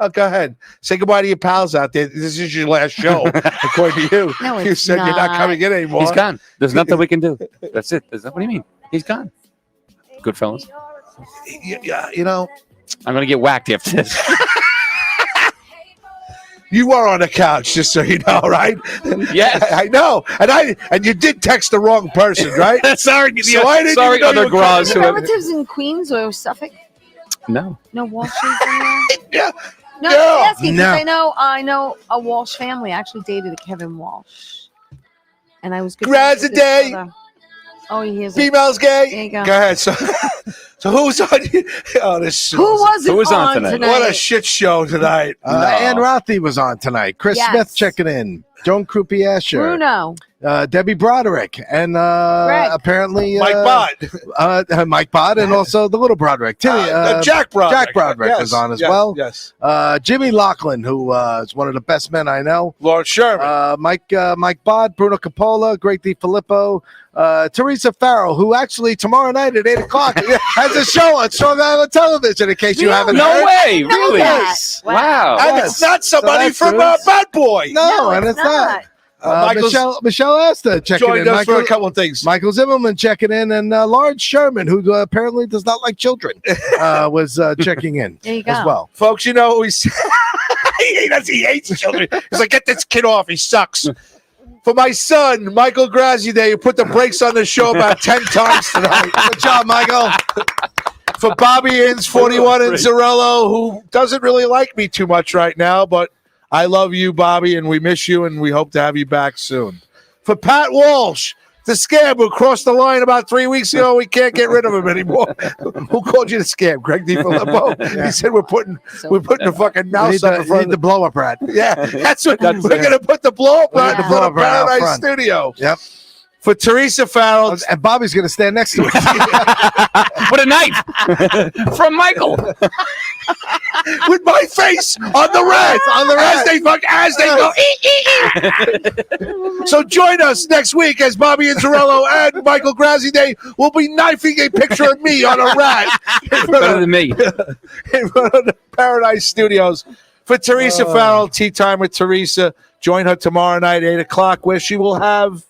Oh, go ahead. Say goodbye to your pals out there. This is your last show, according to you. No, You it's said you're not not. coming in anymore. He's gone. There's nothing we can do. That's it. What do you mean? He's gone. Good fellas. Yeah, you know, I'm gonna get whacked after this. you are on the couch, just so you know, right? Yes. I know, and you did text the wrong person, right? sorry, So I didn't sorry, even know other you were Graz. coming. Relatives in Queens or Suffolk? No. No Walshes in there? Yeah. No, No. I'm asking because No. I know a Walsh family. I actually dated a Kevin Walsh, and I was good. Grads friends a with his day. brother. Oh, he is. Females gay. There you go. Go ahead. So who's on? Oh, this Who was it Who was on on tonight? tonight? What a shit show tonight. Ann Rothie was on tonight. Chris Yes. Smith checking in. Joan Croupier. Bruno. Debbie Broderick. And Greg. apparently Mike Bott. Mike Bott and also the little Broderick. Jack Broderick. Jack Broderick was on as well. Yes. Jimmy Lachlan, who is one of the best men I know. Lawrence Sherman. Mike Bott, Bruno Coppola, Greg DiFilippo, Teresa Farrell, who actually tomorrow night at 8 o'clock has a show on Strong Island Television, in case you haven't No heard. way. Know Really? that. Wow. and yes. it's not somebody that's from good. Bad Boy. No, and it's not. Michael's Michelle Asta checking joined in. us for a couple of things. Michael Zimmerman checking in, and Lawrence Sherman, who apparently does not like children, was checking in There you go. as well. Folks, you know, he hates children. He's like, get this kid off. He sucks. For my son, Michael Graziade, who put the brakes on the show about 10 times tonight. Good job, Michael. For Bobby Inns, 41 and Zarello, who doesn't really like me too much right now, but I love you, Bobby, and we miss you, and we hope to have you back soon. For Pat Walsh, the scab who crossed the line about 3 weeks ago, we can't get rid of him anymore. Who called you the scab? Greg DiFilippo? He said we're putting the fucking We mouse need up in the, front of the blow up rat. Yeah, that's what That's we're it. going to put the blow up We need rat the in blow front of up rat out Paradise front. Studio. Yep. For Teresa Farrell, And Bobby's going to stand next to it. What a night from Michael. with my face on the rat, as they go. So join us next week as Bobby Inzarello and Michael Graziade will be knifing a picture of me on a rat Better than me. in front of the Paradise Studios. For Teresa Farrell, Tea Time with Teresa. Join her tomorrow night, 8 o'clock, where she will have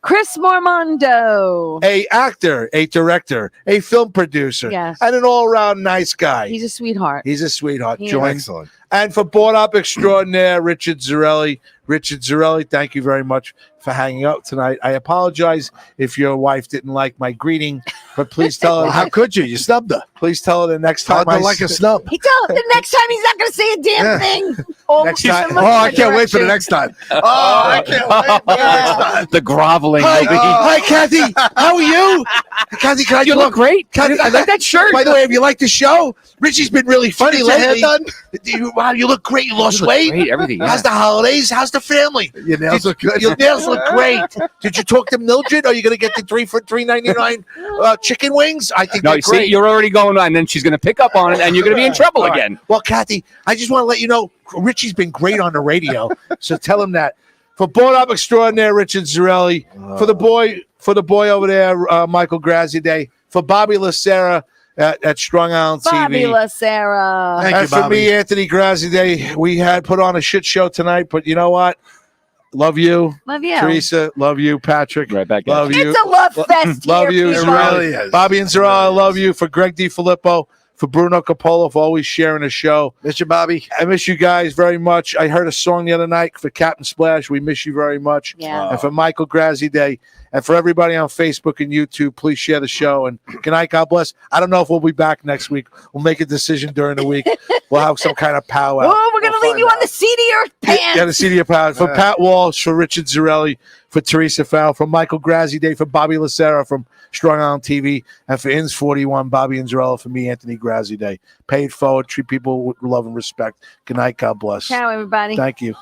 Chris Mormondo. a actor, a director, a film producer, Yes. and an all-around nice guy. He's a sweetheart. He's a sweetheart. He is. Join. Excellent. And for board up extraordinaire, Richard Zarelli. Richard Zarelli, thank you very much for hanging out tonight. I apologize if your wife didn't like my greeting, but please tell Well, her. how could you? You snubbed her. Please tell her the next time Hard to like a snub. He tell him the next time he's not going to say a damn Yeah. thing. Oh, Next he's time- in Oh, my I can't wait for the direction. next time. Oh, I can't wait for the next time. The groveling. Hi, will be- hi, Kathy. How are you? Kathy, can I You look great. I like that shirt. By the way, have you liked the show? Richie's been really funny Get your hair lately. done? Wow, you look great. You lost weight. Great, everything. How's the holidays? How's the family? Your nails look good. Your nails look great. Did you talk to Mildred? Are you going to get the 3 for $3.99 chicken wings? I think No, they're you see, great. you're already going on, and then she's going to pick up on it, and you're going to be in trouble All right. again. Well, Kathy, I just want to let you know Richie's been great on the radio, so tell him that. For board up extraordinaire, Richard Zarelli. For the boy over there, Michael Graziade. For Bobby Lacera at Strong Island Bobby TV. Lacera. Thank And you, for Bobby. me, Anthony Graziade, we had put on a shit show tonight, but you know what? Love you, Love you. Teresa. Love you, Patrick. Right back at Love you. you. It's a love fest Love here, you, It people. really is. Bobby and Zara, I love you. For Greg DiFilippo, for Bruno Coppola, for always sharing the show. Mr. Bobby. I miss you guys very much. I heard a song the other night for Captain Splash. We miss you very much. Yeah. And for Michael Graziade, and for everybody on Facebook and YouTube, please share the show. And good night. God bless. I don't know if we'll be back next week. We'll make a decision during the week. We'll have some kind of powwow. Oh, we're going to leave you on the seat of your pants. Yeah, the CD of Power. For Pat Walsh, for Richard Zarelli, for Teresa Farrell, for Michael Grazzi Day, for Bobby Lacera from Strong Island TV, and for Ins 41, Bobby Inzarella, for me, Anthony Grazzi Day. Pay it forward, treat people with love and respect. Good night, God bless. Ciao, everybody. Thank you.